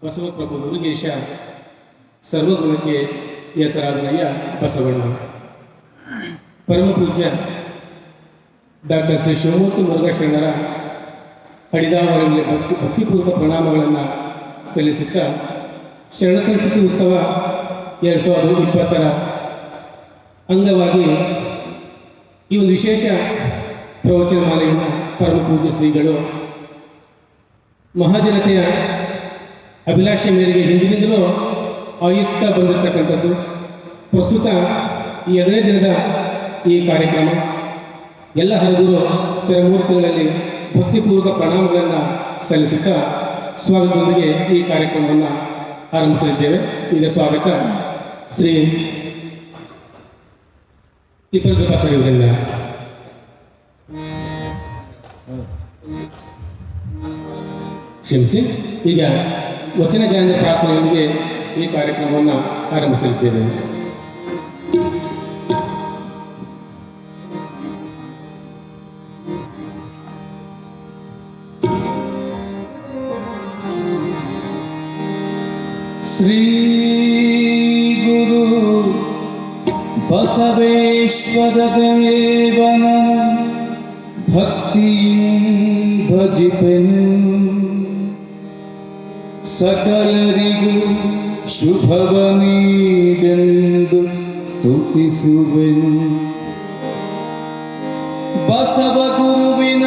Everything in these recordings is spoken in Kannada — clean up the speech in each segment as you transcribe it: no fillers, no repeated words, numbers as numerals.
ಬಸವಪ್ರಭು ಮುರುಗೇಶ ಸರ್ವಗುಣಕ್ಕೆ ಹೆಸರಾದನಯ್ಯ ಬಸವಣ್ಣ. ಪರಮ ಪೂಜ್ಯ ಡಾಕ್ಟರ್ ಶ್ರೀ ಶಿವಮೂರ್ತಿ ಮುರುಘಾಶರಣರ ಹಡಿದಾವರಲ್ಲಿ ಭಕ್ತಿಪೂರ್ವಕ ಪ್ರಣಾಮಗಳನ್ನು ಸಲ್ಲಿಸುತ್ತಾ ಶರಣ ಸಂಸ್ಕೃತಿ ಉತ್ಸವ 2020 ಅಂಗವಾಗಿ ಈ ಒಂದು ವಿಶೇಷ ಪ್ರವಚನ ಮಾಲೆಯನ್ನು ಪರಮ ಪೂಜ್ಯ ಶ್ರೀಗಳು ಮಹಾಜನತೆಯ ಅಭಿಲಾಷೆ ಮೇರೆಗೆ ಹಿಂದಿನಿಂದಲೂ ಆಯೋಜಿಸುತ್ತಾ ಬಂದಿರತಕ್ಕಂಥದ್ದು. ಪ್ರಸ್ತುತ ಈ 2ನೇ ದಿನದ ಈ ಕಾರ್ಯಕ್ರಮ ಎಲ್ಲ ಹರಗುರು ಚರಮೂರ್ತಿಗಳಲ್ಲಿ ಭಕ್ತಿಪೂರ್ವಕ ಪ್ರಣಾಮಗಳನ್ನು ಸಲ್ಲಿಸುತ್ತಾ ಸ್ವಾಗತದೊಂದಿಗೆ ಈ ಕಾರ್ಯಕ್ರಮವನ್ನು ಆರಂಭಿಸಲಿದ್ದೇವೆ. ಈಗ ಸ್ವಾಗತ ಶ್ರೀ ತಿಪ್ಪರದಪ್ಪ ಸರ್ ಇವರಿಂದ. ಕ್ಷಮಿಸಿ. ಈಗ ವಚನ ಗಾಯನ ಪ್ರಾರ್ಥನೆಯೊಂದಿಗೆ ಈ ಕಾರ್ಯಕ್ರಮವನ್ನು ಆರಂಭಿಸಲಿದ್ದೇವೆ. ಶ್ರೀ ಗುರು ಬಸವೇಶ್ವರ ದೇವನ ಭಕ್ತಿ ಭಜಿಪೆನು, ಸಕಲರಿಗೂ ಶುಭವ ನೀಡೆಂದು ಸ್ತುತಿಸುವೆನು. ಬಸವ ಗುರುವಿನ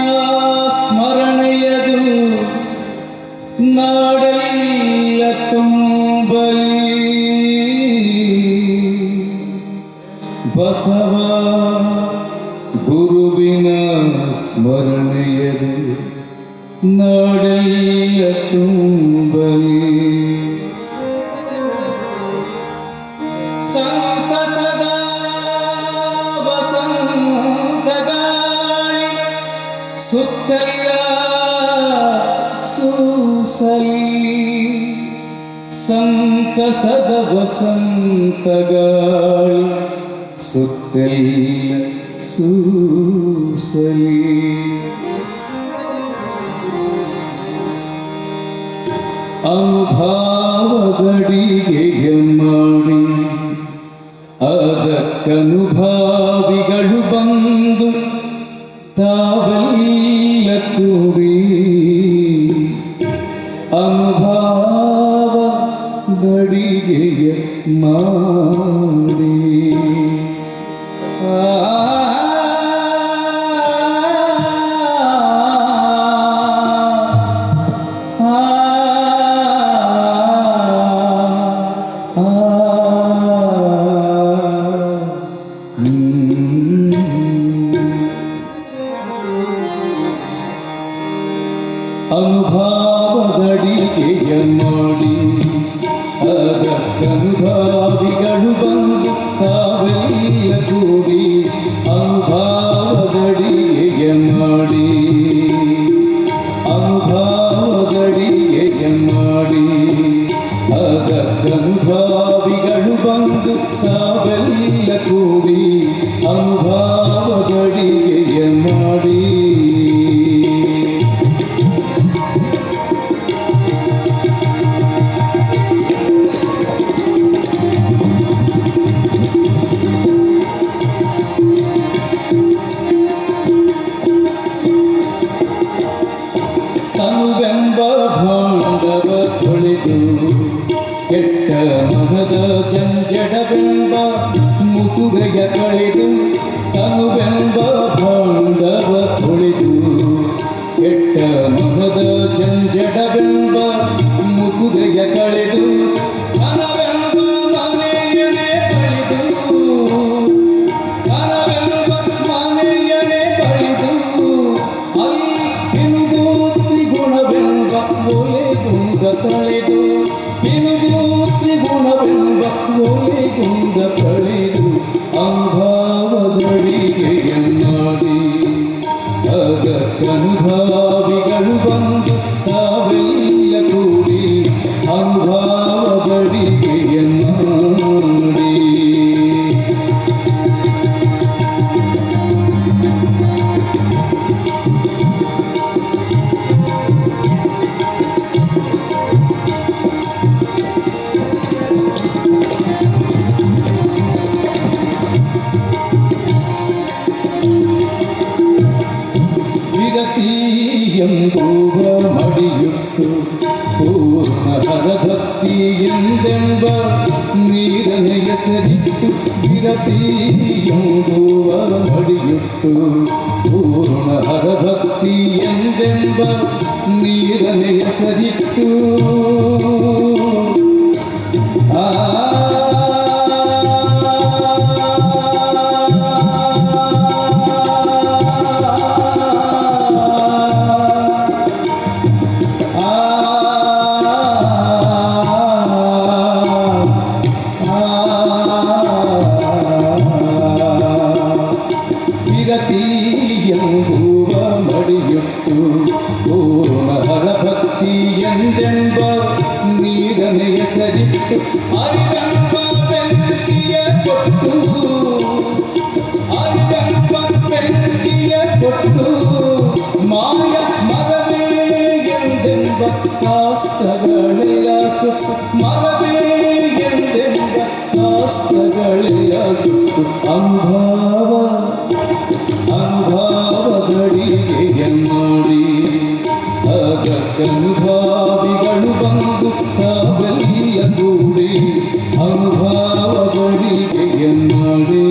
ಸ್ಮರಣೆಯದು ನಾಡೆಲ್ಲ ತುಂಬಲಿ. ಬಸವ ಗುರುವಿನ ಸ್ಮರಣೆಯದು ನಾಡೆಲ್ಲ ತುಂಬಲಿ. ಸಂತಸದ ವಸಂತ ಗಾಳಿ ಸುತ್ತೆಲ್ಲ ಸೂಸಲಿ. ಸಂತಸದ ವಸಂತ ಗಾಳಿ ಸುತ್ತೆಲ್ಲ ಸೂಸಲಿ. ಅನುಭಾವಗಳಿಗೆ ಮಾಡಿ ಅದಕ್ಕನುಭಾವಿಗಳು ಬಂದು ತಾವೆಲ್ಲ ಕೂಡಿ ಅನುಭಾವಗಳಿಗೆ ಮಾಡಿ ಅನುಭಾವಗಳಿಗೆ ಮಾಡಿ ಅದಕ್ಕನುಭಾವಿಗಳು ಬಂದು ತಾವೆಲ್ಲ ಕೂಡಿ ಅನುಭಾವಗಳಿಗೆ ಮಾಡಿ ಅನುಭಾವಗಳಿಗೆ ಮಾಡಿ ಅದಕ್ಕನುಭಾವಿಗಳು ಬಂದು ತಾವೆಲ್ಲ ಕೂಡಿ ಅನುಭಾವಗಳಿಗೆ ಮಾಡಿ. ತನುವೆಂಬ ಭಾಂಡವ ತೊಳೆದು ಕೆಟ್ಟ ಮನದ ಜಂಜಡವೆಂಬ ಮುಸುರೆಯ ಕಳೆದು. ತನುವೆಂಬ ಭಾಂಡವ ತೊಳೆದು ಕೆಟ್ಟ ಮನದ ಜಂಜಡವೆಂಬ ಮುಸುರೆಯ ಕಳೆದು. ಕನವೆಂಬ ಮನೆಯನೇ ಕಳೆದು ಕನವೆಂಬ ಮನೆಯನೇ ಕಳೆದು. ಅಲ್ಲಿ ತ್ರಿಗುಣವೆಂಬ ಒಲೆ ಗುಂಡ ತಳೆದು. ಬಿನುಗು ತ್ರಿಗುಣವೆಂಬ ಒಲೆ ಗುಂಡ ತಳೆದು. ಅನುಭಾವಗಳಿಗೆ ಮಾಡಿ ಅದಕ್ಕನುಭಾವಿಗಳು ಬಂದು ತಾವೆಲ್ಲ ಕೂಡಿ ಅನುಭಾವಗಳಿಗೆ ಮಾಡಿ. ಪೂರ್ಣ ಹರಭಕ್ತಿ ಎಂದೆಂಬ ನೀರನೆ ಹೆಸರಿಟ್ಟು ವಿರತಿಯೆಂಬುವ ಮಡಿಯುಟ್ಟು ಪೂರ್ಣ ಹರಭಕ್ತಿ ಎಂದೆಂಬ ನೀರನೆ ಹೆಸರಿಟ್ಟು ವಿರತಿಯೆಂಬುವ ಮಡಿಯುಟ್ಟು ಪೂರ್ಣ ಹರಭಕ್ತಿ ಎಂದೆಂಬ ನೀರನೆ ಹೆಸರಿಟ್ಟು ಅರಿವೆಂಬ ಬೆಂಕಿಯ ಕೊಟ್ಟು ಅರಿವೆಂಬ ಬೆಂಕಿಯ ಕೊಟ್ಟು ಮಾಯ ಮರವೇ ಎಂದೆಂಬ ಕಾಷ್ಟಗಳೆಯ ಸುತ್ತು ಮರವೇ ಎಂದೆಂಬ ಕಾಷ್ಟಗಳೆಯ ಸುತ್ತು ಅನುಭಾವಗಳಿಗೆ ಅಗತ್ಯನುಭಾವಿಗಳು ಬಂದು ತಾವೆಲ್ಲ ಕೂಡಿ ಅನುಭಾವಗಳಿಗೆ ಮಾಡಿ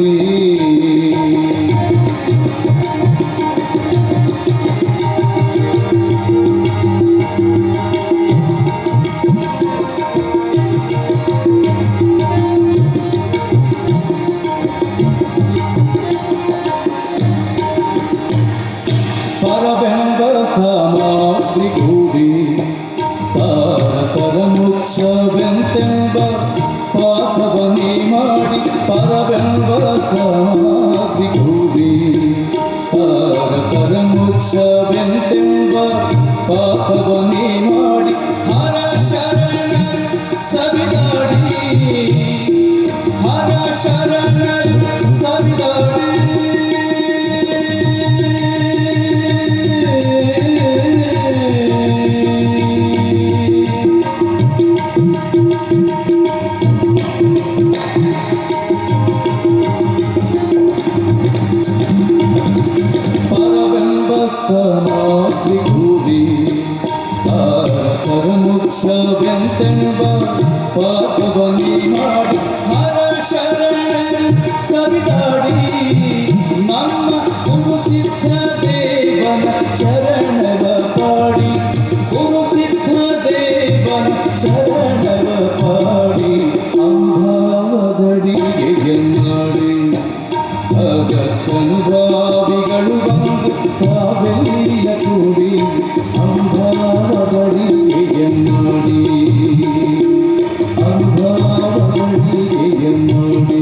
ಪರವೆಂಬ ಸಾಮಗ್ರಿ ಕೂಡಿ ಸಾರಕರ ಮೋಕ್ಷವೆಂತೆಂಬ ಪಾಪವನ್ನೇ ಮಾಡಿ ಪರವೆಂಬ ಸಾಮಗ್ರಿ ಕೂಡಿ ಸಾರಕರ ಮೋಕ್ಷವೆಂತೆಂಬ ಪಾಪವನ್ನೇ ಮಾಡಿ ಹರ ಶರಣರು ಸವಿದಾಡಿ ಹರ ಶರಣರು ಸವಿದಾಡಿ ಪರವೆಂಬಸ್ತನಾಗ್ರಿ ಕೂಡಿ ಸಾರಕರ ಮೋಕ್ಷವೆಂತೆಂಬ ಪಾಪವನ್ನೇ ಮಾಡಿ ಹರ ಶರಣರು ಸವಿದಾಡಿ ನಮ್ಮ ಗುರು ಸಿದ್ಧ ದೇವನ ಚರಣವ ಪಾಡಿ ಗುರು ಸಿದ್ಧ ದೇವನ ಚರಣವ ಪಾಡಿ ಅಂಭಾವದಡಿಗೆ ಎನ್ನಾಡಿ ಅಗತ್ಯನುಭಾವಿಗಳು ಬಂದು ತಾವೆಲ್ಲ ಕೂಡಿ ಅಂಭಾವದಡಿಗೆ ಎನ್ನಾಡಿ ಅಂಭಾವದಡಿಗೆ ಎನ್ನಾಡಿ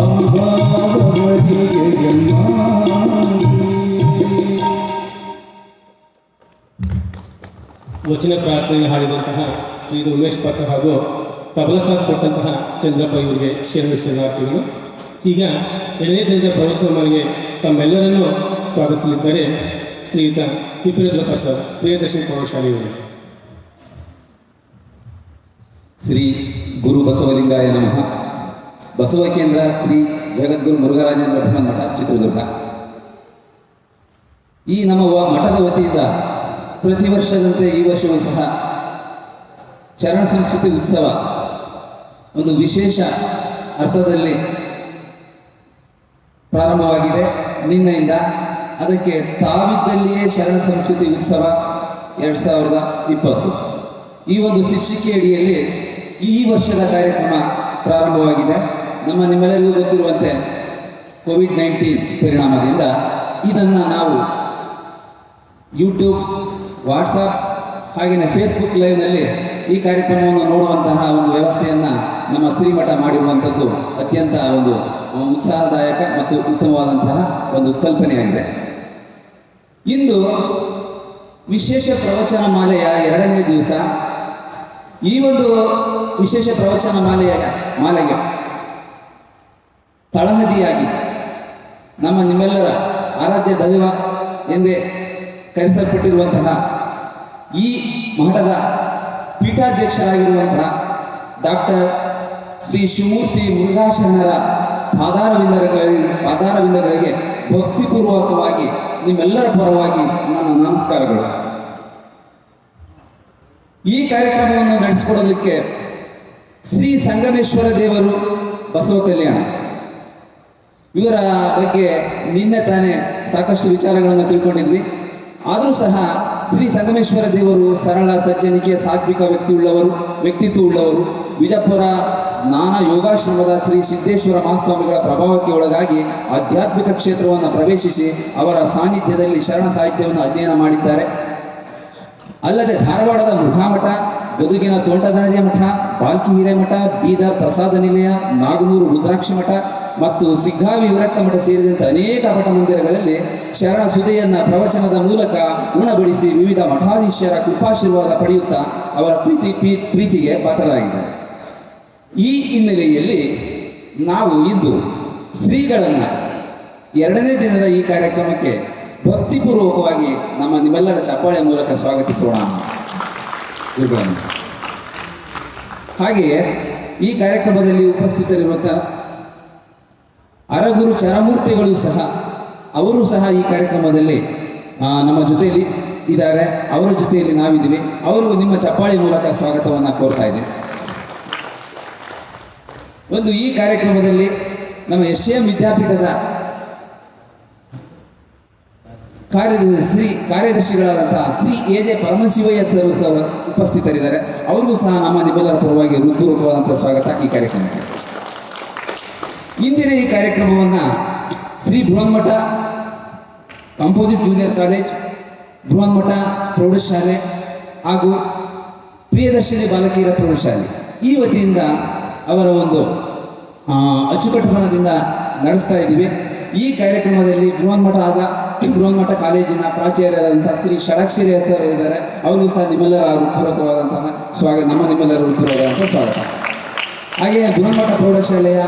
ಅಂಭಾವದಡಿಗೆ ಎನ್ನಾಡಿ. ವಚನ ಪ್ರಾರ್ಥನೆ ಹಾಡಿದಂತಹ ಶ್ರೀ ಉಮೇಶ್ ಭಟ್ ಹಾಗೂ ತಬಲ ಸಾಥ್ ಕೊಟ್ಟಂತಹ ಚಂದ್ರಪ್ಪ ಇವರಿಗೆ ಶರಣಾರ್ಥಿಗಳು. ಈಗ 2ನೇ ದಿನದ ಪ್ರವಚನ ಮಾಲಿಗೆ ತಮ್ಮೆಲ್ಲರನ್ನೂ ಸ್ವಾಗತಿಸಲಿದ್ದಾರೆ ಶ್ರೀಯುತ ತಿಪ್ಪೇರುದ್ರ ಪ್ರಸಾದ್ ಪ್ರಿಯದರ್ಶಿನಿ ಪ್ರೌಢಶಾಲೆಯವರು. ಶ್ರೀ ಗುರು ಬಸವಲಿಂಗಾಯ ನಮಃ. ಬಸವ ಕೇಂದ್ರ ಶ್ರೀ ಜಗದ್ಗುರು ಮುರುಘರಾಜೇಂದ್ರ ಮಠ ಚಿತ್ರದುರ್ಗ. ಈ ನಮ್ಮ ಮಠದ ವತಿಯಿಂದ ಪ್ರತಿ ವರ್ಷದಂತೆ ಈ ವರ್ಷವೂ ಸಹ ಶರಣ ಸಂಸ್ಕೃತಿ ಉತ್ಸವ ಒಂದು ವಿಶೇಷ ಅರ್ಥದಲ್ಲಿ ಪ್ರಾರಂಭವಾಗಿದೆ ನಿನ್ನೆಯಿಂದ. ಅದಕ್ಕೆ ತಾವಿದ್ದಲ್ಲಿಯೇ ಶರಣ ಸಂಸ್ಕೃತಿ ಉತ್ಸವ 2020 ಈ ಒಂದು ಶೀರ್ಷಿಕೆ ಅಡಿಯಲ್ಲಿ ಈ ವರ್ಷದ ಕಾರ್ಯಕ್ರಮ ಪ್ರಾರಂಭವಾಗಿದೆ. ನಿಮ್ಮೆಲ್ಲರಿಗೂ ಗೊತ್ತಿರುವಂತೆ ಕೋವಿಡ್-19 ಪರಿಣಾಮದಿಂದ ಇದನ್ನು ನಾವು ಯೂಟ್ಯೂಬ್, ವಾಟ್ಸಪ್ ಹಾಗೆಯೇ ಫೇಸ್ಬುಕ್ ಲೈವ್ನಲ್ಲಿ ಈ ಕಾರ್ಯಕ್ರಮವನ್ನು ನೋಡುವಂತಹ ಒಂದು ವ್ಯವಸ್ಥೆಯನ್ನು ನಮ್ಮ ಶ್ರೀಮಠ ಮಾಡಿರುವಂಥದ್ದು ಅತ್ಯಂತ ಒಂದು ಉತ್ಸಾಹದಾಯಕ ಮತ್ತು ಉತ್ತಮವಾದಂತಹ ಒಂದು ಕಲ್ಪನೆಯಾಗಿದೆ. ಇಂದು ವಿಶೇಷ ಪ್ರವಚನ ಮಾಲೆಯ 2ನೇ ದಿವಸ. ಈ ಒಂದು ವಿಶೇಷ ಪ್ರವಚನ ಮಾಲೆಗೆ ತಳಹದಿಯಾಗಿ ನಿಮ್ಮೆಲ್ಲರ ಆರಾಧ್ಯ ದೈವ ಎಂದೇ ಕರೆಸಲ್ಪಟ್ಟಿರುವಂತಹ ಈ ಮಠದ ಪೀಠಾಧ್ಯಕ್ಷರಾಗಿರುವಂತಹ ಡಾಕ್ಟರ್ ಶ್ರೀ ಶಿವಮೂರ್ತಿ ಮುರುಘಾಶರಣರ ಪಾದಾರವಿಂದಗಳಿಗೆ ಭಕ್ತಿಪೂರ್ವಕವಾಗಿ ನಿಮ್ಮೆಲ್ಲರ ಪರವಾಗಿ ನನ್ನ ನಮಸ್ಕಾರಗಳು. ಈ ಕಾರ್ಯಕ್ರಮವನ್ನು ನಡೆಸಿಕೊಡಲಿಕ್ಕೆ ಶ್ರೀ ಸಂಗಮೇಶ್ವರ ದೇವರು ಬಸವ ಕಲ್ಯಾಣ ಇವರ ಬಗ್ಗೆ ನಿನ್ನೆ ತಾನೇ ಸಾಕಷ್ಟು ವಿಚಾರಗಳನ್ನು ತಿಳ್ಕೊಂಡಿದ್ವಿ. ಆದರೂ ಸಹ ಶ್ರೀ ಸಂಗಮೇಶ್ವರ ದೇವರು ಸರಳ ಸಜ್ಜನಿಕೆ ಸಾತ್ವಿಕ ವ್ಯಕ್ತಿತ್ವ ಉಳ್ಳವರು. ವಿಜಯಪುರ ಜ್ಞಾನ ಯೋಗಾಶ್ರಮದ ಶ್ರೀ ಸಿದ್ದೇಶ್ವರ ಮಹಾಸ್ವಾಮಿಗಳ ಪ್ರಭಾವಕ್ಕೆ ಒಳಗಾಗಿ ಆಧ್ಯಾತ್ಮಿಕ ಕ್ಷೇತ್ರವನ್ನು ಪ್ರವೇಶಿಸಿ ಅವರ ಸಾನ್ನಿಧ್ಯದಲ್ಲಿ ಶರಣ ಸಾಹಿತ್ಯವನ್ನು ಅಧ್ಯಯನ ಮಾಡಿದ್ದಾರೆ. ಅಲ್ಲದೆ ಧಾರವಾಡದ ಮೃಗಾಮಠ, ಗದುಗಿನ ತೋಂಟದಾರ್ಯ ಮಠ, ಬಾಲ್ಕಿ ಹಿರೇಮಠ, ಬೀದರ್ ಪ್ರಸಾದ ನಿಲಯ, ನಾಗನೂರು ರುದ್ರಾಕ್ಷಿ ಮಠ ಮತ್ತು ಸಿಗ್ಗಾವಿ ವಿರಕ್ತ ಮಠ ಸೇರಿದಂತೆ ಅನೇಕ ಮಠ ಮಂದಿರಗಳಲ್ಲಿ ಶರಣ ಸುದೆಯನ್ನ ಪ್ರವಚನದ ಮೂಲಕ ಉಣಬಡಿಸಿ ವಿವಿಧ ಮಠಾಧೀಶರ ಕೃಪಾಶೀರ್ವಾದ ಪಡೆಯುತ್ತಾ ಅವರ ಪ್ರೀತಿಗೆ ಪಾತ್ರರಾಗಿದ್ದಾರೆ. ಈ ಹಿನ್ನೆಲೆಯಲ್ಲಿ ನಾವು ಇಂದು ಶ್ರೀಗಳನ್ನು 2ನೇ ದಿನದ ಈ ಕಾರ್ಯಕ್ರಮಕ್ಕೆ ಭಕ್ತಿಪೂರ್ವಕವಾಗಿ ನಿಮ್ಮೆಲ್ಲರ ಚಪ್ಪಾಳೆಯ ಮೂಲಕ ಸ್ವಾಗತಿಸೋಣ. ಹಾಗೆಯೇ ಈ ಕಾರ್ಯಕ್ರಮದಲ್ಲಿ ಉಪಸ್ಥಿತರಿರುವಂತಹ ಅರಗುರು ಚರಮೂರ್ತಿಗಳು ಅವರು ಸಹ ಈ ಕಾರ್ಯಕ್ರಮದಲ್ಲಿ ನಮ್ಮ ಜೊತೆಯಲ್ಲಿ ಇದ್ದಾರೆ. ಅವರ ಜೊತೆಯಲ್ಲಿ ನಾವಿದ್ದೀವಿ. ಅವರು ನಿಮ್ಮ ಚಪ್ಪಾಳೆ ಮೂಲಕ ಸ್ವಾಗತವನ್ನು ಕೋರ್ತಾ ಇದ್ದೇವೆ. ಈ ಕಾರ್ಯಕ್ರಮದಲ್ಲಿ ನಮ್ಮ SAM ವಿದ್ಯಾಪೀಠದ ಕಾರ್ಯದರ್ಶಿಗಳಾದಂತಹ ಶ್ರೀ AJ ಪರಮಶಿವಯ್ಯ ಸರ್ ಉಪಸ್ಥಿತರಿದ್ದಾರೆ. ಅವರಿಗೂ ಸಹ ನಿಮ್ಮೆಲ್ಲರ ಪರವಾಗಿ ಹೃತ್ಪೂರ್ವಕವಾದಂತಹ ಸ್ವಾಗತ ಈ ಕಾರ್ಯಕ್ರಮಕ್ಕೆ. ಇಂದಿನ ಈ ಕಾರ್ಯಕ್ರಮವನ್ನು ಶ್ರೀ ಬೃಹನ್ಮಠ ಕಂಪೋಸಿಟ್ ಜೂನಿಯರ್ ಕಾಲೇಜ್, ಬೃಹನ್ಮಠ ಪ್ರೌಢಶಾಲೆ ಹಾಗೂ ಪ್ರಿಯದರ್ಶಿನಿ ಬಾಲಕಿಯರ ಪ್ರೌಢಶಾಲೆ ಈ ವತಿಯಿಂದ ಅವರ ಒಂದು ಅಚ್ಚುಕಟ್ಟುತನದಿಂದ ನಡೆಸ್ತಾ ಇದ್ದೀವಿ. ಈ ಕಾರ್ಯಕ್ರಮದಲ್ಲಿ ಬೃಹನ್ಮಠ ಕಾಲೇಜಿನ ಪ್ರಾಚಾರ್ಯರಾದಂತಹ ಶ್ರೀ ಷಡಕ್ಷರಿ ಸರ್ ಇದ್ದಾರೆ. ಅವರಿಗೂ ಸಹ ನಿಮ್ಮೆಲ್ಲರ ಹೃತ್ಪೂರ್ವಕವಾದಂತಹ ಸ್ವಾಗತ. ನಿಮ್ಮೆಲ್ಲರ ಹೃತ್ಪೂರ್ವಕವಾದಂತಹ ಸ್ವಾಗತ. ಹಾಗೆಯೇ ಬೃಹನ್ಮಠ ಪ್ರೌಢಶಾಲೆಯ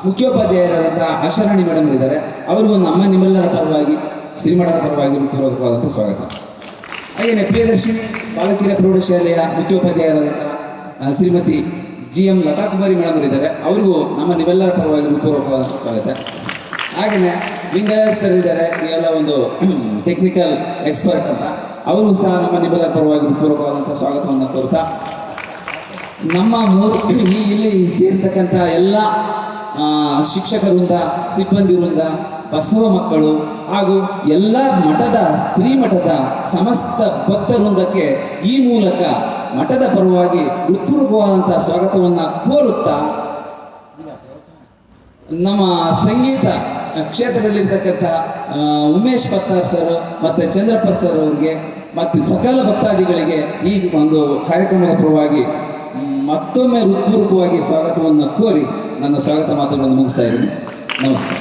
ಮುಖ್ಯೋಪಾಧ್ಯಾಯರಾದಂತಹ ಆಶಾರಾಣಿ ಮೇಡಮ್ ಇದ್ದಾರೆ. ಅವರಿಗೂ ನಿಮ್ಮೆಲ್ಲರ ಪರವಾಗಿ ಶ್ರೀಮಠದ ಪರವಾಗಿ ಹೃತ್ಪೂರ್ವಕವಾದಂತಹ ಸ್ವಾಗತ. ಹಾಗೆಯೇ ಪ್ರಿಯದರ್ಶಿನಿ ಬಾಲಕಿಯರ ಪ್ರೌಢಶಾಲೆಯ ಮುಖ್ಯೋಪಾಧ್ಯಾಯರಾದಂತಹ ಶ್ರೀಮತಿ GM ಲತಾ ಕುಮಾರಿ ಮೇಡಮ್ ಇದ್ದಾರೆ. ಅವರಿಗೂ ನಿಮ್ಮೆಲ್ಲರ ಪರವಾಗಿ ಹೃತ್ಪೂರ್ವಕವಾದಂತಹ ಸ್ವಾಗತ. ಹಾಗೆಯೇ ಲಿಂಗರಾಜ್ ಸರ್ ಇದ್ದಾರೆ. ಇವೆಲ್ಲ ಒಂದು ಟೆಕ್ನಿಕಲ್ ಎಕ್ಸ್ಪರ್ಟ್ ಅಂತ. ಅವರು ಸಹ ನಿಮ್ಮೆಲ್ಲರ ಪರವಾಗಿ ಹೃತ್ಪೂರ್ವಕವಾದಂತಹ ಸ್ವಾಗತವನ್ನು ಕೋರ್ತಾ ಇಲ್ಲಿ ಸೇರ್ತಕ್ಕಂಥ ಎಲ್ಲ ಶಿಕ್ಷಕರಿಂದ, ಸಿಬ್ಬಂದಿ ವೃಂದ, ಬಸವ ಮಕ್ಕಳು ಹಾಗೂ ಎಲ್ಲ ಶ್ರೀಮಠದ ಸಮಸ್ತ ಭಕ್ತ ವೃಂದಕ್ಕೆ ಈ ಮೂಲಕ ಮಠದ ಪರವಾಗಿ ಹೃತ್ಪೂರ್ವಕವಾದಂತಹ ಸ್ವಾಗತವನ್ನು ಕೋರುತ್ತಾ ನಮ್ಮ ಸಂಗೀತ ಕ್ಷೇತ್ರದಲ್ಲಿರ್ತಕ್ಕಂಥ ಉಮೇಶ್ ಪತ್ತಾರ್ ಸರ್ ಮತ್ತು ಚಂದ್ರಪ್ಪ ಸರ್ ಅವರಿಗೆ ಮತ್ತು ಸಕಲ ಭಕ್ತಾದಿಗಳಿಗೆ ಈ ಒಂದು ಕಾರ್ಯಕ್ರಮದ ಪರವಾಗಿ ಮತ್ತೊಮ್ಮೆ ಹೃತ್ಪೂರ್ವಕವಾಗಿ ಸ್ವಾಗತವನ್ನು ಕೋರಿ ನನ್ನ ಸ್ವಾಗತ ಮಾತುಗಳನ್ನು ಮುಗಿಸ್ತಾ ಇದ್ದೀನಿ. ನಮಸ್ಕಾರ.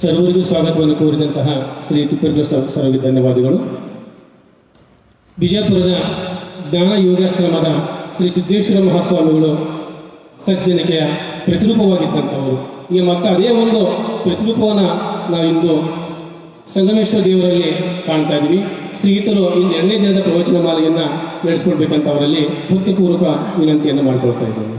ಸರ್ವರಿಗೂ ಸ್ವಾಗತವನ್ನು ಕೋರಿದಂತಹ ಶ್ರೀ ತಿಪ್ಪೇಶ್ವರ ಸರ್ಗೆ ಧನ್ಯವಾದಗಳು. ವಿಜಯಪುರದ ಜ್ಞಾನ ಯೋಗಾಶ್ರಮದ ಶ್ರೀ ಸಿದ್ದೇಶ್ವರ ಮಹಾಸ್ವಾಮಿಗಳು ಸಜ್ಜನಿಕೆಯ ಪ್ರತಿರೂಪವಾಗಿದ್ದಂಥವರು. ಈಗ ಮತ್ತೆ ಅದೇ ಒಂದು ಪ್ರತಿರೂಪವನ್ನು ನಾವಿಂದು ಸಂಗಮೇಶ್ವರ ದೇವರಲ್ಲಿ ಕಾಣ್ತಾ ಇದ್ದೀವಿ. ಶ್ರೀಯುತರು ಇಂದು 2ನೇ ದಿನದ ಪ್ರವಚನ ಮಾಲೆಯನ್ನು ನಡೆಸಿಕೊಡ್ಬೇಕಂತ ಅವರಲ್ಲಿ ಭಕ್ತಿಪೂರ್ವಕ ವಿನಂತಿಯನ್ನು ಮಾಡಿಕೊಳ್ತಾ ಇದ್ದೇನೆ.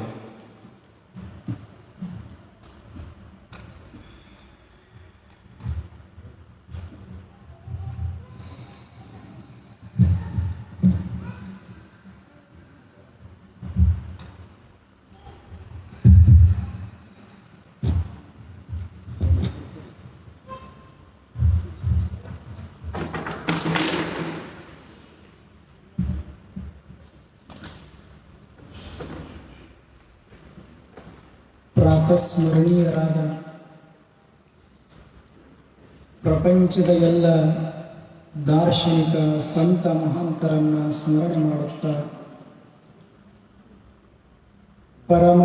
ಪ್ರಾತಸ್ಮರಣೀಯರಾದ ಪ್ರಪಂಚದ ಎಲ್ಲ ದಾರ್ಶನಿಕ ಸಂತ ಮಹಾಂತರನ್ನ ಸ್ಮರಣೆ ಮಾಡುತ್ತಾ ಪರಮ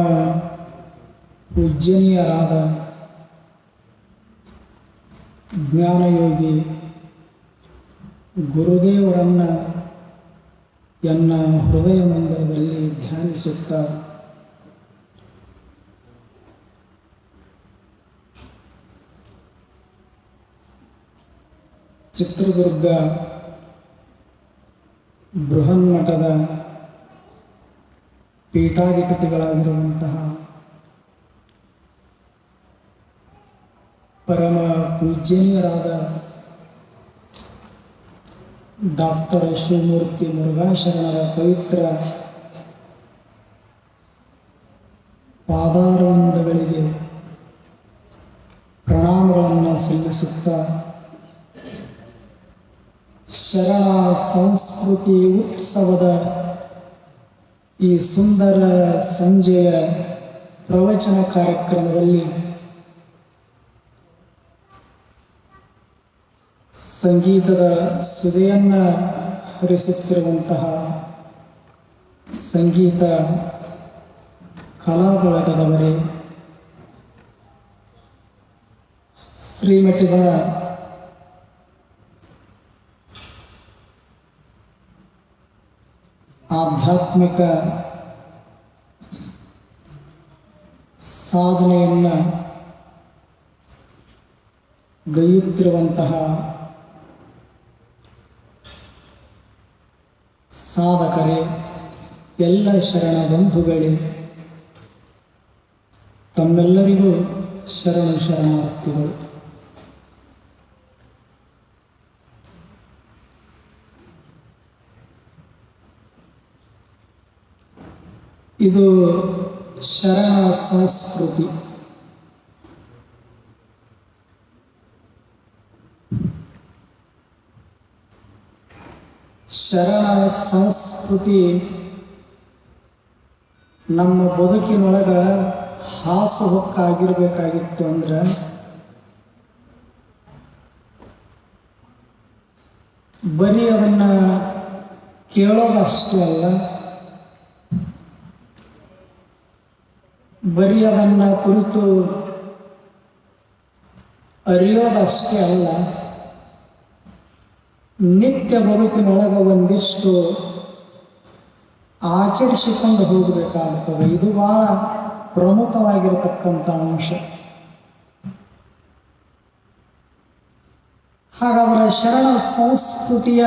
ಪೂಜ್ಯನೀಯರಾದ ಜ್ಞಾನಯೋಗಿ ಗುರುದೇವರನ್ನ ಎನ್ನ ಹೃದಯ ಮಂದಿರದಲ್ಲಿ ಧ್ಯಾನಿಸುತ್ತಾ ಚಿತ್ರದುರ್ಗ ಬೃಹನ್ಮಠದ ಪೀಠಾಧಿಪತಿಗಳಾಗಿರುವಂತಹ ಪರಮ ಪೂಜ್ಯನೀಯರಾದ ಡಾಕ್ಟರ್ ಶಿವಮೂರ್ತಿ ಮುರುಘಾಶರಣರ ಪವಿತ್ರ ಪಾದಾರವಿಂದಗಳಿಗೆ ಪ್ರಣಾಮಗಳನ್ನು ಸಲ್ಲಿಸುತ್ತಾ ಶರಣ ಸಂಸ್ಕೃತಿ ಉತ್ಸವದ ಈ ಸುಂದರ ಸಂಜೆಯ ಪ್ರವಚನ ಕಾರ್ಯಕ್ರಮದಲ್ಲಿ ಸಂಗೀತದ ಸುದೆಯನ್ನು ಹರಿಸುತ್ತಿರುವಂತಹ ಸಂಗೀತ ಕಲಾ ಬಳಗದವರೇ, ಶ್ರೀಮಠದ ಆಧ್ಯಾತ್ಮಿಕ ಸಾಧನೆಯನ್ನು ಗೈಯುತ್ತಿರುವಂತಹ ಸಾಧಕರೇ, ಎಲ್ಲ ಶರಣ ಬಂಧುಗಳೇ, ತಮ್ಮೆಲ್ಲರಿಗೂ ಶರಣಾರ್ಥಿಗಳು. ಇದು ಶರಣ ಸಂಸ್ಕೃತಿ. ಶರಣ ಸಂಸ್ಕೃತಿ ನಮ್ಮ ಬದುಕಿನೊಳಗ ಹಾಸುಹೊಕ್ಕಾಗಿರ್ಬೇಕಾಗಿತ್ತು ಅಂದ್ರೆ ಬರೀ ಅದನ್ನ ಕೇಳೋದಷ್ಟೇ ಅಲ್ಲ, ಬರೀ ಅದನ್ನ ಕುರಿತು ಅರಿಯೋದಷ್ಟೇ ಅಲ್ಲ, ನಿತ್ಯ ಬದುಕಿನೊಳಗ ಒಂದಿಷ್ಟು ಆಚರಿಸಿಕೊಂಡು ಹೋಗಬೇಕಾಗ್ತದೆ. ಇದು ಬಹಳ ಪ್ರಮುಖವಾಗಿರತಕ್ಕಂಥ ಅಂಶ. ಹಾಗಾದರೆ ಶರಣ ಸಂಸ್ಕೃತಿಯ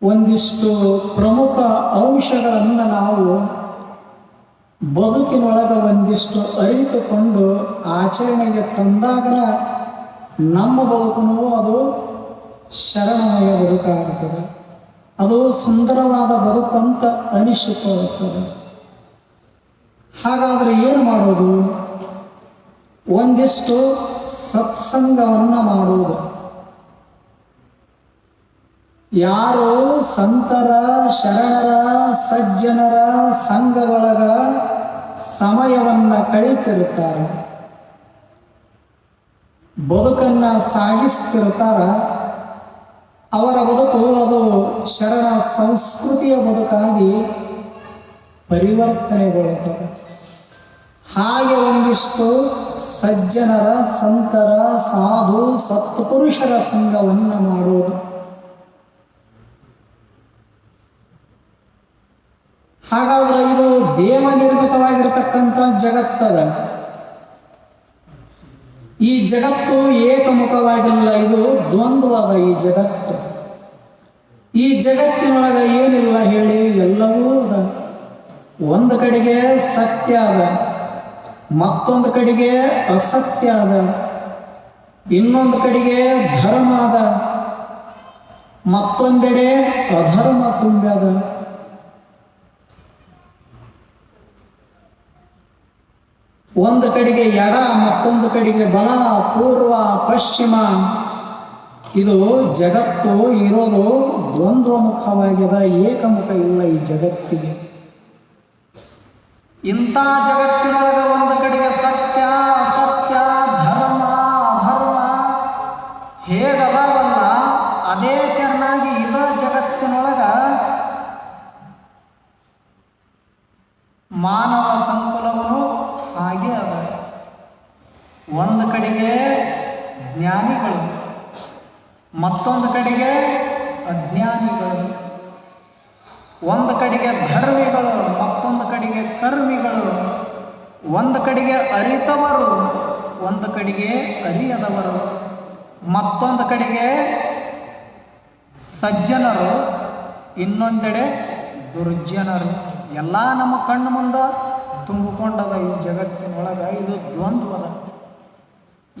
ಒಂದಿಷ್ಟು ಪ್ರಮುಖ ಅಂಶಗಳನ್ನು ನಾವು ಬದುಕಿನೊಳಗೆ ಒಂದಿಷ್ಟು ಅರಿತುಕೊಂಡು ಆಚರಣೆಗೆ ತಂದಾಗ ನಮ್ಮ ಬದುಕನ್ನು ಅದು ಶರಣಮಯ ಬದುಕಾಗುತ್ತದೆ. ಅದು ಸುಂದರವಾದ ಬದುಕಂತ ಅನಿಸಿಕೊಳ್ಳುತ್ತದೆ. ಹಾಗಾದರೆ ಏನು ಮಾಡೋದು? ಒಂದಿಷ್ಟು ಸತ್ಸಂಗವನ್ನು ಮಾಡುವುದು. ಯಾರು ಸಂತರ, ಶರಣರ, ಸಜ್ಜನರ ಸಂಘದೊಳಗ ಸಮಯವನ್ನು ಕಳೀತಿರ್ತಾರೆ, ಬದುಕನ್ನ ಸಾಗಿಸ್ತಿರ್ತಾರ, ಅವರ ಬದುಕು ಅದು ಶರಣ ಸಂಸ್ಕೃತಿಯ ಬದುಕಾಗಿ ಪರಿವರ್ತನೆಗೊಳ್ಳುತ್ತದೆ. ಹಾಗೆ ಒಂದಿಷ್ಟು ಸಜ್ಜನರ, ಸಂತರ, ಸಾಧು, ಸತ್ಪುರುಷರ ಸಂಘವನ್ನು ಮಾಡುವುದು. ಹಾಗಾದ್ರೆ ಇದು ದೇವ ನಿರ್ಮಿತವಾಗಿರತಕ್ಕಂಥ ಜಗತ್ತದ. ಈ ಜಗತ್ತು ಏಕಮುಖವಾಗಿಲ್ಲ, ಇದು ದ್ವಂದ್ವದ. ಈ ಜಗತ್ತು, ಈ ಜಗತ್ತಿನೊಳಗ ಏನಿಲ್ಲ ಹೇಳಿ, ಎಲ್ಲವೂ ಅದ. ಒಂದು ಕಡೆಗೆ ಸತ್ಯ ಅದ, ಮತ್ತೊಂದು ಕಡೆಗೆ ಅಸತ್ಯ ಅದ, ಇನ್ನೊಂದು ಕಡೆಗೆ ಧರ್ಮ ಅದ, ಮತ್ತೊಂದೆಡೆ ಅಧರ್ಮ ತುಂಬ್ಯದ. ಒಂದು ಕಡೆಗೆ ಎಡ, ಮತ್ತೊಂದು ಕಡೆಗೆ ಬಲ, ಪೂರ್ವ, ಪಶ್ಚಿಮ. ಇದು ಜಗತ್ತು ಇರೋದು ದ್ವಂದ್ವಮುಖವಾಗಿದೆ, ಏಕಮುಖ ಇಲ್ಲ ಈ ಜಗತ್ತಿಗೆ. ಇಂಥ ಜಗತ್ತಿನೊಳಗೆ ಒಂದು ಕಡೆಗೆ ಸತ್ಯ, ಅಸತ್ಯ, ಧರ್ಮ, ಅಧರ್ಮ ಹೇಗದವಲ್ಲ, ಅದೇ ತೆರನಾಗಿ ಇದ ಜಗತ್ತಿನೊಳಗ ಮಾನವ ಸಂಕುಲವನ್ನು ಹಾಗೆ ಅದ. ಒಂದು ಕಡೆಗೆ ಜ್ಞಾನಿಗಳು, ಮತ್ತೊಂದು ಕಡೆಗೆ ಅಜ್ಞಾನಿಗಳು, ಒಂದು ಕಡೆಗೆ ಧರ್ಮಿಗಳು, ಮತ್ತೊಂದು ಕಡೆಗೆ ಕರ್ಮಿಗಳು, ಒಂದು ಕಡೆಗೆ ಅರಿತವರು, ಒಂದು ಕಡೆಗೆ ಅರಿಯದವರು, ಮತ್ತೊಂದು ಕಡೆಗೆ ಸಜ್ಜನರು, ಇನ್ನೊಂದೆಡೆ ದುರ್ಜನರು. ಎಲ್ಲ ನಮ್ಮ ಕಣ್ಣು ಮುಂದೆ ತುಂಬಿಕೊಂಡದ ಈ ಜಗತ್ತಿನೊಳಗೆ. ಇದು ದ್ವಂದ್ವದ.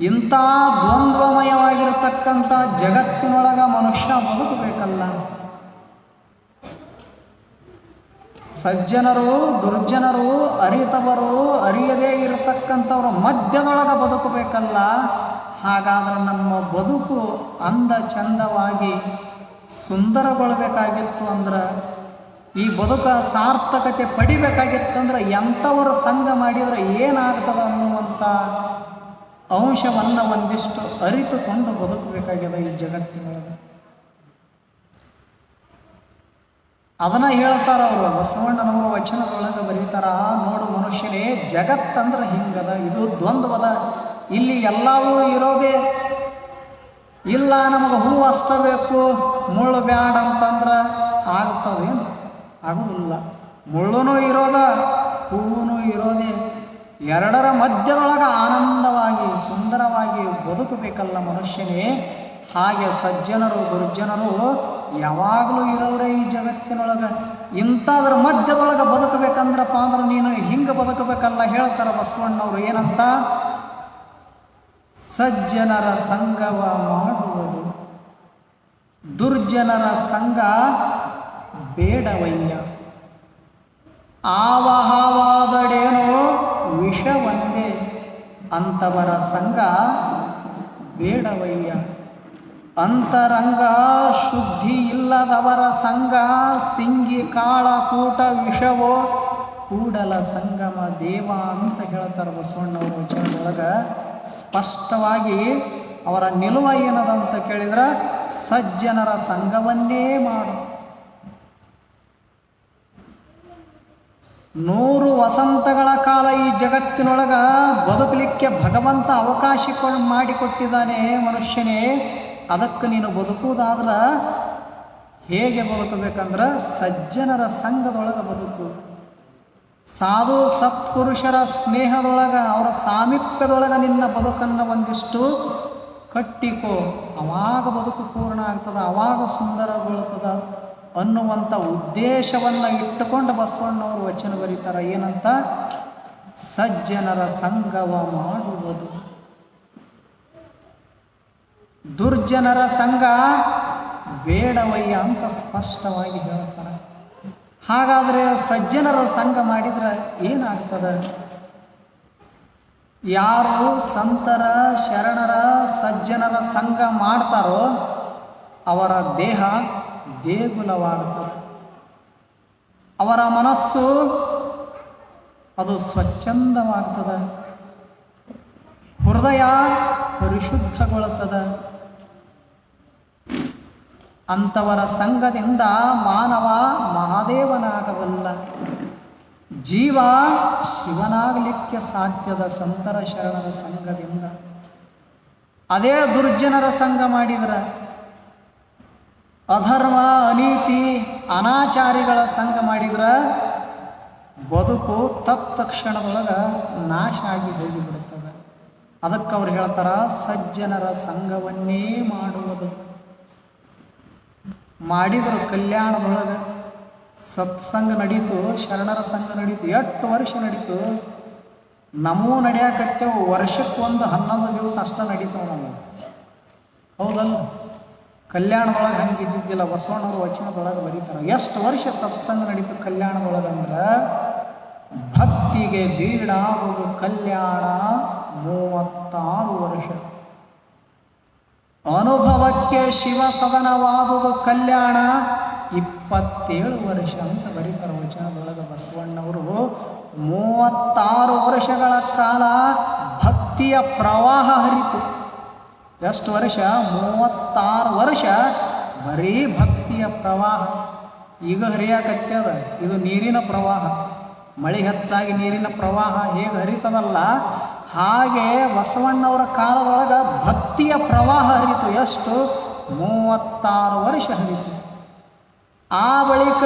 ಇಂಥ ದ್ವಂದ್ವಮಯವಾಗಿರತಕ್ಕಂಥ ಜಗತ್ತಿನೊಳಗ ಮನುಷ್ಯ ಬದುಕಬೇಕಲ್ಲ. ಸಜ್ಜನರು ದುರ್ಜನರು ಅರಿತವರು ಅರಿಯದೇ ಇರತಕ್ಕಂಥವ್ರ ಮಧ್ಯದೊಳಗೆ ಬದುಕಬೇಕಲ್ಲ. ಹಾಗಾದ್ರೆ ನಮ್ಮ ಬದುಕು ಅಂದ ಚಂದವಾಗಿ ಸುಂದರಗೊಳ್ಬೇಕಾಗಿತ್ತು ಅಂದ್ರೆ, ಈ ಬದುಕ ಸಾರ್ಥಕತೆ ಪಡಿಬೇಕಾಗಿತ್ತಂದ್ರೆ ಎಂಥವರ ಸಂಘ ಮಾಡಿದರೆ ಏನಾಗ್ತದ ಅನ್ನುವಂಥ ಅಂಶವನ್ನು ಒಂದಿಷ್ಟು ಅರಿತುಕೊಂಡು ಬದುಕಬೇಕಾಗಿದೆ ಈ ಜಗತ್ತಿನೊಳಗೆ. ಅದನ್ನ ಹೇಳ್ತಾರ ಅವರು, ಬಸವಣ್ಣನವರು ವಚನದೊಳಗೆ ಬರೀತಾರ, ನೋಡು ಮನುಷ್ಯನೇ, ಜಗತ್ತಂದ್ರೆ ಹಿಂಗದ, ಇದು ದ್ವಂದ್ವದ, ಇಲ್ಲಿ ಎಲ್ಲವೂ ಇರೋದೇ ಇಲ್ಲ. ನಮಗೆ ಹೂವು ಅಷ್ಟ ಬೇಕು, ಮುಳ್ಳು ಬ್ಯಾಡ ಅಂತಂದ್ರೆ ಆಗ್ತದೇನು? ಆಗುವುದಿಲ್ಲ. ಮುಳ್ಳುನೂ ಇರೋದ, ಹೂವು ಇರೋದೇ. ಎರಡರ ಮಧ್ಯದೊಳಗೆ ಆನಂದವಾಗಿ ಸುಂದರವಾಗಿ ಬದುಕಬೇಕಲ್ಲ ಮನುಷ್ಯನೇ. ಹಾಗೆ ಸಜ್ಜನರು ದುರ್ಜನರು ಯಾವಾಗಲೂ ಇರೋರೇ ಈ ಜಗತ್ತಿನೊಳಗೆ. ಇಂಥದ್ರ ಮಧ್ಯದೊಳಗೆ ಬದುಕಬೇಕಂದ್ರಪ್ಪ ಅಂದ್ರೆ ನೀನು ಹಿಂಗೆ ಬದುಕಬೇಕಲ್ಲ. ಹೇಳ್ತಾರ ಬಸವಣ್ಣವರು ಏನಂತ, ಸಜ್ಜನರ ಸಂಗವ ಮಾಡುವುದು, ದುರ್ಜನರ ಸಂಘ ಬೇಡವಯ್ಯ. ಆವಹಾವಾದಡೇನೋ ವಿಷವಂದೇ, ಅಂಥವರ ಸಂಘ ಬೇಡವಯ್ಯ. ಅಂತರಂಗ ಶುದ್ಧಿ ಇಲ್ಲದವರ ಸಂಘ ಸಿಂಗಿ ಕಾಳ ಕೂಟ ವಿಷವೋ ಕೂಡಲ ಸಂಗಮ ದೇವ ಅಂತ ಹೇಳ್ತಾರೆ ಬಸವಣ್ಣವರು ವಚನದೊಳಗೆ. ಸ್ಪಷ್ಟವಾಗಿ ಅವರ ನಿಲುವ ಏನದಂತ ಕೇಳಿದ್ರೆ, ಸಜ್ಜನರ ಸಂಘವನ್ನೇ ಮಾಡು. 100 ವಸಂತಗಳ ಕಾಲ ಈ ಜಗತ್ತಿನೊಳಗ ಬದುಕಲಿಕ್ಕೆ ಭಗವಂತ ಅವಕಾಶ ಮಾಡಿಕೊಟ್ಟಿದ್ದಾನೆ ಮನುಷ್ಯನೇ. ಅದಕ್ಕೆ ನೀನು ಬದುಕುವುದಾದ್ರೆ ಹೇಗೆ ಬದುಕಬೇಕಂದ್ರೆ ಸಜ್ಜನರ ಸಂಘದೊಳಗೆ ಬದುಕು. ಸಾಧು ಸತ್ಪುರುಷರ ಸ್ನೇಹದೊಳಗೆ, ಅವರ ಸಾಮೀಪ್ಯದೊಳಗೆ ನಿನ್ನ ಬದುಕನ್ನು ಒಂದಿಷ್ಟು ಕಟ್ಟಿಕೋ. ಅವಾಗ ಬದುಕು ಪೂರ್ಣ ಆಗ್ತದ, ಅವಾಗ ಸುಂದರಗೊಳ್ತದ ಅನ್ನುವಂಥ ಉದ್ದೇಶವನ್ನು ಇಟ್ಟುಕೊಂಡು ಬಸವಣ್ಣವರು ವಚನ ಬರೀತಾರ. ಏನಂತ, ಸಜ್ಜನರ ಸಂಘವ ಮಾಡುವುದು, ದುರ್ಜನರ ಸಂಘ ಬೇಡವಯ್ಯ ಅಂತ ಸ್ಪಷ್ಟವಾಗಿ ಹೇಳ್ತಾರೆ. ಹಾಗಾದರೆ ಸಜ್ಜನರ ಸಂಘ ಮಾಡಿದ್ರೆ ಏನಾಗ್ತದೆ? ಯಾರು ಸಂತರ ಶರಣರ ಸಜ್ಜನರ ಸಂಘ ಮಾಡ್ತಾರೋ ಅವರ ದೇಹ ದೇಗುಲವಾಗ್ತದೆ, ಅವರ ಮನಸ್ಸು ಅದು ಸ್ವಚ್ಛಂದವಾಗ್ತದೆ, ಹೃದಯ ಪರಿಶುದ್ಧಗೊಳ್ಳುತ್ತದೆ. ಅಂಥವರ ಸಂಘದಿಂದ ಮಾನವ ಮಹಾದೇವನಾಗಬಲ್ಲ, ಜೀವ ಶಿವನಾಗಲಿಕ್ಕೆ ಸಾಧ್ಯದ ಸಂತರ ಶರಣರ ಸಂಘದಿಂದ. ಅದೇ ದುರ್ಜನರ ಸಂಘ ಮಾಡಿದ್ರೆ, ಅಧರ್ಮ ಅನೀತಿ ಅನಾಚಾರಿಗಳ ಸಂಘ ಮಾಡಿದ್ರೆ ಬದುಕು ತಕ್ಷಣದೊಳಗೆ ನಾಶ ಆಗಿ ಹೋಗಿಬಿಡುತ್ತದೆ. ಅದಕ್ಕೆ ಅವ್ರು ಹೇಳ್ತಾರ, ಸಜ್ಜನರ ಸಂಘವನ್ನೇ ಮಾಡುವುದು. ಮಾಡಿದ್ರು ಕಲ್ಯಾಣದೊಳಗೆ ಸತ್ಸಂಗ ನಡೀತು, ಶರಣರ ಸಂಘ ನಡೀತು, 8 ವರ್ಷ ನಡೀತು. ನಮೂ ನಡೆಯಕತ್ತೇವು ವರ್ಷಕ್ಕೊಂದು 11 ದಿವಸ ಅಷ್ಟೇ ನಡೀತಾವೆ ನಮಗೆ, ಹೌದಲ್ಲ? ಕಲ್ಯಾಣದೊಳಗೆ ಹಂಗಿದ್ದಿದ್ದಿಲ್ಲ. ಬಸವಣ್ಣವರು ವಚನದೊಳಗೆ ಬರೀತಾರೆ, ಎಷ್ಟು ವರ್ಷ ಸತ್ಸಂಗ ನಡೀತು ಕಲ್ಯಾಣದೊಳಗಂದ್ರೆ, ಭಕ್ತಿಗೆ ಬೀಡಾಗುವುದು ಕಲ್ಯಾಣ 36 ವರ್ಷ, ಅನುಭವಕ್ಕೆ ಶಿವ ಸದನವಾದುದು ಕಲ್ಯಾಣ 27 ವರ್ಷ ಅಂತ ಬರೀತಾರೆ ವಚನದೊಳಗೆ ಬಸವಣ್ಣವರು. 36 ವರ್ಷಗಳ ಕಾಲ ಭಕ್ತಿಯ ಪ್ರವಾಹ ಹರಿತು. ಎಷ್ಟು ವರ್ಷ? 36 ವರ್ಷ ಬರೀ ಭಕ್ತಿಯ ಪ್ರವಾಹ. ಈಗ ಹರಿಯಾಕತ್ಯದ, ಇದು ನೀರಿನ ಪ್ರವಾಹ. ಮಳೆ ಹೆಚ್ಚಾಗಿ ನೀರಿನ ಪ್ರವಾಹ ಹೇಗೆ ಹರಿತದಲ್ಲ, ಹಾಗೆ ಬಸವಣ್ಣವರ ಕಾಲದೊಳಗೆ ಭಕ್ತಿಯ ಪ್ರವಾಹ ಹರಿತು. ಎಷ್ಟು? 36 ವರ್ಷ ಹರಿತು. ಆ ಬಳಿಕ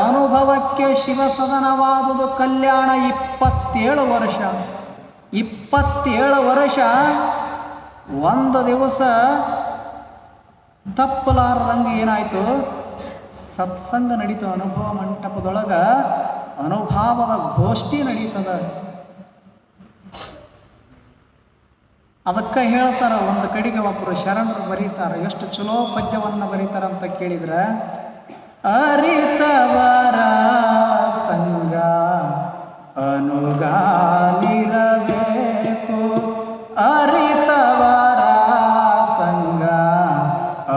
ಅನುಭವಕ್ಕೆ ಶಿವಸದನವಾದುದು ಕಲ್ಯಾಣ 27 ವರ್ಷ. 27 ವರ್ಷ ಒಂದು ದಿವಸ ತಪ್ಪಲಾರದಂಗೆ ಏನಾಯಿತು? ಸತ್ಸಂಗ ನಡೀತು. ಅನುಭವ ಮಂಟಪದೊಳಗೆ ಅನುಭವದ ಗೋಷ್ಠಿ ನಡೀತದ. ಅದಕ್ಕೆ ಹೇಳ್ತಾರ, ಒಂದು ಕಡೆಗೆ ಒಬ್ಬರು ಶರಣರು ಬರೀತಾರ, ಎಷ್ಟು ಚಲೋ ಪದ್ಯವನ್ನು ಬರೀತಾರ ಅಂತ ಕೇಳಿದ್ರೆ, ಅರಿತವರ ಸಂಗ ಅನುಗಾಲಿರಬೇಕು, ಅರಿತವರ ಸಂಗ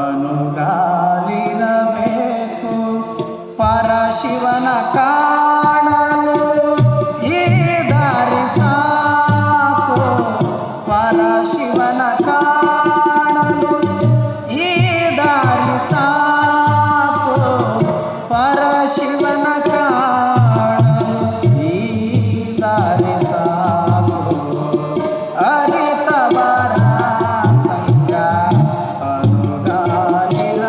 ಅನುಗಾಲಿರಬೇಕು, ಪರಶಿವನ ಕಾಣಲು ಈ ದಾರಿ ಸಾಕು, ಪರಶಿವನ ಕಾಣಲು ಈ ದಾರಿ ಸಾಕು, ಪರಶಿವನ ಕಾಣಲು ಈ ದಾರಿ ಸಾಕು, ಅರಿತವರ ಸಂಗ ಅನುಗಾಲಿರಬೇಕು.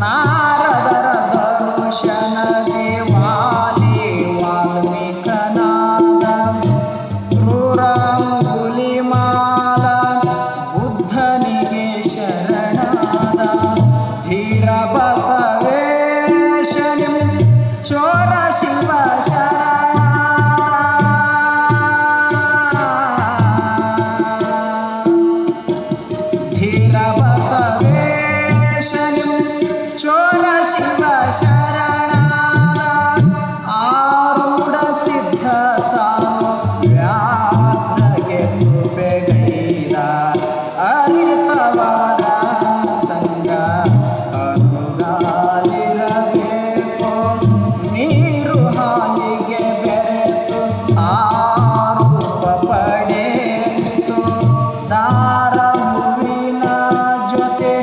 ನಾರದರ ದರ್ಶನದಿ ವಾಲಿ ವಾಲ್ಮೀಕನಾದ, ಕ್ರೂರಾಂಗುಲಿಮಾಲ ಬುದ್ಧನಿಗೆ ಶರಣಾದ, ಧೀರ ಬಸವೇಶನಿಂ ಚೋರ ಶಿವ ಧೀರ ಬಸವೇಶನಿಂ ಚೋರ ಶಿವ ಶರಣಾದ, ಆರೂಢ ಸಿದ್ಧ ತಾನು ವ್ಯಾಘ್ರಗೆ ಕೃಪೆಗೈದ, ಅರಿತವರ ಸಂಗ ಅನುಗಾಲಿರಬೇಕು. ನೀರು ಹಾಲಿಗೆ ಬೆರೆತು ಆರೂಪ ಪಡೆಯಿತು, ದಾರ ಹೂವಿನ ಜೊತೆ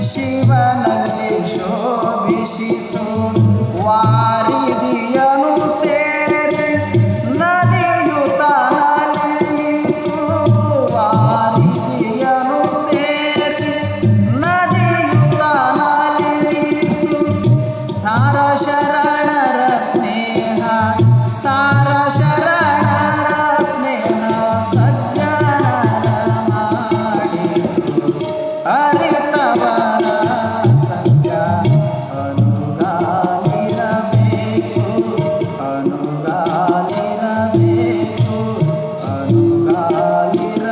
ಶಿವನಲ್ಲಿ ಶೋಭಿಸಿತು, ವಾರಿದಿಯನು ಸೇರಿ ನದಿಯು ತನಲಿಯಿತು, ವಾರಿದಿಯನು ಸೇರಿ ನದಿಯು ತನಲಿಯಿತು, ಸಾರ ಶರಣರ ಸ್ನೇಹ, ಸಾರ ಶರಣರ ಸ್ನೇಹ ಸಜ್ಜನರ ಮಾಡಿತು, ಅರಿತವರ ಸಂಗ ಅನುಗಾಲಿರಬೇಕು, ಅನುಗಾಲಿರಬೇಕು, ಅನುಗಾಲಿರಬೇಕು.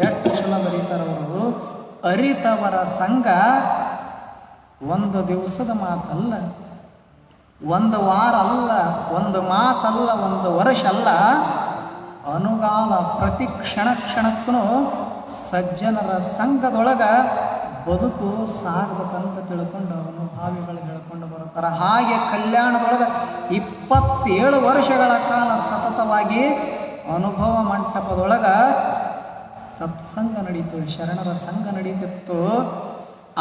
ಎಷ್ಟು ಚಲೋ ಬರೀತಾರವರು. ಅರಿತವರ ಸಂಘ ಒಂದು ದಿವಸದ ಮಾತಲ್ಲ, ಒಂದು ವಾರ ಅಲ್ಲ, ಒಂದು ಮಾಸ ಅಲ್ಲ, ಒಂದು ವರ್ಷ ಅಲ್ಲ, ಅನುಗಾಲ ಪ್ರತಿ ಕ್ಷಣ ಕ್ಷಣಕ್ಕೂ ಸಜ್ಜನರ ಸಂಘದೊಳಗ ಬದುಕು ಸಾಗಬೇಕಂತ ತಿಳ್ಕೊಂಡು ಅನುಭಾವಿಗಳು ಹೇಳ್ಕೊಂಡು ಬರ್ತಾರೆ. ಹಾಗೆ ಕಲ್ಯಾಣದೊಳಗೆ 27 ವರ್ಷಗಳ ಕಾಲ ಸತತವಾಗಿ ಅನುಭವ ಮಂಟಪದೊಳಗ ಸತ್ಸಂಗ ನಡೀತು, ಶರಣರ ಸಂಘ ನಡೀತಿತ್ತು.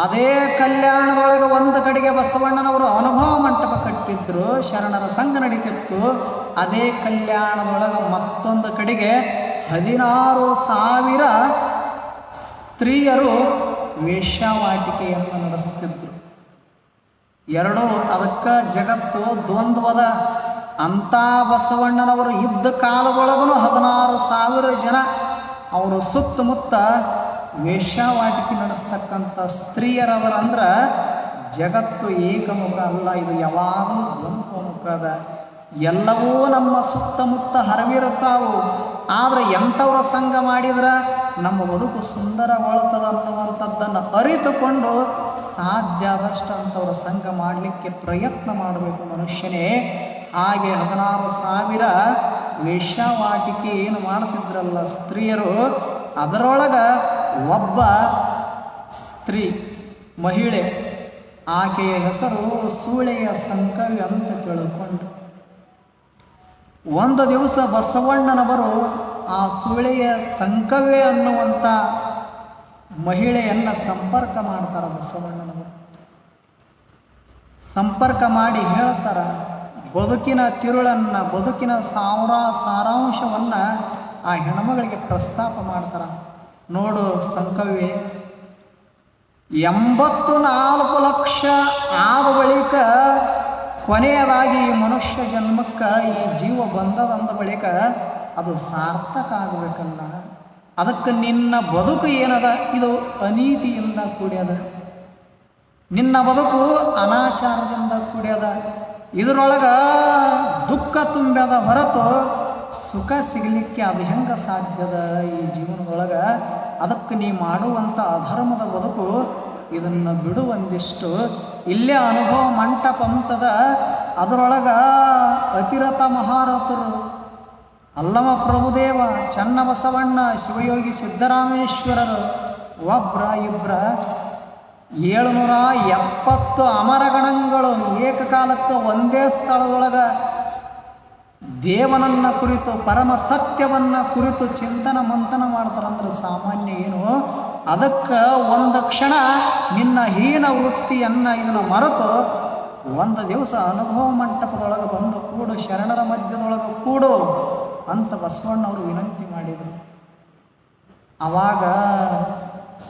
ಅದೇ ಕಲ್ಯಾಣದೊಳಗೆ ಒಂದು ಕಡೆಗೆ ಬಸವಣ್ಣನವರು ಅನುಭವ ಮಂಟಪ ಕಟ್ಟಿದ್ರು, ಶರಣರ ಸಂಘ ನಡೀತಿತ್ತು. ಅದೇ ಕಲ್ಯಾಣದೊಳಗೆ ಮತ್ತೊಂದು ಕಡೆಗೆ 16,000 ಸ್ತ್ರೀಯರು ವೇಶ್ಯಾವಾಟಿಕೆಯನ್ನು ನಡೆಸುತ್ತಿದ್ದರು. ಎರಡೂ ಅದಕ್ಕೆ ಜಗತ್ತು ದ್ವಂದ್ವದ. ಅಂಥ ಬಸವಣ್ಣನವರು ಇದ್ದ ಕಾಲದೊಳಗೂ 16,000 ಜನ ಅವರು ಸುತ್ತಮುತ್ತ ವೇಶ್ಯಾವಾಟಿಕೆ ನಡೆಸ್ತಕ್ಕಂಥ ಸ್ತ್ರೀಯರವರಂದ್ರೆ ಜಗತ್ತು ಏಕಮುಖ ಅಲ್ಲ, ಇದು ಯಾವಾಗಲೂ ದ್ವಂದ್ವಮುಖದ. ಎಲ್ಲವೂ ನಮ್ಮ ಸುತ್ತಮುತ್ತ ಹರವಿರುತ್ತಾವು. ಆದರೆ ಎಂಥವ್ರ ಸಂಘ ಮಾಡಿದ್ರೆ ನಮ್ಮ ಬದುಕು ಸುಂದರಗೊಳ್ತದ ಅನ್ನುವಂಥದ್ದನ್ನು ಅರಿತುಕೊಂಡು ಸಾಧ್ಯ ಆದಷ್ಟು ಅಂಥವ್ರ ಸಂಘ ಮಾಡಲಿಕ್ಕೆ ಪ್ರಯತ್ನ ಮಾಡಬೇಕು ಮನುಷ್ಯನೇ. ಹಾಗೆ 16,000 ವೇಶ್ಯಾವಾಟಿಕೆ ಏನು ಮಾಡ್ತಿದ್ರಲ್ಲ ಸ್ತ್ರೀಯರು, ಅದರೊಳಗೆ ಒಬ್ಬ ಸ್ತ್ರೀ ಮಹಿಳೆ, ಆಕೆಯ ಹೆಸರು ಸೂಳೆಯ ಸಂಕವಿ ಅಂತ ತಿಳ್ಕೊಂಡು ಒಂದು ದಿವಸ ಬಸವಣ್ಣನವರು ಆ ಸೂಳೆಯ ಸಂಕವೆ ಅನ್ನುವಂಥ ಮಹಿಳೆಯನ್ನು ಸಂಪರ್ಕ ಮಾಡ್ತಾರೆ. ಬಸವಣ್ಣನವರು ಸಂಪರ್ಕ ಮಾಡಿ ಹೇಳ್ತಾರೆ, ಬದುಕಿನ ತಿರುಳನ್ನು, ಬದುಕಿನ ಸಾರಾಂಶವನ್ನು ಆ ಹೆಣ್ಮಗಳಿಗೆ ಪ್ರಸ್ತಾಪ ಮಾಡ್ತಾರೆ. ನೋಡು ಸಂಕವಿ, 84 ಲಕ್ಷ ಆದ ಬಳಿಕ ಕೊನೆಯದಾಗಿ ಈ ಮನುಷ್ಯ ಜನ್ಮಕ್ಕೆ ಈ ಜೀವ ಬಂದದಂದ ಬಳಿಕ ಅದು ಸಾರ್ಥಕ ಆಗಬೇಕಲ್ಲ. ಅದಕ್ಕೆ ನಿನ್ನ ಬದುಕು ಏನದ, ಇದು ಅನೀತಿಯಿಂದ ಕೂಡ್ಯದ, ನಿನ್ನ ಬದುಕು ಅನಾಚಾರದಿಂದ ಕೂಡ್ಯದ. ಇದರೊಳಗೆ ದುಃಖ ತುಂಬ್ಯದ ಹೊರತು ಸುಖ ಸಿಗಲಿಕ್ಕೆ ಅದು ಹೆಂಗೆ ಸಾಧ್ಯದ ಈ ಜೀವನದೊಳಗೆ? ಅದಕ್ಕೆ ನೀ ಮಾಡುವಂಥ ಅಧರ್ಮದ ಬದುಕು ಇದನ್ನು ಬಿಡು. ಒಂದಿಷ್ಟು ಇಲ್ಲೇ ಅನುಭವ ಮಂಟಪ ಅಂತದ, ಅದರೊಳಗೆ ಅತಿರಥ ಮಹಾರಥರು ಅಲ್ಲಮ ಪ್ರಭುದೇವ, ಚನ್ನಬಸವಣ್ಣ, ಶಿವಯೋಗಿ ಸಿದ್ದರಾಮೇಶ್ವರರು ಒಬ್ರ ಇಬ್ರ 770 ಅಮರಗಣಗಳು ಏಕಕಾಲಕ್ಕೆ ಒಂದೇ ಸ್ಥಳದೊಳಗೆ ದೇವನನ್ನ ಕುರಿತು, ಪರಮ ಸತ್ಯವನ್ನ ಕುರಿತು ಚಿಂತನ ಮಂಥನ ಮಾಡ್ತಾರಂದ್ರೆ ಸಾಮಾನ್ಯ ಏನು? ಅದಕ್ಕೆ ಒಂದು ಕ್ಷಣ ನಿನ್ನ ಹೀನ ವೃತ್ತಿಯನ್ನು ಇದನ್ನು ಮರೆತು ಒಂದು ದಿವಸ ಅನುಭವ ಮಂಟಪದೊಳಗೆ ಬಂದು ಕೂಡು, ಶರಣರ ಮಧ್ಯದೊಳಗೆ ಕೂಡು ಅಂತ ಬಸವಣ್ಣವರು ವಿನಂತಿ ಮಾಡಿದರು. ಆವಾಗ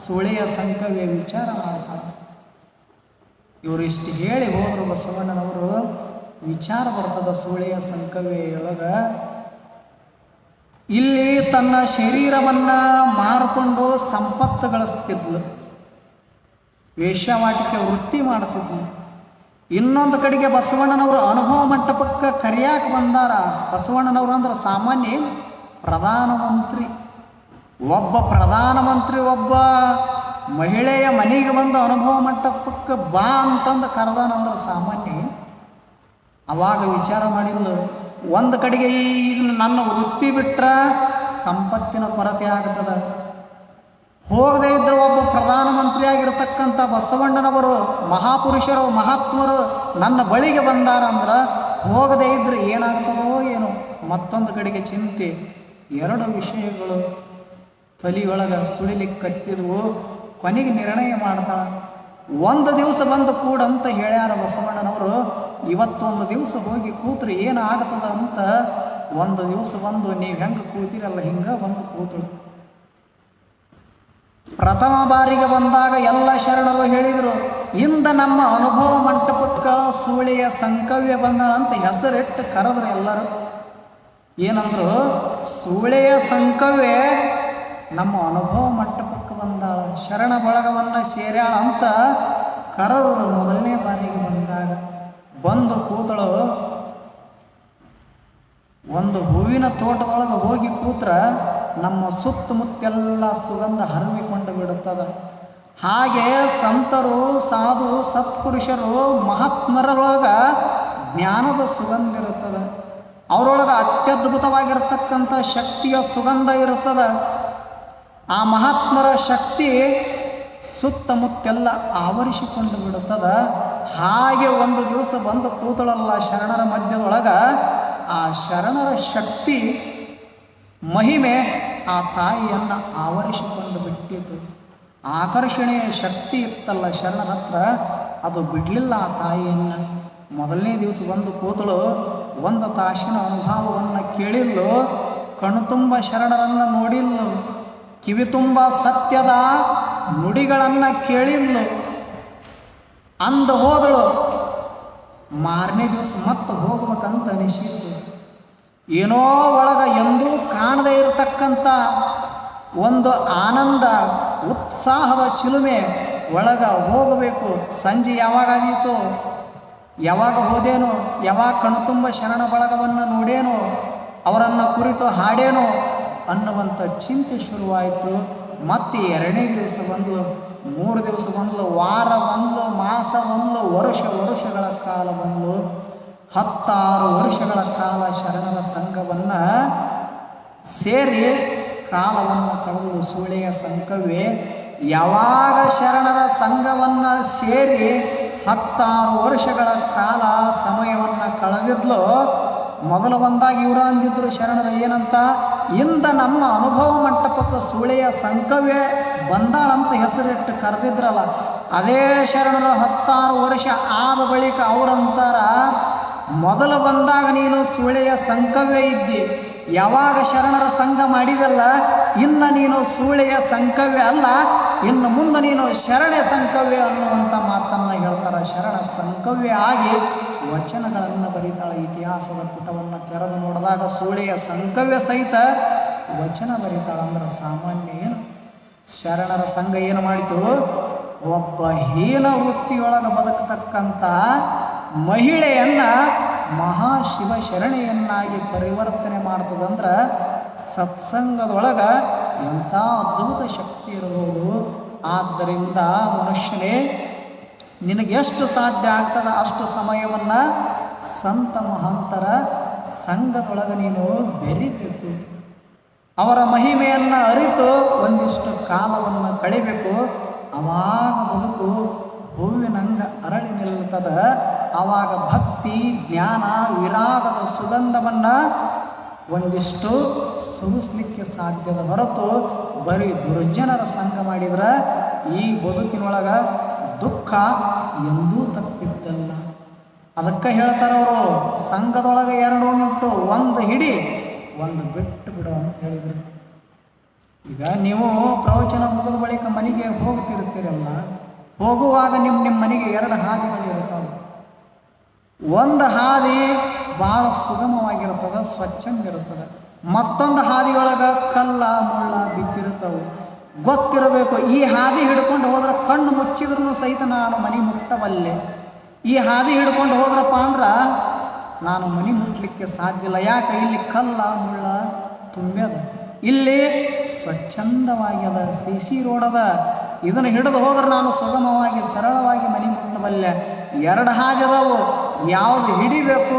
ಸುಳೆಯ ಸಂಕವ್ಯ ವಿಚಾರ ಮಾಡ್ತಾರೆ. ಇವರು ಇಷ್ಟು ಹೇಳಿ ಹೋದರು. ಬಸವಣ್ಣನವರು ವಿಚಾರ ಬರ್ತದ ಸುಳೆಯ ಸಂಕವ್ಯೊಳಗೆ. ಇಲ್ಲಿ ತನ್ನ ಶರೀರವನ್ನ ಮಾರಿಕೊಂಡು ಸಂಪತ್ತು ಗಳಿಸ್ತಿದ್ಲು, ವೇಶ್ಯಾವಾಟಿಕೆ ವೃತ್ತಿ ಮಾಡ್ತಿದ್ಲು. ಇನ್ನೊಂದು ಕಡೆಗೆ ಬಸವಣ್ಣನವರು ಅನುಭವ ಮಂಟಪಕ್ಕೆ ಕರಿಯಾಕ ಬಂದಾರ. ಬಸವಣ್ಣನವರು ಅಂದ್ರೆ ಸಾಮಾನ್ಯ ಪ್ರಧಾನಮಂತ್ರಿ. ಒಬ್ಬ ಪ್ರಧಾನಮಂತ್ರಿ ಒಬ್ಬ ಮಹಿಳೆಯ ಮನೆಗೆ ಬಂದು ಅನುಭವ ಮಂಟಪಕ್ಕೆ ಬಾ ಅಂತಂದು ಕರೆದಾನಂದ್ರೆ ಸಾಮಾನ್ಯ. ಅವಾಗ ವಿಚಾರ ಮಾಡಿಲ್ಲ, ಒಂದು ಕಡೆಗೆ ಇದನ್ನು ನನ್ನ ವೃತ್ತಿ ಬಿಟ್ರೆ ಸಂಪತ್ತಿನ ಕೊರತೆ ಆಗ್ತದ. ಹೋಗದೇ ಇದ್ದರೆ ಒಬ್ಬ ಪ್ರಧಾನಮಂತ್ರಿ ಆಗಿರ್ತಕ್ಕಂಥ ಬಸವಣ್ಣನವರು, ಮಹಾಪುರುಷರು, ಮಹಾತ್ಮರು ನನ್ನ ಬಳಿಗೆ ಬಂದಾರ ಅಂದ್ರೆ ಹೋಗದೇ ಇದ್ರೆ ಏನಾಗ್ತದೋ ಏನೋ. ಮತ್ತೊಂದು ಕಡೆಗೆ ಚಿಂತೆ. ಎರಡು ವಿಷಯಗಳು ತಲೆಯೊಳಗೆ ಸುಳಿಲಿಕ್ಕೆ ಕಟ್ಟಿದ್ವು. ಕೊನೆಗೆ ನಿರ್ಣಯ ಮಾಡ್ತಾಳ. ಒಂದು ದಿವಸ ಬಂದು ಕೂಡಂತ ಹೇಳ್ಯಾರ ಬಸವಣ್ಣನವರು. ಇವತ್ತೊಂದು ದಿವಸ ಹೋಗಿ ಕೂತ್ರೆ ಏನಾಗ್ತದ ಅಂತ ಒಂದು ದಿವಸ ಬಂದು ನೀವು ಹೆಂಗೆ ಕೂತಿರಲ್ಲ ಹಿಂಗೆ ಬಂದು ಕೂತಳು. ಪ್ರಥಮ ಬಾರಿಗೆ ಬಂದಾಗ ಎಲ್ಲ ಶರಣರು ಹೇಳಿದರು, ಇಂದ ನಮ್ಮ ಅನುಭವ ಮಂಟಪಕ್ಕೆ ಸೂಳೆಯ ಸಂಕವ್ಯ ಬಂದಾಳಂತ ಹೆಸರಿಟ್ಟು ಕರೆದ್ರು ಎಲ್ಲರೂ. ಏನಂದ್ರು, ಸೂಳೆಯ ಸಂಕವ್ಯ ನಮ್ಮ ಅನುಭವ ಮಂಟಪಕ್ಕೆ ಬಂದಾಳ, ಶರಣ ಬಳಗವನ್ನು ಸೇರ್ಯಾಳ ಅಂತ ಕರೆದ್ರು. ಮೊದಲನೇ ಬಾರಿಗೆ ಬಂದಾಗ ಬಂದು ಕೂತಳು. ಒಂದು ಹೂವಿನ ತೋಟದೊಳಗೆ ಹೋಗಿ ಕೂತ್ರ ನಮ್ಮ ಸುತ್ತಮುತ್ತೆಲ್ಲ ಸುಗಂಧ ಹರವಿಕೊಂಡು ಬಿಡುತ್ತದೆ. ಹಾಗೆ ಸಂತರು, ಸಾಧು, ಸತ್ಪುರುಷರು, ಮಹಾತ್ಮರೊಳಗೆ ಜ್ಞಾನದ ಸುಗಂಧ ಇರುತ್ತದೆ. ಅವರೊಳಗೆ ಅತ್ಯದ್ಭುತವಾಗಿರತಕ್ಕಂಥ ಶಕ್ತಿಯ ಸುಗಂಧ ಇರುತ್ತದೆ. ಆ ಮಹಾತ್ಮರ ಶಕ್ತಿ ಸುತ್ತಮುತ್ತೆಲ್ಲ ಆವರಿಸಿಕೊಂಡು ಬಿಡುತ್ತದೆ. ಹಾಗೆ ಒಂದು ದಿವಸ ಬಂದು ಕೂತಳಲ್ಲ ಶರಣರ ಮಧ್ಯದೊಳಗೆ, ಆ ಶರಣರ ಶಕ್ತಿ ಮಹಿಮೆ ಆ ತಾಯಿಯನ್ನು ಆವರಿಸಿಕೊಂಡು ಬಿಟ್ಟಿತು. ಆಕರ್ಷಣೆಯ ಶಕ್ತಿ ಇತ್ತಲ್ಲ ಶರಣರ ಹತ್ರ, ಅದು ಬಿಡಲಿಲ್ಲ ಆ ತಾಯಿಯನ್ನು. ಮೊದಲನೇ ದಿವಸ ಬಂದು ಕೂತಳು. ಒಂದು ತಾಸಿನ ಅನುಭವವನ್ನು ಕೇಳಿಲ್ಲು, ಕಣ್ತುಂಬ ಶರಣರನ್ನು ನೋಡಿಲ್ಲು, ಕಿವಿ ತುಂಬ ಸತ್ಯದ ನುಡಿಗಳನ್ನು ಕೇಳಿಲ್ಲು. ಅಂದು ಹೋದಳು. ಮಾರನೇ ದಿವಸ ಮತ್ತೆ ಹೋಗ್ಬೇಕಂತ ಅನಿಸಿತು. ಏನೋ ಒಳಗೆ ಎಂದೂ ಕಾಣದೇ ಇರತಕ್ಕಂಥ ಒಂದು ಆನಂದ, ಉತ್ಸಾಹದ ಚಿಲುಮೆ ಒಳಗೆ ಹೋಗಬೇಕು. ಸಂಜೆ ಯಾವಾಗಾದೀತು, ಯಾವಾಗ ಹೋದೇನೋ, ಯಾವಾಗ ಕಣ್ತುಂಬ ಶರಣ ಬಳಗವನ್ನು ನೋಡೇನೋ, ಅವರನ್ನು ಕುರಿತು ಹಾಡೇನೋ ಅನ್ನುವಂಥ ಚಿಂತೆ ಶುರುವಾಯಿತು. ಮತ್ತೆ ಎರಡನೇ ದಿವಸ ಬಂದಳು, 3 ದಿವಸ ಬಂದಳು, ವಾರ ಬಂದಳು, ಮಾಸ ಬಂದಳು, ವರ್ಷಗಳ ಕಾಲ ಬಂದಳು. 16 ವರ್ಷಗಳ ಕಾಲ ಶರಣರ ಸಂಘವನ್ನು ಸೇರಿ ಕಾಲವನ್ನು ಕಳೆದು ಸೂಳೆಯ ಸಂಘವೇ. ಯಾವಾಗ ಶರಣರ ಸಂಘವನ್ನು ಸೇರಿ 16 ವರ್ಷಗಳ ಕಾಲ ಸಮಯವನ್ನು ಕಳೆದಿದ್ಲು, ಮೊದಲು ಬಂದಾಗ ಇವರು ಅಂದಿದ್ರು ಶರಣರು ಏನಂತ, ಇಂದ ನಮ್ಮ ಅನುಭವ ಮಂಟಪಕ್ಕೆ ಸೂಳೆಯ ಸಂಕವೇ ಬಂದಾಳಂತ ಹೆಸರಿಟ್ಟು ಕರೆದಿದ್ರಲ್ಲ, ಅದೇ ಶರಣರು 16 ವರ್ಷ ಆದ ಬಳಿಕ ಅವರಂತಾರ, ಮೊದಲು ಬಂದಾಗ ನೀನು ಸೂಳೆಯ ಸಂಕವೇ ಇದ್ದಿ, ಯಾವಾಗ ಶರಣರ ಸಂಘ ಮಾಡಿದಲ್ಲ ಇನ್ನು ನೀನು ಸೂಳೆಯ ಸಂಕವ್ಯ ಅಲ್ಲ, ಇನ್ನು ಮುಂದೆ ನೀನು ಶರಣೆ ಸಂಕವ್ಯ ಅನ್ನುವಂಥ ಮಾತನ್ನು ಹೇಳ್ತಾರೆ. ಶರಣ ಸಂಕವ್ಯ ಆಗಿ ವಚನಗಳನ್ನು ಬರೀತಾಳೆ. ಇತಿಹಾಸದ ಪುಟವನ್ನು ತೆರೆದು ನೋಡಿದಾಗ ಸೂಳೆಯ ಸಂಕವ್ಯ ಸಹಿತ ವಚನ ಬರೀತಾಳೆ. ಅಂದ್ರೆ ಸಾಮಾನ್ಯ ಏನು, ಶರಣರ ಸಂಘ ಏನು ಮಾಡಿತು, ಒಬ್ಬ ಹೀನ ವೃತ್ತಿಯೊಳಗೆ ಬದುಕತಕ್ಕಂಥ ಮಹಿಳೆಯನ್ನ ಮಹಾಶಿವ ಶರಣೆಯನ್ನಾಗಿ ಪರಿವರ್ತನೆ ಮಾಡ್ತದಂದ್ರೆ ಸತ್ಸಂಗದೊಳಗ ಎಂಥ ಅದ್ಭುತ ಶಕ್ತಿ ಇರಬಹುದು. ಆದ್ದರಿಂದ ಮನುಷ್ಯನೇ ನಿನಗೆ ಎಷ್ಟು ಸಾಧ್ಯ ಆಗ್ತದ ಅಷ್ಟು ಸಮಯವನ್ನು ಸಂತ ಮಹಾಂತರ ಸಂಘದೊಳಗೆ ನೀನು ಬೆರಿಬೇಕು. ಅವರ ಮಹಿಮೆಯನ್ನು ಅರಿತು ಒಂದಿಷ್ಟು ಕಾಲವನ್ನು ಕಳಿಬೇಕು. ಅವಾಗ ಬದುಕು ಹೂವಿನಂಗ ಅರಳಿ ನಿಲ್ಲುತ್ತದ. ಆವಾಗ ಭಕ್ತಿ ಜ್ಞಾನ ವಿರಾಗದ ಸುಗಂಧವನ್ನು ಒಂದಿಷ್ಟು ಸುರಿಸ್ಲಿಕ್ಕೆ ಸಾಧ್ಯದ ಹೊರತು ಬರೀ ದುರ್ಜನರ ಸಂಘ ಮಾಡಿದ್ರೆ ಈ ಬದುಕಿನೊಳಗ ದುಃಖ ಎಂದೂ ತಪ್ಪಿದ್ದಲ್ಲ. ಅದಕ್ಕೆ ಹೇಳ್ತಾರವರು, ಸಂಘದೊಳಗೆ ಎರಡು ಉಂಟು, ಒಂದು ಹಿಡಿ ಒಂದು ಬಿಟ್ಟು ಬಿಡು ಅಂತ ಹೇಳಿದರು. ಈಗ ನೀವು ಪ್ರವಚನ ಮುಗಿದ ಬಳಿಕ ಮನೆಗೆ ಹೋಗ್ತಿರ್ತೀರಲ್ಲ, ಹೋಗುವಾಗ ನಿಮ್ಮ ಮನೆಗೆ ಎರಡು ಹಾದಿಗಳಿರುತ್ತವೆ. ಒಂದು ಹಾದಿ ಭಾಳ ಸುಗಮವಾಗಿರ್ತದೆ, ಸ್ವಚ್ಛಂದಿರುತ್ತದೆ. ಮತ್ತೊಂದು ಹಾದಿಯೊಳಗೆ ಕಲ್ಲ ಮುಳ್ಳ ಬಿದ್ದಿರ್ತವೆ. ಗೊತ್ತಿರಬೇಕು, ಈ ಹಾದಿ ಹಿಡ್ಕೊಂಡು ಹೋದ್ರೆ ಕಣ್ಣು ಮುಚ್ಚಿದ್ರೂ ಸಹಿತ ನಾನು ಮನೆ ಮುಟ್ಟಬಲ್ಲೆ. ಈ ಹಾದಿ ಹಿಡ್ಕೊಂಡು ಹೋದ್ರಪ್ಪ ಅಂದ್ರೆ ನಾನು ಮನೆ ಮುಟ್ಟಲಿಕ್ಕೆ ಸಾಧ್ಯ ಇಲ್ಲ. ಯಾಕೆ? ಇಲ್ಲಿ ಕಲ್ಲ ಮುಳ್ಳ ತುಂಬ್ಯದ, ಇಲ್ಲಿ ಸ್ವಚ್ಛಂದವಾಗ್ಯದ, ಸಿ ರೋಡದ. ಇದನ್ನು ಹಿಡಿದು ಹೋದ್ರೆ ನಾನು ಸುಗಮವಾಗಿ ಸರಳವಾಗಿ ಮನೆ ಮುಟ್ಟಬಲ್ಲೆ. ಎರಡು ಹಾದಿ ಅದಾವು, ಯಾವುದು ಹಿಡಿಬೇಕು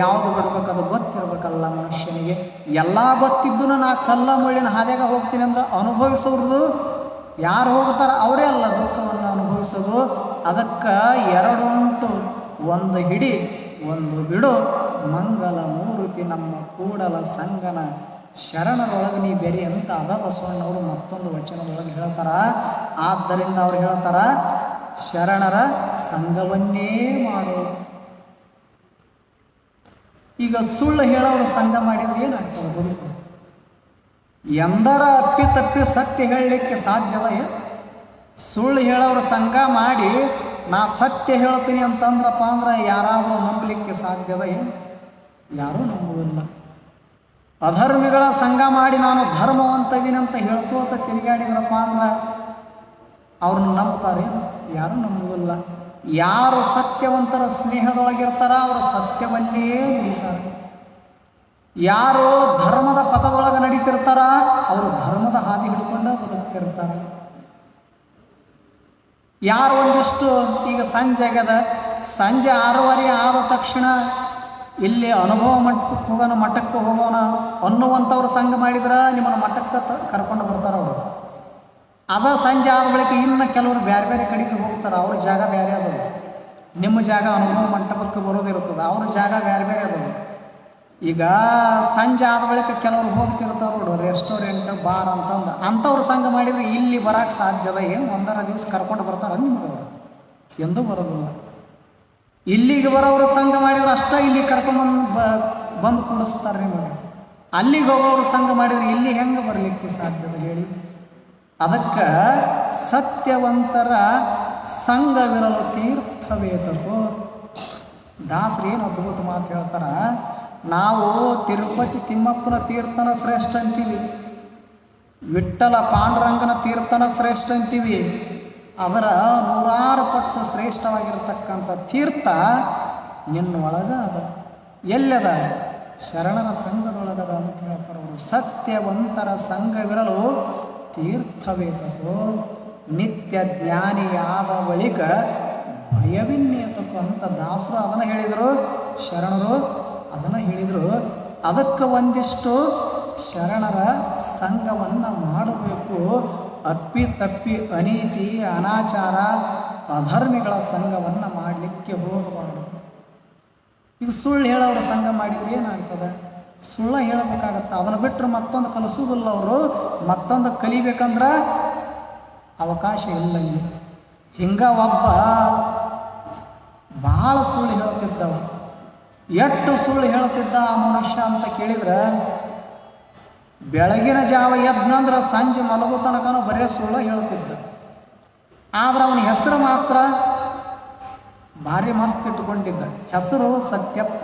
ಯಾವುದು ಬಿಡ್ಬೇಕು ಅದು ಗೊತ್ತಿರ್ಬೇಕಲ್ಲ ಮನುಷ್ಯನಿಗೆ. ಎಲ್ಲ ಗೊತ್ತಿದ್ದು ನಾ ಕಲ್ಲ ಮುಳ್ಳಿನ ಹಾದಿಯಾಗ ಹೋಗ್ತೀನಿ ಅಂದ್ರೆ ಅನುಭವಿಸೋದು ಯಾರು ಹೋಗ್ತಾರ ಅವರೇ ಅಲ್ಲ ದುಃಖವನ್ನು ಅನುಭವಿಸೋದು. ಅದಕ್ಕೆ ಎರಡು ಉಂಟು, ಒಂದು ಹಿಡಿ ಒಂದು ಬಿಡು. ಮಂಗಲ ಮೂರ್ತಿ ನಮ್ಮ ಕೂಡಲ ಸಂಗನ ಶರಣರೊಳಗೆ ನೀ ಬೆರಿ ಅಂತ ಅದ ಬಸವಣ್ಣವರು ಮತ್ತೊಂದು ವಚನದೊಳಗೆ ಹೇಳ್ತಾರ. ಆದ್ದರಿಂದ ಅವ್ರು ಹೇಳ್ತಾರ, ಶರಣರ ಸಂಘವನ್ನೇ ಮಾಡು. ಈಗ ಸುಳ್ಳು ಹೇಳೋರು ಸಂಘ ಮಾಡಿದ್ರೆ ಏನಾಗ್ತದೆ ಬದುಕು? ಎಂದರ ಅಪ್ಪಿ ಸತ್ಯ ಹೇಳಲಿಕ್ಕೆ ಸಾಧ್ಯದ? ಸುಳ್ಳು ಹೇಳೋರು ಸಂಘ ಮಾಡಿ ನಾ ಸತ್ಯ ಹೇಳ್ತೀನಿ ಅಂತಂದ್ರಪ್ಪ ಅಂದ್ರೆ ಯಾರಾದರೂ ನಂಬಲಿಕ್ಕೆ ಸಾಧ್ಯದ? ಯಾರೂ ನಂಬುವುದಿಲ್ಲ. ಅಧರ್ಮಿಗಳ ಸಂಘ ಮಾಡಿ ನಾನು ಧರ್ಮವಂತದೀನಿ ಅಂತ ಹೇಳ್ಕೋತ ತಿರುಗಾಡಿದ್ರಪ್ಪ ಅಂದ್ರೆ ಅವ್ರನ್ನ ನಂಬ್ತಾರೆ? ಯಾರೂ ನಂಬುವುದಿಲ್ಲ. ಯಾರು ಸತ್ಯವಂತರ ಸ್ನೇಹದೊಳಗಿರ್ತಾರ ಅವರು ಸತ್ಯವನ್ನೇ ನುಡಿತಾರೆ. ಯಾರು ಧರ್ಮದ ಪಥದೊಳಗೆ ನಡೀತಿರ್ತಾರ ಅವರು ಧರ್ಮದ ಹಾದಿ ಹಿಡ್ಕೊಂಡು ಬದುಕ್ತಿರ್ತಾರೆ. ಯಾರು ಒಂದಿಷ್ಟು ಈಗ ಸಂಜೆ ಆಗ್ಯದ, ಸಂಜೆ 6:30 ಆದ ತಕ್ಷಣ ಇಲ್ಲಿ ಅನುಭವ ಮಠಕ್ಕೆ ಹೋಗೋಣ ಅನ್ನುವಂಥವ್ರು ಸಂಘ ಮಾಡಿದ್ರೆ ನಿಮ್ಮನ್ನು ಮಠಕ್ಕೆ ಕರ್ಕೊಂಡು ಬರ್ತಾರೆ ಅವರು. ಅದ ಸಂಜೆ ಆದ ಬಳಿಕ ಇನ್ನು ಕೆಲವರು ಬೇರೆ ಬೇರೆ ಕಡೆಗೆ ಹೋಗ್ತಾರೆ. ಅವ್ರ ಜಾಗ ಬೇರೆ ಅದಾವೆ, ನಿಮ್ಮ ಜಾಗ ಅನುಭವ ಮಂಟಪಕ್ಕೆ ಬರೋದಿರ್ತದೆ, ಅವ್ರ ಜಾಗ ಬೇರೆ ಬೇರೆ ಅದಾವೆ. ಈಗ ಸಂಜೆ ಆದ ಬಳಿಕ ಕೆಲವರು ಹೋಗ್ತಿರ್ತಾರೆ ನೋಡು ರೆಸ್ಟೋರೆಂಟ್ ಬಾರ್ ಅಂತಂದು, ಅಂಥವ್ರು ಸಂಘ ಮಾಡಿದರೆ ಇಲ್ಲಿ ಬರೋಕ್ಕೆ ಸಾಧ್ಯದ? ಏನು 1 ದಿವಸ ಕರ್ಕೊಂಡು ಬರ್ತಾರೆ ನಿಮ್ಗೆ? ಎಂದೂ ಬರೋದಿಲ್ಲ. ಇಲ್ಲಿಗೆ ಬರೋರು ಸಂಘ ಮಾಡಿದ್ರೆ ಅಷ್ಟೇ ಇಲ್ಲಿ ಬಂದು ಕೂಡಿಸ್ತಾರೆ ನಿಮಗೆ. ಅಲ್ಲಿಗೆ ಹೋಗೋರು ಸಂಘ ಮಾಡಿದರೆ ಇಲ್ಲಿ ಹೆಂಗೆ ಬರಲಿಕ್ಕೆ ಸಾಧ್ಯದ ಹೇಳಿ? ಅದಕ್ಕೆ ಸತ್ಯವಂತರ ಸಂಘವಿರಲು ತೀರ್ಥವೇತಕೋ. ದಾಸರು ಏನು ಅದ್ಭುತ ಮಾತು ಹೇಳ್ತಾರ, ನಾವು ತಿರುಪತಿ ತಿಮ್ಮಪ್ಪನ ತೀರ್ಥನ ಶ್ರೇಷ್ಠ ಅಂತೀವಿ, ವಿಠ್ಠಲ ಪಾಂಡುರಂಗನ ತೀರ್ಥನ ಶ್ರೇಷ್ಠ ಅಂತೀವಿ. ಅದರ 100 ಪಟ್ಟು ಶ್ರೇಷ್ಠವಾಗಿರ್ತಕ್ಕಂಥ ತೀರ್ಥ ನಿನ್ನೊಳಗ ಅದ. ಎಲ್ಲದ? ಶರಣರ ಸಂಘದೊಳಗದ ಅಂತ ಹೇಳ್ತಾರೆ ಅವರು. ಸತ್ಯವಂತರ ಸಂಘವಿರಲು ತೀರ್ಥವೇತಕೋ. ನಿತ್ಯ ಜ್ಞಾನಿಯಾದ ಬಳಿಕ ಭಯವಿನ್ನೇತಕೋ ಅಂತ ದಾಸರು ಅದನ್ನು ಹೇಳಿದರು, ಶರಣರು ಅದನ್ನು ಹೇಳಿದರು. ಅದಕ್ಕೆ ಒಂದಿಷ್ಟು ಶರಣರ ಸಂಘವನ್ನು ಮಾಡಬೇಕು. ಅಪ್ಪಿ ತಪ್ಪಿ ಅನೀತಿ ಅನಾಚಾರ ಅಧರ್ಮಿಗಳ ಸಂಘವನ್ನು ಮಾಡಲಿಕ್ಕೆ ಹೋಗಬಾರದು. ಈಗ ಸುಳ್ಳು ಹೇಳೋರ ಸಂಘ ಮಾಡಿದ್ರೆ ಏನಾಗ್ತದೆ? ಸುಳ್ಳು ಹೇಳಬೇಕಾಗತ್ತೆ. ಅದನ್ನು ಬಿಟ್ಟರೆ ಮತ್ತೊಂದು ಕಲಿಸೋದಿಲ್ಲ ಅವರು. ಮತ್ತೊಂದು ಕಲಿಬೇಕಂದ್ರೆ ಅವಕಾಶ ಇಲ್ಲ ಇಲ್ಲಿ. ಹಿಂಗೆ ಒಬ್ಬ ಭಾಳ ಸುಳ್ಳು ಹೇಳ್ತಿದ್ದವ. ಎಷ್ಟು ಸುಳ್ಳು ಹೇಳ್ತಿದ್ದ ಆ ಮನುಷ್ಯ ಅಂತ ಕೇಳಿದ್ರೆ, ಬೆಳಗಿನ ಜಾವ ಎದ್ನಂದ್ರೆ ಸಂಜೆ ಮಲಗೋ ತನಕನೂ ಬರೀ ಸುಳ್ಳು ಹೇಳ್ತಿದ್ದ. ಆದ್ರೆ ಅವನ ಹೆಸರು ಮಾತ್ರ ಭಾರಿ ಮಸ್ತ್ ಇಟ್ಕೊಂಡಿದ್ದ. ಹೆಸರು ಸತ್ಯಪ್ಪ.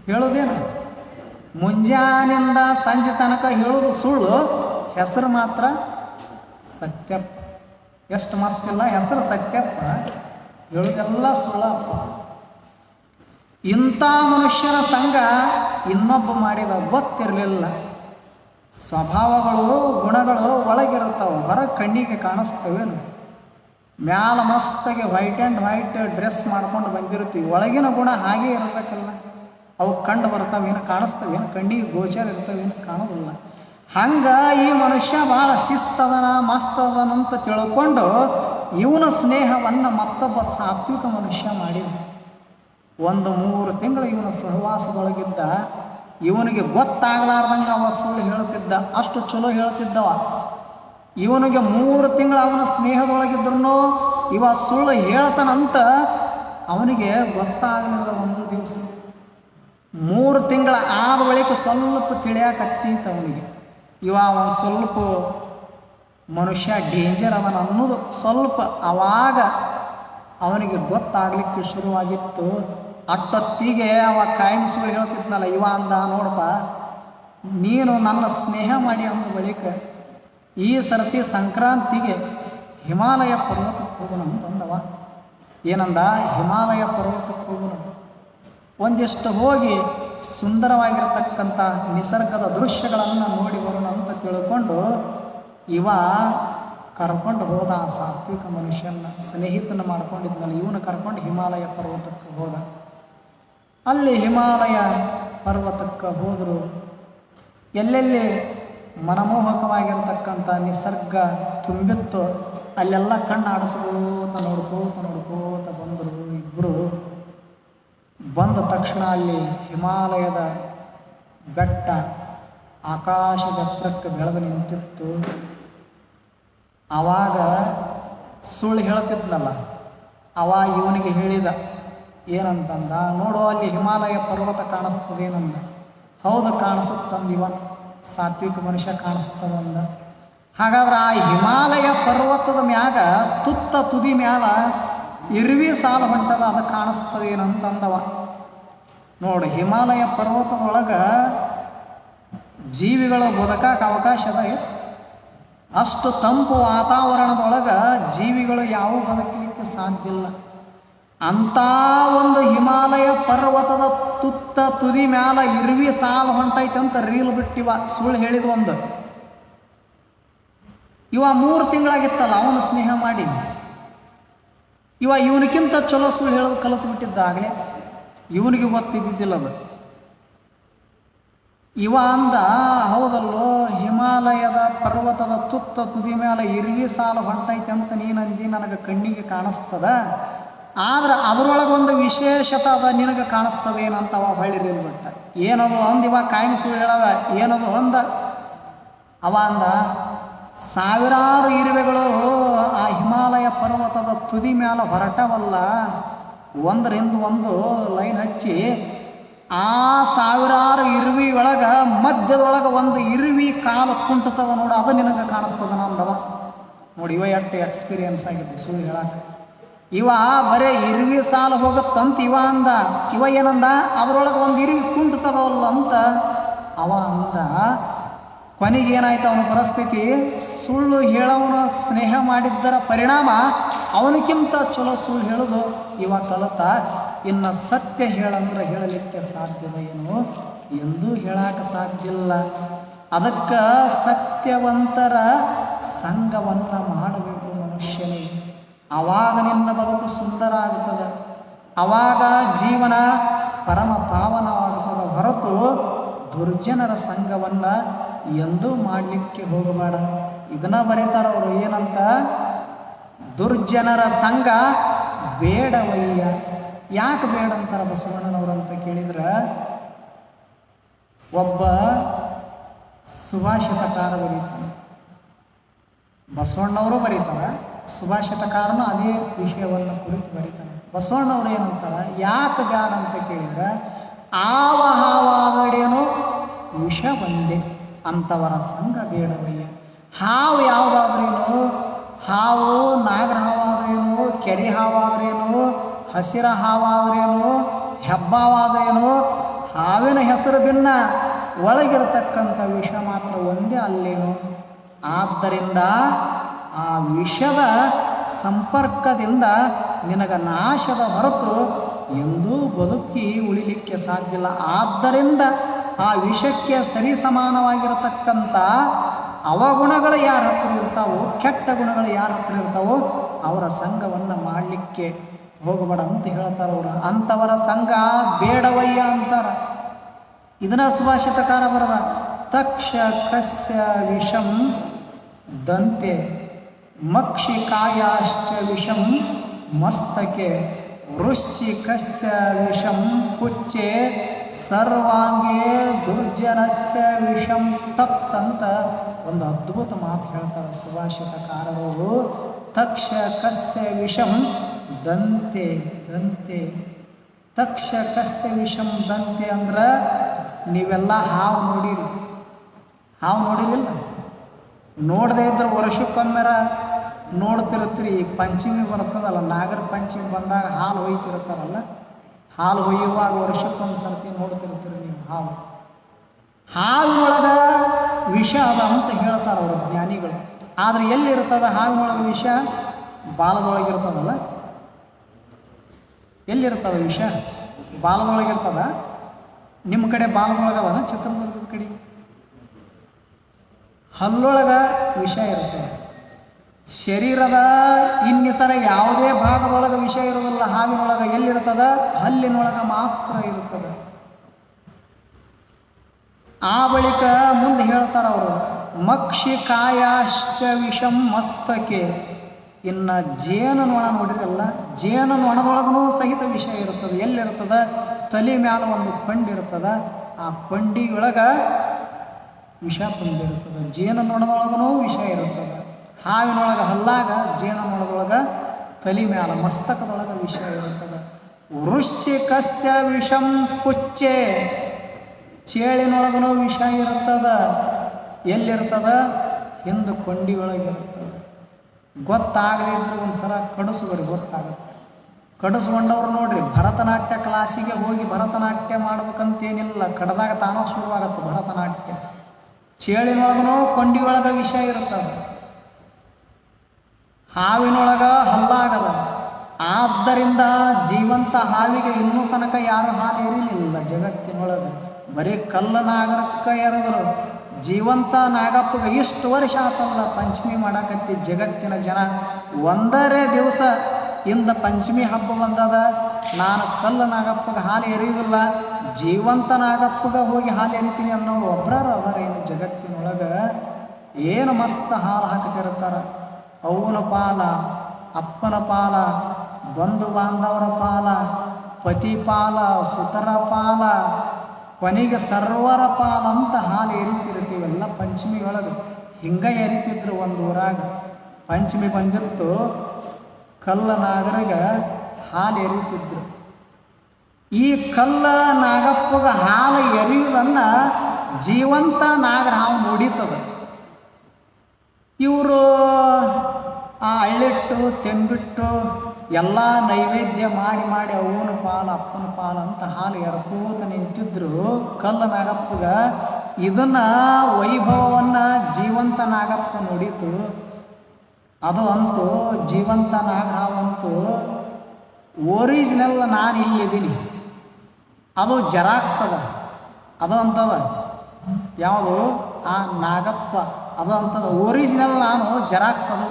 ಹೇಳೋದೇನ ಮುಂಜಾನಿಂದ ಸಂಜೆ ತನಕ ಹೇಳೋದು ಸುಳ್ಳು, ಹೆಸರು ಮಾತ್ರ ಸತ್ಯಪ್ಪ. ಎಷ್ಟು ಮಸ್ತ್ ಇಲ್ಲ ಹೆಸರು ಸತ್ಯಪ್ಪ. ಹೇಳೋದೆಲ್ಲ ಸುಳ್ಳಪ್ಪ. ಇಂಥ ಮನುಷ್ಯರ ಸಂಘ ಇನ್ನೊಬ್ಬ ಮಾಡಿದ ಗೊತ್ತಿರಲಿಲ್ಲ. ಸ್ವಭಾವಗಳು ಗುಣಗಳು ಒಳಗಿರುತ್ತವೆ, ಹೊರ ಕಣ್ಣಿಗೆ ಕಾಣಿಸ್ತವೇನು. ಮ್ಯಾಲ ಮಸ್ತಾಗಿ ವೈಟ್ ಆ್ಯಂಡ್ ವೈಟ್ ಡ್ರೆಸ್ ಮಾಡ್ಕೊಂಡು ಬಂದಿರ್ತೀವಿ, ಒಳಗಿನ ಗುಣ ಹಾಗೆ ಇರಬೇಕಲ್ಲ. ಅವು ಕಂಡು ಬರ್ತಾವೇನು, ಕಾಣಿಸ್ತವೇನು, ಕಣ್ಣಿಗೆ ಗೋಚರ ಇರ್ತವೇನು, ಕಾಣೋದಿಲ್ಲ. ಹಂಗೆ ಈ ಮನುಷ್ಯ ಭಾಳ ಶಿಸ್ತದನ ಮಸ್ತದನಂತ ತಿಳ್ಕೊಂಡು ಇವನ ಸ್ನೇಹವನ್ನು ಮತ್ತೊಬ್ಬ ಸಾತ್ವಿಕ ಮನುಷ್ಯ ಮಾಡಿದ. 3 ತಿಂಗಳು ಇವನ ಸಹವಾಸದೊಳಗಿದ್ದ. ಇವನಿಗೆ ಗೊತ್ತಾಗಲಾರ್ದಂಗೆ ಅವ ಸುಳ್ಳು ಹೇಳ್ತಿದ್ದ, ಅಷ್ಟು ಚಲೋ ಹೇಳ್ತಿದ್ದವ. ಇವನಿಗೆ 3 ತಿಂಗಳು ಅವನ ಸ್ನೇಹದೊಳಗಿದ್ರು ಇವ ಸುಳ್ಳು ಹೇಳ್ತಾನಂತ ಅವನಿಗೆ ಗೊತ್ತಾಗಲಿಲ್ಲ. ಒಂದು ದಿವಸ 3 ತಿಂಗಳ ಆದ ಬಳಿಕ ಸ್ವಲ್ಪ ತಿಳಿಯಾಕತ್ತೀತ ಅವನಿಗೆ. ಇವ ಒಂದು ಸ್ವಲ್ಪ ಮನುಷ್ಯ ಡೇಂಜರ್ ಅವನ ಅನ್ನೋದು ಸ್ವಲ್ಪ ಅವಾಗ ಅವನಿಗೆ ಗೊತ್ತಾಗಲಿಕ್ಕೆ ಶುರುವಾಗಿತ್ತು. ಅಷ್ಟೊತ್ತಿಗೆ ಅವ ಕಾಯಂ ಸುಳ್ಳು ಹೇಳ್ತಿದ್ನಲ್ಲ, ಇವ ಅಂದ, ನೋಡಪ್ಪ ನೀನು ನನ್ನ ಸ್ನೇಹ ಮಾಡಿ ಅಂದ ಬಳಿಕ ಈ ಸರ್ತಿ ಸಂಕ್ರಾಂತಿಗೆ ಹಿಮಾಲಯ ಪರ್ವತಕ್ಕೆ ಹೋಗೋಣ ಅಂತಂದವ. ಏನಂದ? ಹಿಮಾಲಯ ಪರ್ವತಕ್ಕೆ ಹೋಗೋಣ, ಒಂದಿಷ್ಟು ಹೋಗಿ ಸುಂದರವಾಗಿರ್ತಕ್ಕಂಥ ನಿಸರ್ಗದ ದೃಶ್ಯಗಳನ್ನು ನೋಡಿ ಬರೋಣ ಅಂತ ತಿಳ್ಕೊಂಡು ಇವ ಕರ್ಕೊಂಡು ಹೋದ. ಆ ಸಾತ್ವಿಕ ಮನುಷ್ಯನ ಸ್ನೇಹಿತನ ಮಾಡ್ಕೊಂಡಿದ್ನಲ್ಲ, ಇವನು ಕರ್ಕೊಂಡು ಹಿಮಾಲಯ ಪರ್ವತಕ್ಕೆ ಹೋದ. ಅಲ್ಲಿ ಹಿಮಾಲಯ ಪರ್ವತಕ್ಕೆ ಹೋದರು. ಎಲ್ಲೆಲ್ಲಿ ಮನಮೋಹಕವಾಗಿರ್ತಕ್ಕಂಥ ನಿಸರ್ಗ ತುಂಬಿತ್ತು ಅಲ್ಲೆಲ್ಲ ಕಣ್ಣು ಆಡಿಸ್ಕೋತ ನೋಡ್ಕೋತ ಬಂದರು ಇಬ್ಬರು. ಬಂದ ತಕ್ಷಣ ಅಲ್ಲಿ ಹಿಮಾಲಯದ ಬೆಟ್ಟ ಆಕಾಶದ ಎತ್ತರಕ್ಕೆ ಬೆಳೆದು ನಿಂತಿತ್ತು. ಆವಾಗ ಸುಳ್ಳು ಹೇಳ್ತಿದ್ನಲ್ಲ, ಅವ ಇವನಿಗೆ ಹೇಳಿದ. ಏನಂತಂದ? ನೋಡು ಅಲ್ಲಿ ಹಿಮಾಲಯ ಪರ್ವತ ಕಾಣಿಸ್ತದೇನಂದ. ಹೌದು ಕಾಣಿಸುತ್ತಂದಿವ, ಸಾತ್ವಿಕ ಮನುಷ್ಯ ಕಾಣಿಸ್ತದಂದ. ಹಾಗಾದ್ರೆ ಆ ಹಿಮಾಲಯ ಪರ್ವತದ ಮ್ಯಾಗ ತುದಿ ಮ್ಯಾಲ ಇರುವಿ ಸಾಲು ಹೊಂಟದ, ಅದು ಕಾಣಿಸ್ತದೇನಂತಂದವ. ನೋಡು, ಹಿಮಾಲಯ ಪರ್ವತದೊಳಗೆ ಜೀವಿಗಳು ಬದುಕಕ್ಕೆ ಅವಕಾಶ ಅದ. ಅಷ್ಟು ತಂಪು ವಾತಾವರಣದೊಳಗೆ ಜೀವಿಗಳು ಯಾವ ಬದುಕಲಿಕ್ಕೆ ಸಾಧ್ಯ ಇಲ್ಲ. ಅಂಥ ಒಂದು ಹಿಮಾಲಯ ಪರ್ವತದ ತುದಿ ಮ್ಯಾಲ ಇರುವಿ ಸಾಲು ಹೊಂಟೈತೆ ಅಂತ ರೀಲ್ ಬಿಟ್ಟಿವ. ಸುಳ್ಳು ಹೇಳಿದ ಒಂದು. ಇವ 3 ತಿಂಗಳಾಗಿತ್ತಲ್ಲ ಅವನು ಸ್ನೇಹ ಮಾಡಿ. ಇವನಿಗಿಂತ ಚಲೋ ಸುಳ್ಳು ಹೇಳೋದು ಕಲಿತು ಬಿಟ್ಟಿದ್ದ. ಆಗಲೇ ಇವನಿಗೆ ಗೊತ್ತಿದ್ದಿದ್ದಿಲ್ಲ ಅದು. ಇವ ಅಂದ, ಹೌದಲ್ಲೋ ಹಿಮಾಲಯದ ಪರ್ವತದ ತುದಿ ಮೇಲೆ ಇರುವಿ ಸಾಲು ಹೊಂಟೈತೆ ಅಂತ ನೀನಂದಿ, ನನಗೆ ಕಣ್ಣಿಗೆ ಕಾಣಿಸ್ತದ. ಆದ್ರೆ ಅದರೊಳಗೆ ಒಂದು ವಿಶೇಷತೆ ಅದ, ನಿನಗೆ ಕಾಣಿಸ್ತದ ಏನಂತ ಅವ ಹೊಳ್ಳಿರಿಲ್ ಬಿಟ್ಟ. ಏನದು ಅಂದ ಇವ ಕಾಯಂ ಸುಳ್ಳು ಹೇಳವ. ಏನದು ಅಂದ? ಅವ ಅಂದ, ಸಾವಿರಾರು ಇರುವೆಗಳು ಆ ಹಿಮಾಲಯ ಪರ್ವತದ ತುದಿ ಮ್ಯಾಲ ಹೊರಟವಲ್ಲ, ಒಂದರಿಂದ ಒಂದು ಲೈನ್ ಹಚ್ಚಿ, ಆ ಸಾವಿರಾರು ಇರುವಿ ಒಳಗೆ ಮಧ್ಯದೊಳಗೆ ಒಂದು ಇರುವಿ ಕಾಲು ಕುಂಟತದ ನೋಡು, ಅದು ನಿನಗೆ ಕಾಣಿಸ್ತದ ಅಂದವ. ನೋಡಿ, ಇವ ಎಷ್ಟು ಎಕ್ಸ್ಪೀರಿಯನ್ಸ್ ಆಗಿದೆ ಸುಳ್ಳು ಹೇಳಕ್ಕೆ. ಇವ ಬರೇ ಇರುವಿ ಸಾಲು ಹೋಗುತ್ತಂತ ಇವ ಅಂದ. ಇವ ಏನಂದ? ಅದರೊಳಗೆ ಒಂದು ಇರುವಿ ಕುಂಟತದವಲ್ಲ ಅಂತ ಅವ ಅಂದ. ಕೊನೆಗೇನಾಯ್ತು ಅವನ ಪರಿಸ್ಥಿತಿ? ಸುಳ್ಳು ಹೇಳೋವನ ಸ್ನೇಹ ಮಾಡಿದ್ದರ ಪರಿಣಾಮ ಅವನಿಗಿಂತ ಚಲೋ ಸುಳ್ಳು ಹೇಳೋದು ಇವ ಕಲಿತ. ಇನ್ನು ಸತ್ಯ ಹೇಳಂದ್ರೆ ಹೇಳಲಿಕ್ಕೆ ಸಾಧ್ಯದ ಏನು? ಎಂದೂ ಹೇಳಕ್ಕೆ ಸಾಧ್ಯ ಇಲ್ಲ. ಅದಕ್ಕೆ ಸತ್ಯವಂತರ ಸಂಘವನ್ನು ಮಾಡಬೇಕು ಮನುಷ್ಯನಿಗೆ. ಆವಾಗ ನಿನ್ನ ಬದುಕು ಸುಂದರ ಆಗ್ತದೆ, ಆವಾಗ ಜೀವನ ಪರಮ ಪಾವನವಾಗ್ತದೆ. ಹೊರತು ದುರ್ಜನರ ಸಂಘವನ್ನು ಎಂದೂ ಮಾಡಲಿಕ್ಕೆ ಹೋಗಬೇಡ. ಇದನ್ನ ಬರೀತಾರವರು. ಏನಂತ? ದುರ್ಜನರ ಸಂಘ ಬೇಡವಯ್ಯ. ಯಾಕೆ ಬೇಡ ಅಂತಾರ ಬಸವಣ್ಣನವರು ಅಂತ ಕೇಳಿದ್ರೆ, ಒಬ್ಬ ಸುಭಾಷಿತಕಾರ ಬರೀತಾನೆ, ಬಸವಣ್ಣವರು ಬರೀತಾರೆ, ಸುಭಾಷಿತಕಾರನು ಅದೇ ವಿಷಯವನ್ನು ಕುರಿತು ಬರೀತಾನೆ. ಬಸವಣ್ಣವರು ಏನಂತಾರ? ಯಾಕೆ ಬೇಡ ಅಂತ ಕೇಳಿದ್ರೆ, ಆವ ಹಾವಾದಡೇನೋ ವಿಷ ಬಂದೆ ಅಂಥವರ ಸಂಘ ಬೇಡವಯ್ಯ. ಹಾವು ಯಾವುದಾದ್ರೇನು? ಹಾವು ನಾಗರ ಹಾವಾದ್ರೇನು, ಕೆರೆ ಹಾವಾದ್ರೇನು, ಹಸಿರ ಹಾವಾದ್ರೇನು, ಹೆಬ್ಬಾವಾದ್ರೇನು, ಹಾವಿನ ಹೆಸರು ಭಿನ್ನ, ಒಳಗಿರತಕ್ಕಂಥ ವಿಷ ಮಾತ್ರ ಒಂದೇ ಅಲ್ಲೇನು. ಆದ್ದರಿಂದ ಆ ವಿಷದ ಸಂಪರ್ಕದಿಂದ ನಿನಗ ನಾಶದ ಹೊರತು ಎಂದೂ ಬದುಕಿ ಉಳಿಲಿಕ್ಕೆ ಸಾಧ್ಯವಿಲ್ಲ. ಆದ್ದರಿಂದ ಆ ವಿಷಕ್ಕೆ ಸರಿಸಮಾನವಾಗಿರತಕ್ಕಂಥ ಅವಗುಣಗಳು ಯಾರ ಹತ್ರ ಇರ್ತಾವೋ, ಕೆಟ್ಟ ಗುಣಗಳು ಯಾರ ಹತ್ರ ಇರ್ತಾವೋ ಅವರ ಸಂಘವನ್ನು ಮಾಡಲಿಕ್ಕೆ ಹೋಗಬೇಡ ಅಂತ ಹೇಳ್ತಾರೆ ಅವರು. ಅಂಥವರ ಸಂಘ ಬೇಡವಯ್ಯ ಅಂತಾರ. ಇದನ್ನ ಸುಭಾಷಿತಕಾರ ಬರದ ತಕ್ಷ ಕಸ್ಯ ವಿಷಂ ದಂತೆ ಮಕ್ಷಿಕಾಯಾಶ್ಚ ವಿಷಂ ಮಸ್ತಕೆ ವೃಶ್ಚಿಕಸ್ಯ ವಿಷಂ ಕುಚ್ಚೆ ಸರ್ವಾಂಗೇ ದುರ್ಜನಸ್ಯ ವಿಷಂ ತತ್ ಅಂತ ಒಂದು ಅದ್ಭುತ ಮಾತು ಹೇಳ್ತಾರೆ ಸುಭಾಷಿತಕಾರರು. ತಕ್ಷ ಕಸ್ಯ ವಿಷಂ ದಂತೆ ದಂತೆ ತಕ್ಷ ಕಸ್ಯ ವಿಷಂ ದಂತೆ ಅಂದ್ರೆ ನೀವೆಲ್ಲ ಹಾವು ನೋಡಿರಿ. ಹಾವು ನೋಡಿರಿಲ್ಲ? ನೋಡದೇ ಇದ್ರೆ ವರ್ಷಕ್ಕೊಮ್ಮೆರ ನೋಡ್ತಿರ್ತೀರಿ. ಈಗ ಪಂಚಮಿ ಬರ್ತದಲ್ಲ, ನಾಗರ ಪಂಚಮಿ ಬಂದಾಗ ಹಾಲು ಹೊಯ್ತಿರ್ತಾರಲ್ಲ, ಹಾಲು ಹೊಯ್ಯುವಾಗ ವರ್ಷಕ್ಕೊಂದು ಸರ್ತಿ ನೋಡ್ತಿರ್ತೀರಿ ನೀವು ಹಾವು. ಹಾವಿನೊಳಗೆ ವಿಷ ಅದ ಅಂತ ಹೇಳ್ತಾರೆ ಅವರು ಜ್ಞಾನಿಗಳು. ಆದರೆ ಎಲ್ಲಿರ್ತದ ಹಾವಿನೊಳಗೆ ವಿಷ? ಬಾಲದೊಳಗಿರ್ತದಲ್ಲ. ಎಲ್ಲಿರ್ತದ ವಿಷ? ಬಾಲದೊಳಗಿರ್ತದ. ನಿಮ್ಮ ಕಡೆ ಬಾಲದೊಳಗದ, ಚಿತ್ರದುರ್ಗದ ಕಡೆ ಹಲ್ಲೊಳಗೆ ವಿಷ ಇರ್ತದೆ. ಶರೀರದ ಇನ್ನಿತರ ಯಾವುದೇ ಭಾಗದೊಳಗೆ ವಿಷ ಇರೋದಿಲ್ಲ. ಹಾವಿನೊಳಗೆ ಎಲ್ಲಿರ್ತದ? ಹಲ್ಲಿನೊಳಗೆ ಮಾತ್ರ ಇರ್ತದೆ. ಆ ಬಳಿಕ ಮುಂದೆ ಹೇಳ್ತಾರೆ ಅವರು, ಮಕ್ಷಿಕಾಯಾಶ್ಚ ವಿಷಂ ಮಸ್ತಕೆ. ಇನ್ನು ಜೇನುನೊಣ ನೋಡಿರಲ್ಲ, ಜೇನುನೊಣದೊಳಗೂ ಸಹಿತ ವಿಷ ಇರ್ತದೆ. ಎಲ್ಲಿರ್ತದ? ತಲೆ ಮ್ಯಾಲ ಒಂದು ಕೊಂಡಿರ್ತದ. ಆ ಕೊಂಡಿಯೊಳಗೆ ವಿಷ ತುಂಬಿರ್ತದೆ. ಜೇನುನೊಣದೊಳಗೂ ವಿಷ ಇರ್ತದೆ. ಹಾವಿನೊಳಗೆ ಹಲ್ಲಾಗ, ಜೇನುನೊಣದೊಳಗೆ ತಲೆ ಮ್ಯಾಲ ಮಸ್ತಕದೊಳಗೆ ವಿಷ ಇರ್ತದೆ. ವೃಶ್ಚಿಕಸ್ಯ ವಿಷಂ ಕುಚ್ಚೆ. ಚೇಳಿನೊಳಗೂ ವಿಷ ಇರ್ತದ. ಎಲ್ಲಿರ್ತದ? ಹಿಂದೆ ಕೊಂಡಿಯೊಳಗಿರ್ತದೆ. ಗೊತ್ತಾಗದಿದ್ರೆ ಒಂದು ಸಲ ಕಡಿಸುವರಿ ಗೊತ್ತಾಗುತ್ತೆ. ಕಡಿಸ್ಕೊಂಡವ್ರು ನೋಡ್ರಿ, ಭರತನಾಟ್ಯ ಕ್ಲಾಸಿಗೆ ಹೋಗಿ ಭರತನಾಟ್ಯ ಮಾಡ್ಬೇಕಂತೇನಿಲ್ಲ, ಕಡ್ದಾಗ ತಾನೋ ಶುರುವಾಗತ್ತೆ ಭರತನಾಟ್ಯ. ಚೇಳಿನೊಳಗೂ ಕೊಂಡಿಯೊಳಗೆ ವಿಷ ಇರ್ತದೆ. ಹಾವಿನೊಳಗೆ ಹಲ್ಲಾಗದ. ಆದ್ದರಿಂದ ಜೀವಂತ ಹಾವಿಗೆ ಇನ್ನೂ ತನಕ ಯಾರು ಹಾಲು ಇರಲಿಲ್ಲ ಜಗತ್ತಿನೊಳಗೆ. ಬರೀ ಕಲ್ಲ ನಾಗರಕ್ಕೆ ಎರೆದ್ರು. ಜೀವಂತ ನಾಗಪ್ಪಗೆ ಇಷ್ಟು ವರ್ಷ ಆತಲ್ಲ ಪಂಚಮಿ ಮಾಡಾಕತ್ತಿ ಜಗತ್ತಿನ ಜನ. ಒಂದರೇ ದಿವಸ ಇಂದ ಪಂಚಮಿ ಹಬ್ಬ ಬಂದದ, ನಾನು ಕಲ್ಲ ನಾಗಪ್ಪಗೆ ಹಾಲು ಎರೆಯುವುದಿಲ್ಲ, ಜೀವಂತ ನಾಗಪ್ಪಗೆ ಹೋಗಿ ಹಾಲು ಎರಿತೀನಿ ಅನ್ನೋರು ಒಬ್ಬರಾರು ಅದಾರ ಏನು ಜಗತ್ತಿನೊಳಗೆ. ಏನು ಮಸ್ತ್ ಹಾಲು ಹಾಕ್ತಿರ್ತಾರೆ. ಅವನ ಪಾಲ, ಅಪ್ಪನ ಪಾಲ, ಬಂಧು ಬಾಂಧವರ ಪಾಲ, ಪತಿ ಪಾಲ, ಸುತರ ಪಾಲ, ಕೊನೆಗೆ ಸರ್ವರ ಪಾಲ ಅಂತ ಹಾಲು ಎರಿತಿರ್ತೀವೆಲ್ಲ ಪಂಚಮಿ ಒಳಗೆ. ಹಿಂಗೆ ಎರಿತಿದ್ರು ಒಂದು ಊರಾಗ. ಪಂಚಮಿ ಬಂದಿತ್ತು, ಕಲ್ಲ ನಾಗರಿಗೆ ಹಾಲು ಎರಿತಿದ್ರು. ಈ ಕಲ್ಲ ನಾಗಪ್ಪಗ ಹಾಲು ಎರಿಯುವುದನ್ನು ಜೀವಂತ ನಾಗರ ಹಾವು ನೋಡಿತದ. ಇವರು ಆ ಅಳ್ಳಿಟ್ಟು ತೆಂಬಿಟ್ಟು ಎಲ್ಲ ನೈವೇದ್ಯ ಮಾಡಿ ಮಾಡಿ ಅವನ ಪಾಲು ಅಪ್ಪನ ಪಾಲು ಅಂತ ಹಾಲು ಎರ್ಕೋತ ನಿಂತಿದ್ರು. ಕಲ್ಲ ನಾಗಪ್ಪಗ ಇದನ್ನ ವೈಭವವನ್ನು ಜೀವಂತ ನಾಗಪ್ಪ ನೋಡಿತು. ಅದು ಅಂತೂ ಜೀವಂತ ನಾಗರಾವಂತೂ ಒರಿಜಿನಲ್ ನಾನು ಇಲ್ಲಿದ್ದೀನಿ, ಅದು ಜೆರಾಕ್ಸ್ ಅದ, ಅದು ಅಂತದ. ಯಾವುದು? ಆ ನಾಗಪ್ಪ ಅದು ಅಂತದ. ಒರಿಜಿನಲ್ ನಾನು ಜೆರಾಕ್ಸ್ ಅದು.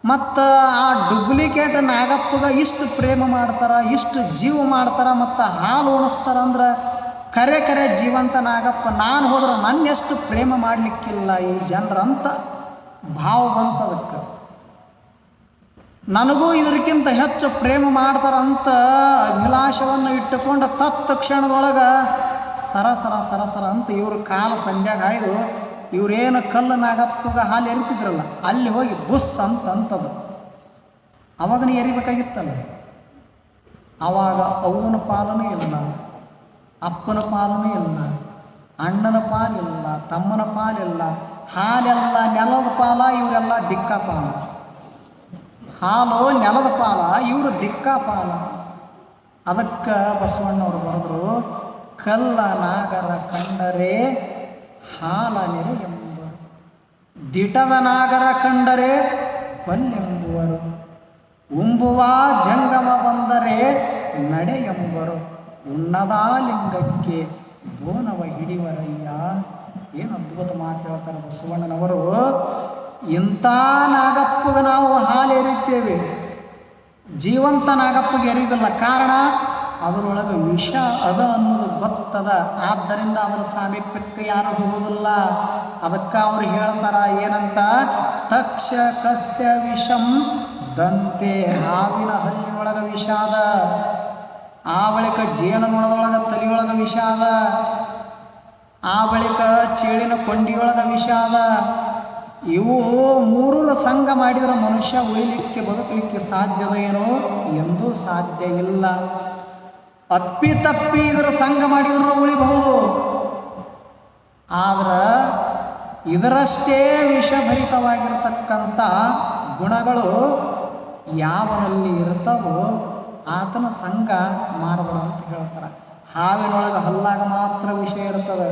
ಮತ್ತು ಆ ಡೂಪ್ಲಿಕೇಟ್ ನಾಗಪ್ಪಗ ಇಷ್ಟು ಪ್ರೇಮ ಮಾಡ್ತಾರೆ, ಇಷ್ಟು ಜೀವ ಮಾಡ್ತಾರೆ, ಮತ್ತು ಹಾಲು ಉಣಿಸ್ತಾರೆ. ಅಂದ್ರೆ ಕರೆ ಕರೆ ಜೀವಂತ ನಾಗಪ್ಪ ನಾನು ಹೋದ್ರೆ ನನ್ನೆಷ್ಟು ಪ್ರೇಮ ಮಾಡಲಿಕ್ಕಿಲ್ಲ ಈ ಜನರಂತ ಭಾವ ಬಂತದಕ್ಕೆ. ನನಗೂ ಇದಕ್ಕಿಂತ ಹೆಚ್ಚು ಪ್ರೇಮ ಮಾಡ್ತಾರಂತ ಅಭಿಲಾಷವನ್ನು ಇಟ್ಟುಕೊಂಡು ತತ್ಕ್ಷಣದೊಳಗೆ ಸರಸರ ಸರಸರ ಅಂತ ಇವರು ಕಾಲ ಸಂಧ್ಯಾಗ ಹಾಯ್ದು ಇವರೇನು ಕಲ್ಲು ನಾಗಪ್ಪಗ ಹಾಲು ಎರಿತಿದ್ರಲ್ಲ ಅಲ್ಲಿ ಹೋಗಿ ಬುಸ್ ಅಂತದು. ಅವಾಗನ ಎರಿಬೇಕಾಗಿತ್ತಲ್ಲ. ಆವಾಗ ಅವನ ಪಾಲನೂ ಇಲ್ಲ, ಅಪ್ಪನ ಪಾಲನೂ ಇಲ್ಲ, ಅಣ್ಣನ ಪಾಲಿಲ್ಲ, ತಮ್ಮನ ಪಾಲಿಲ್ಲ. ಹಾಲೆಲ್ಲ ನೆಲದ ಪಾಲ, ಇವರೆಲ್ಲ ದಿಕ್ಕ ಪಾಲ. ಹಾಲು ನೆಲದ ಪಾಲ, ಇವರು ದಿಕ್ಕ ಪಾಲ. ಅದಕ್ಕೆ ಬಸವಣ್ಣವ್ರು ಬರೆದ್ರು, ಕಲ್ಲ ನಾಗರ ಕಂಡರೆ ಹಾಲ ನೆರೆ ಎಂಬರು, ದಿಟದ ನಾಗರ ಕಂಡರೆ ಕೊಲ್ಲೆಂಬುವರು. ಉಂಬುವ ಜಂಗಮ ಬಂದರೆ ನಡೆ ಎಂಬರು ಉನ್ನದ ಲಿಂಗಕ್ಕೆ ಬೋನವ ಹಿಡಿವರಯ್ಯ. ಏನು ಅದ್ಭುತ ಮಾತು ಹೇಳ್ತಾರೆ ಬಸವಣ್ಣನವರು. ಇಂಥ ನಾಗಪ್ಪಗೆ ನಾವು ಹಾಲು ಎರಿತೇವೆ, ಜೀವಂತ ನಾಗಪ್ಪಗೆ ಎರಿಯೋದಿಲ್ಲ. ಕಾರಣ ಅದರೊಳಗೆ ವಿಷ ಅದ ಅನ್ನೋದು ಗೊತ್ತದ. ಆದ್ದರಿಂದ ಅದರ ಸಾಮೀಪ್ಯಕ್ಕೆ ಯಾರು ಹೋಗುವುದಿಲ್ಲ. ಅದಕ್ಕೆ ಅವ್ರು ಹೇಳ್ತಾರ ಏನಂತ, ತಕ್ಷ ಕಸ್ಯ ವಿಷಂ ದಂತೆ. ಹಾವಿನ ಹಲ್ಲಿನೊಳಗ ವಿಷ ಅದ, ಆ ಬಳಿಕ ಜೇನುನೊಣದೊಳಗ ತಲಿಯೊಳಗ ವಿಷ ಅದ, ಆ ಬಳಿಕ ಚೇಳಿನ ಕೊಂಡಿಯೊಳಗ ವಿಷ ಅದ. ಇವು ಮೂರರ ಸಂಘ ಮಾಡಿದ್ರೆ ಮನುಷ್ಯ ಉಳಿಲಿಕ್ಕೆ ಬದುಕಲಿಕ್ಕೆ ಸಾಧ್ಯದ ಏನೋ? ಎಂದೂ ಸಾಧ್ಯ ಇಲ್ಲ. ಅಪ್ಪಿತಪ್ಪಿ ಇದರ ಸಂಘ ಮಾಡಿದ್ರು ಉಳಿಬಹುದು, ಆದ್ರೆ ಇದರಷ್ಟೇ ವಿಷಭರಿತವಾಗಿರತಕ್ಕಂಥ ಗುಣಗಳು ಯಾವನಲ್ಲಿ ಇರ್ತಾವೋ ಆತನ ಸಂಘ ಮಾಡಬೇಡ ಅಂತ ಹೇಳ್ತಾರೆ. ಹಾವಿನೊಳಗೆ ಹಲ್ಲಾಗ ಮಾತ್ರ ವಿಷ ಇರ್ತದೆ,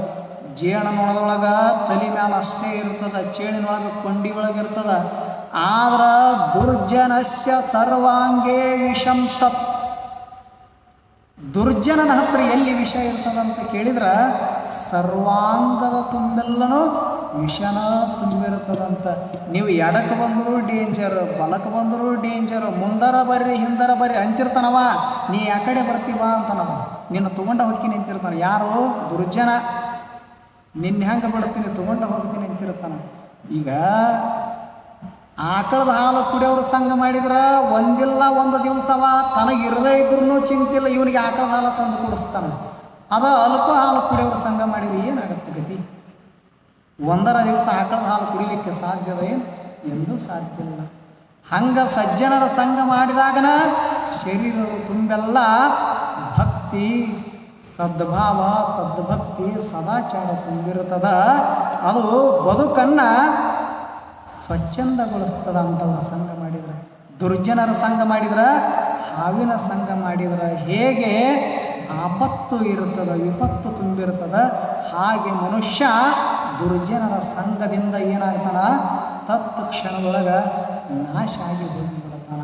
ಜೇನುನೊಣದೊಳಗೆ ತಲೆ ಮ್ಯಾಲ ಅಷ್ಟೇ ಇರ್ತದೆ, ಚೇಳಿನೊಳಗೆ ಕೊಂಡಿ ಒಳಗೆ ಇರ್ತದೆ. ಆದ್ರೆ ದುರ್ಜನಸ್ಯ ಸರ್ವಾಂಗೇ ವಿಷಂ ತತ್. ದುರ್ಜನನ ಹತ್ರ ಎಲ್ಲಿ ವಿಷ ಇರ್ತದಂತ ಕೇಳಿದ್ರೆ ಸರ್ವಾಂಗದ ತುಂಬೆಲ್ಲನೂ ವಿಷನ ತುಂಬಿರ್ತದಂತ. ನೀವು ಎಡಕ್ಕೆ ಬಂದರೂ ಡೇಂಜರ್, ಬಲಕ್ಕೆ ಬಂದರೂ ಡೇಂಜರ್, ಮುಂದರ ಬರ್ರಿ ಹಿಂದರ ಬರ್ರಿ ಅಂತಿರ್ತಾನವ. ನೀ ಆ ಕಡೆ ಬರ್ತೀವ ಅಂತನವ, ನಿನ್ನ ತಗೊಂಡ ಹೋಗ್ತೀನಿ ಅಂತಿರ್ತಾನೆ. ಯಾರು? ದುರ್ಜನ. ನಿನ್ನ ಹೆಂಗೆ ಬಿಡ್ತೀನಿ, ತಗೊಂಡ ಹೋಗ್ತೀನಿ ಅಂತಿರ್ತಾನ. ಈಗ ಆಕಳದ ಹಾಲು ಕುಡಿಯೋರು ಸಂಘ ಮಾಡಿದ್ರೆ ಒಂದಿಲ್ಲ ಒಂದು ದಿವಸವ ತನಗೆ ಇರದೇ ಇದ್ರೂ ಚಿಂತಿಲ್ಲ, ಇವನಿಗೆ ಆಕಳದ ಹಾಲು ತಂದು ಕುಡಿಸ್ತಾನೆ. ಅದ ಅಲ್ಪ ಹಾಲು ಕುಡಿಯೋರು ಸಂಘ ಮಾಡಿದ್ರೆ ಏನಾಗುತ್ತೆ ಗತಿ? ಒಂದರ ದಿವಸ ಆಕಳದ ಹಾಲು ಕುಡಿಲಿಕ್ಕೆ ಸಾಧ್ಯದ ಏನು? ಎಂದೂ ಸಾಧ್ಯ ಇಲ್ಲ. ಹಂಗೆ ಸಜ್ಜನರ ಸಂಘ ಮಾಡಿದಾಗನ ಶರೀರದ ತುಂಬೆಲ್ಲ ಭಕ್ತಿ, ಸದ್ಭಾವ, ಸದ್ಭಕ್ತಿ, ಸದಾಚಾರ ತುಂಬಿರುತ್ತದ. ಅದು ಬದುಕನ್ನು ಸ್ವಚ್ಛಂದಗೊಳಿಸ್ತದ ಅಂಥವ್ರ ಸಂಘ ಮಾಡಿದ್ರೆ. ದುರ್ಜನರ ಸಂಘ ಮಾಡಿದ್ರೆ, ಹಾವಿನ ಸಂಘ ಮಾಡಿದ್ರೆ ಹೇಗೆ ಆಪತ್ತು ಇರುತ್ತದೆ, ವಿಪತ್ತು ತುಂಬಿರ್ತದ, ಹಾಗೆ ಮನುಷ್ಯ ದುರ್ಜನರ ಸಂಘದಿಂದ ಏನಾಗ್ತಾನ? ತತ್ಕ್ಷಣದೊಳಗೆ ನಾಶ ಆಗಿ ಹೋಗಿಬಿಡ್ತಾನ.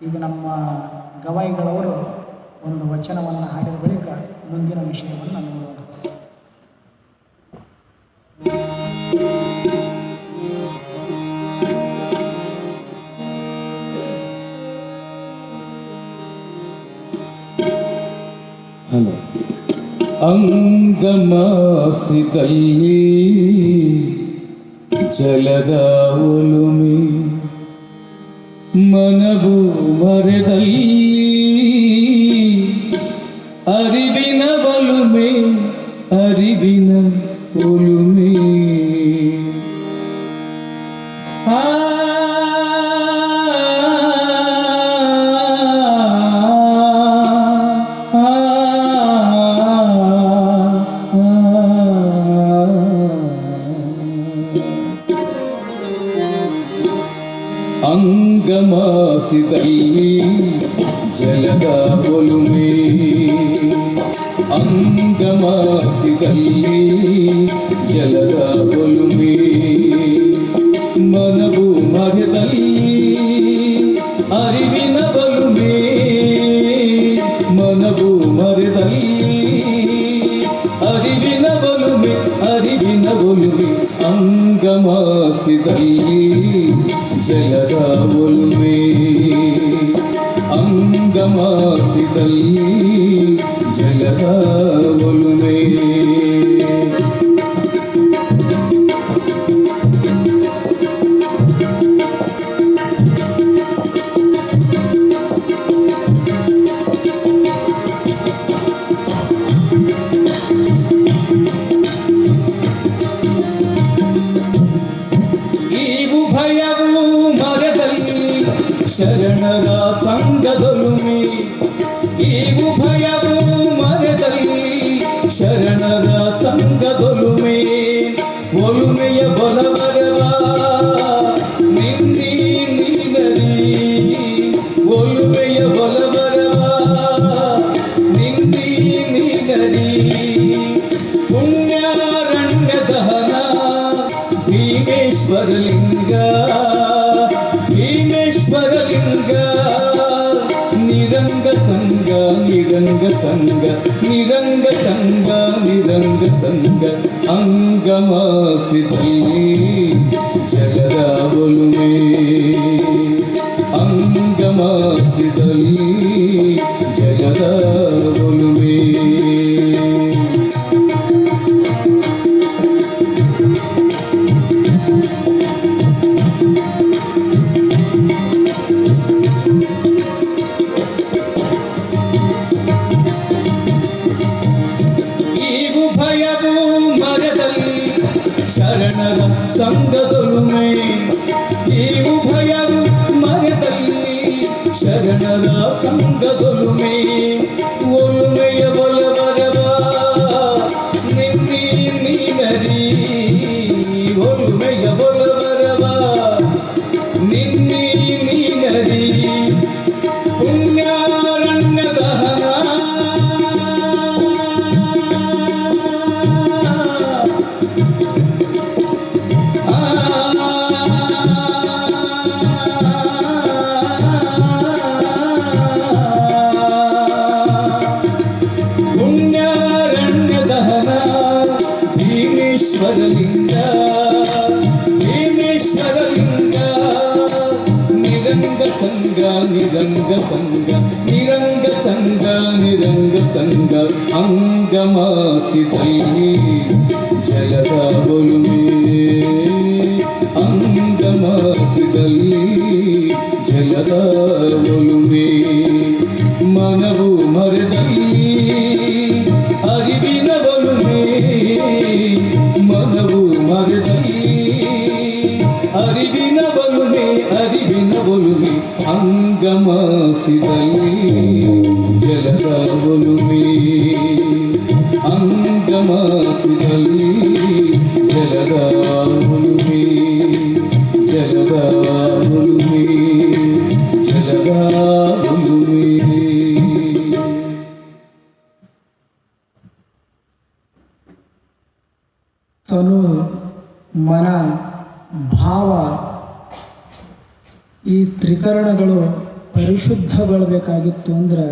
ಈಗ ನಮ್ಮ ಗವಾಯಿಗಳವರು ಒಂದು ವಚನವನ್ನು ಹಾಡಿದ ಬಳಿಕ ಮುಂದಿನ ವಿಷಯವನ್ನು ನೋಡೋಣ. ಅಂಗಮಾಸಿದಲ್ಲಿ ಜಲದ ಒಲುಮೆ ಮನವು ಮರೆದಲ್ಲಿ ಅರಿವಿನ ಒಲುಮೆ, ಅರಿವಿನ ಒಲುಮೆ. ಅಂಗಮಾಸಿದಲ್ಲಿ ಜಲದ ಒಲುಮೆ, ಅಂಗಮಾಸಿದಲ್ಲಿ ಜಲದ ಒಲುಮೆ ಮನವು ಮರೆದಲ್ಲಿ ಅರಿವಿನ ಒಲುಮೆ, ಮನವು ಮರೆದಲ್ಲಿ ಅರಿವಿನ ಒಲುಮೆ, ಅರಿವಿನ ಒಲುಮೆ. ಅಂಗಮಾಸಿದಲ್ಲಿ ಜಲದ ಒಲುಮೆ, ಅಂಗಮಾಸಿದಲ್ಲಿ ಜಲದ ಒಲುಮೆ. ಶರಣರ ಸಂಘದೊಲುಮೆ, ಈ ಉಭಯವೂ ಮರೆದಲ್ಲಿ ಶರಣರ ಸಂಘದೊಲುಮೆ. ಒಲುಮೆಯ ಬಲವರವ ನಿಂದಿ ನೀನರಿ, ಒಲುಮೆಯ ಬಲವರವ ನಿಂದಿ ನೀನರಿ. ಪುಣ್ಯಾರಣ್ಯ ದಹನ ಭೀಮೇಶ್ವರಲಿಂಗ, ಭೀಮೇಶ್ವರಲಿಂಗ ನಿರಂಗ ಸಂಗ ನಿರಂಗ ಸಂಗ ನಿರಂಗ ಸಂಗ ಅಂಗಮಾಸಿದಲ್ಲಿ ಜಗದ ಒಲುಮೆ ಅಂಗಮಾಸಿದಲ್ಲಿ ಜಗದ ಒಲುಮೆ ಶರಣರ ಸಂಗದೊಲುಮೆ ಈ ಉಭಯವು ಮರೆದಲ್ಲಿ ಶರಣರ ಸಂಗದೊಲುಮೆ ಒಲುಮೆಯ ಬಲವರವ ನಿನ್ನಿ ನೀನರಿ ಒಲುಮೆಯ ಬಲವರವ ನಿನ್ನಿ ನೀನರಿ ಪುಣ್ಯಾರಣ್ಯ ದಹನ ಭೀಮೇಶ್ವರಲಿಂಗ ಭೀಮೇಶ್ವರಲಿಂಗ ನಿರಂಗ ಸಂಗ ನಿರಂಗ ಸಂಗ ನಿರಂಗ ಸಂಗ ನಿರಂಗ ಸಂಗ ಅಂಗಮಾಸಿದಲ್ಲಿ ಜಲದ ಒಲುಮೆ ಅಂಗಮಾಸಿದಲ್ಲಿ ಜಲದ ಒಲುಮೆ ಮನವು ಮರದಲ್ಲಿ ಅರಿವಿನ ಒಲುಮೆ ಮನವು ಮರದಲ್ಲಿ ಅರಿವಿನ ಒಲುಮೆ ಅರಿವಿನ ಒಲುಮೆ ಅಂಗಮಾಸಿದಲ್ಲಿ ಜಲದ ಒಲುಮೆ ಅಂಗಮಾಸಿದಲ್ಲಿ ಜಲದ ಒಲುಮೆ ಜಲದ ಒಲುಮೆ ಜಲದ ಒಲುಮೆ. ತನು ಮನ ಭಾವ ಈ ತ್ರಿಕರಣಗಳು ಪರಿಶುದ್ಧಗೊಳ್ಳಬೇಕಾಗಿತ್ತು ಅಂದ್ರೆ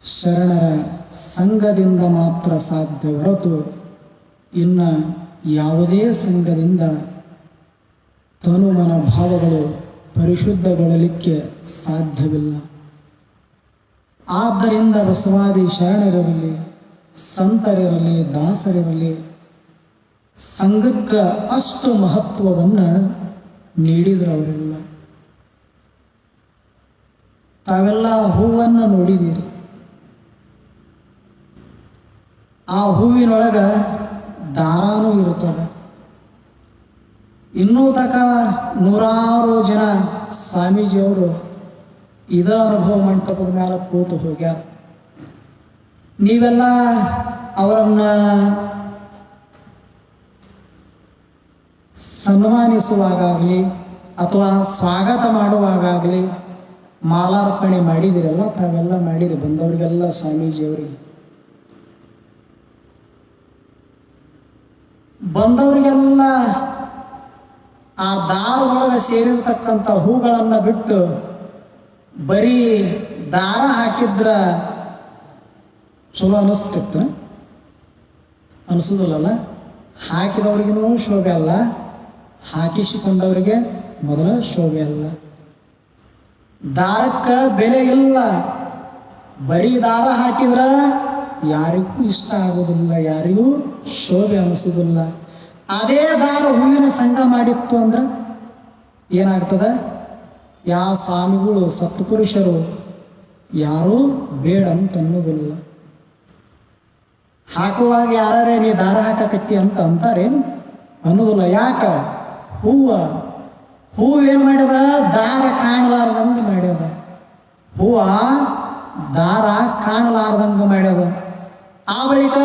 ಶರಣರ ಸಂಘದಿಂದ ಮಾತ್ರ ಸಾಧ್ಯ ಹೊರತು ಇನ್ನು ಯಾವುದೇ ಸಂಘದಿಂದ ತನು ಮನ ಭಾವಗಳು ಪರಿಶುದ್ಧಗೊಳ್ಳಲಿಕ್ಕೆ ಸಾಧ್ಯವಿಲ್ಲ. ಆದ್ದರಿಂದ ಬಸವಾದಿ ಶರಣರಿರಲಿ, ಸಂತರಿರಲಿ, ದಾಸರಿರಲಿ ಸಂಘಕ್ಕೆ ಅಷ್ಟು ಮಹತ್ವವನ್ನು ನೀಡಿದ್ರು ಅವರೆಲ್ಲ. ತಾವೆಲ್ಲ ಹೂವನ್ನು ನೋಡಿದ್ದೀರಿ. ಆ ಹೂವಿನೊಳಗೆ ದಾರಾನೂ ಇರುತ್ತದೆ. ಇನ್ನೂ ತಕ ನೂರಾರು ಜನ ಸ್ವಾಮೀಜಿಯವರು ಇದ ಅನುಭವ ಮಂಟಪದ ಮೇಲೆ ಕೂತು ಹೋಗ್ಯಾರ. ನೀವೆಲ್ಲ ಅವರನ್ನ ಸನ್ಮಾನಿಸುವಾಗಲಿ ಅಥವಾ ಸ್ವಾಗತ ಮಾಡುವಾಗಲಿ ಮಾಲಾರ್ಪಣೆ ಮಾಡಿದಿರಲ್ಲ, ತಾವೆಲ್ಲ ಮಾಡಿರಿ ಬಂದವರಿಗೆಲ್ಲ ಸ್ವಾಮೀಜಿಯವರಿಗೆ. ಬಂದವರಿಗೆಲ್ಲ ಆ ದಾರದೊಳಗೆ ಸೇರಿರ್ತಕ್ಕಂಥ ಹೂಗಳನ್ನು ಬಿಟ್ಟು ಬರೀ ದಾರ ಹಾಕಿದ್ರ ಚಲೋ ಅನಿಸ್ತಿತ್ತು, ಅನಿಸೋದಿಲ್ಲಲ್ಲ. ಹಾಕಿದವ್ರಿಗೂ ಶೋಭೆ ಅಲ್ಲ, ಹಾಕಿಸಿಕೊಂಡವರಿಗೆ ಮೊದಲ ಶೋಭೆ ಅಲ್ಲ. ದಾರಕ್ಕೆ ಬೆಲೆ ಇಲ್ಲ. ಬರೀ ದಾರ ಹಾಕಿದ್ರ ಯಾರಿಗೂ ಇಷ್ಟ ಆಗೋದಿಲ್ಲ, ಯಾರಿಗೂ ಶೋಭೆ ಅನಿಸೋದಿಲ್ಲ. ಅದೇ ದಾರ ಹೂವಿನ ಸಂಘ ಮಾಡಿತ್ತು ಅಂದ್ರೆ ಏನಾಗ್ತದೆ? ಯಾವ ಸ್ವಾಮಿಗಳು ಸತ್ಪುರುಷರು ಯಾರೂ ಬೇಡ ಅಂತ ಅನ್ನೋದಿಲ್ಲ. ಹಾಕುವಾಗ ಯಾರೇ ನೀ ದಾರ ಹಾಕಕತ್ತಿ ಅಂತ ಅಂತಾರೇನು ಅನ್ನೋದಿಲ್ಲ. ಯಾಕ? ಹೂವೇನು ಮಾಡ್ಯದ? ದಾರ ಕಾಣಲಾರ್ದಂಗೆ ಮಾಡ್ಯದ. ಹೂವ ದಾರ ಕಾಣಲಾರ್ದಂಗೆ ಮಾಡ್ಯದ. ಆ ಬಳಿಕ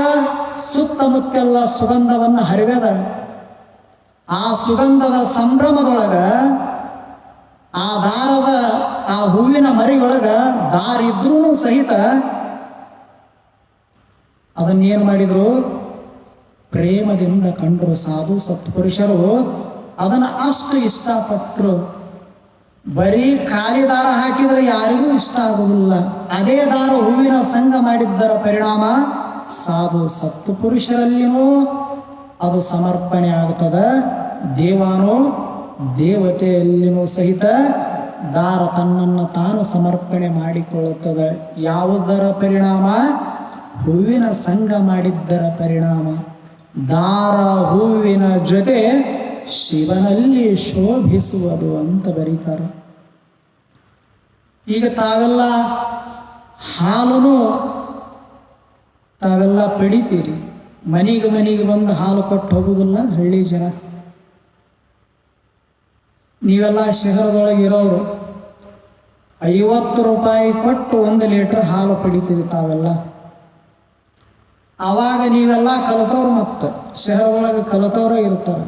ಸುತ್ತಮುತ್ತೆಲ್ಲ ಸುಗಂಧವನ್ನು ಹರಿವೆದ. ಆ ಸುಗಂಧದ ಸಂಭ್ರಮದೊಳಗ ಆ ದಾರದ ಆ ಹೂವಿನ ಮರಿಯೊಳಗ ದಾರಿದ್ರೂ ಸಹಿತ ಅದನ್ನೇನು ಮಾಡಿದ್ರು? ಪ್ರೇಮದಿಂದ ಕಂಡರು ಸಾಧು ಸತ್ಪುರುಷರು. ಅದನ್ನು ಅಷ್ಟು ಇಷ್ಟಪಟ್ಟರು. ಬರೀ ಖಾಲಿ ದಾರ ಹಾಕಿದರೆ ಯಾರಿಗೂ ಇಷ್ಟ ಆಗುವುದಿಲ್ಲ. ಅದೇ ದಾರ ಹೂವಿನ ಸಂಘ ಮಾಡಿದ್ದರ ಪರಿಣಾಮ ಸಾಧು ಸತ್ತು ಪುರುಷರಲ್ಲಿನೂ ಅದು ಸಮರ್ಪಣೆ ಆಗ್ತದೆ. ದೇವಾನೋ ದೇವತೆಯಲ್ಲಿನೂ ಸಹಿತ ದಾರ ತನ್ನನ್ನು ತಾನು ಸಮರ್ಪಣೆ ಮಾಡಿಕೊಳ್ಳುತ್ತದೆ. ಯಾವುದರ ಪರಿಣಾಮ? ಹೂವಿನ ಸಂಘ ಮಾಡಿದ್ದರ ಪರಿಣಾಮ. ದಾರ ಹೂವಿನ ಜೊತೆ ಶಿವನಲ್ಲಿ ಶೋಭಿಸುವುದು ಅಂತ ಬರೀತಾರೆ. ಈಗ ತಾವೆಲ್ಲ ಹಾಲನ್ನು ತಾವೆಲ್ಲ ಪಡಿತೀರಿ. ಮನೆಗೆ ಬಂದು ಹಾಲು ಕೊಟ್ಟು ಹೋಗುವುದಿಲ್ಲ ಹಳ್ಳಿ ಜನ. ನೀವೆಲ್ಲ ಶಹರದೊಳಗೆ ಇರೋರು 50 ರೂಪಾಯಿ ಕೊಟ್ಟು 1 ಲೀಟರ್ ಹಾಲು ಪಡಿತೀರಿ ತಾವೆಲ್ಲ. ಆವಾಗ ನೀವೆಲ್ಲ ಕಲಿತವ್ರು, ಮತ್ತು ಶಹರದೊಳಗೆ ಕಲಿತವ್ರು ಇರ್ತಾರೆ.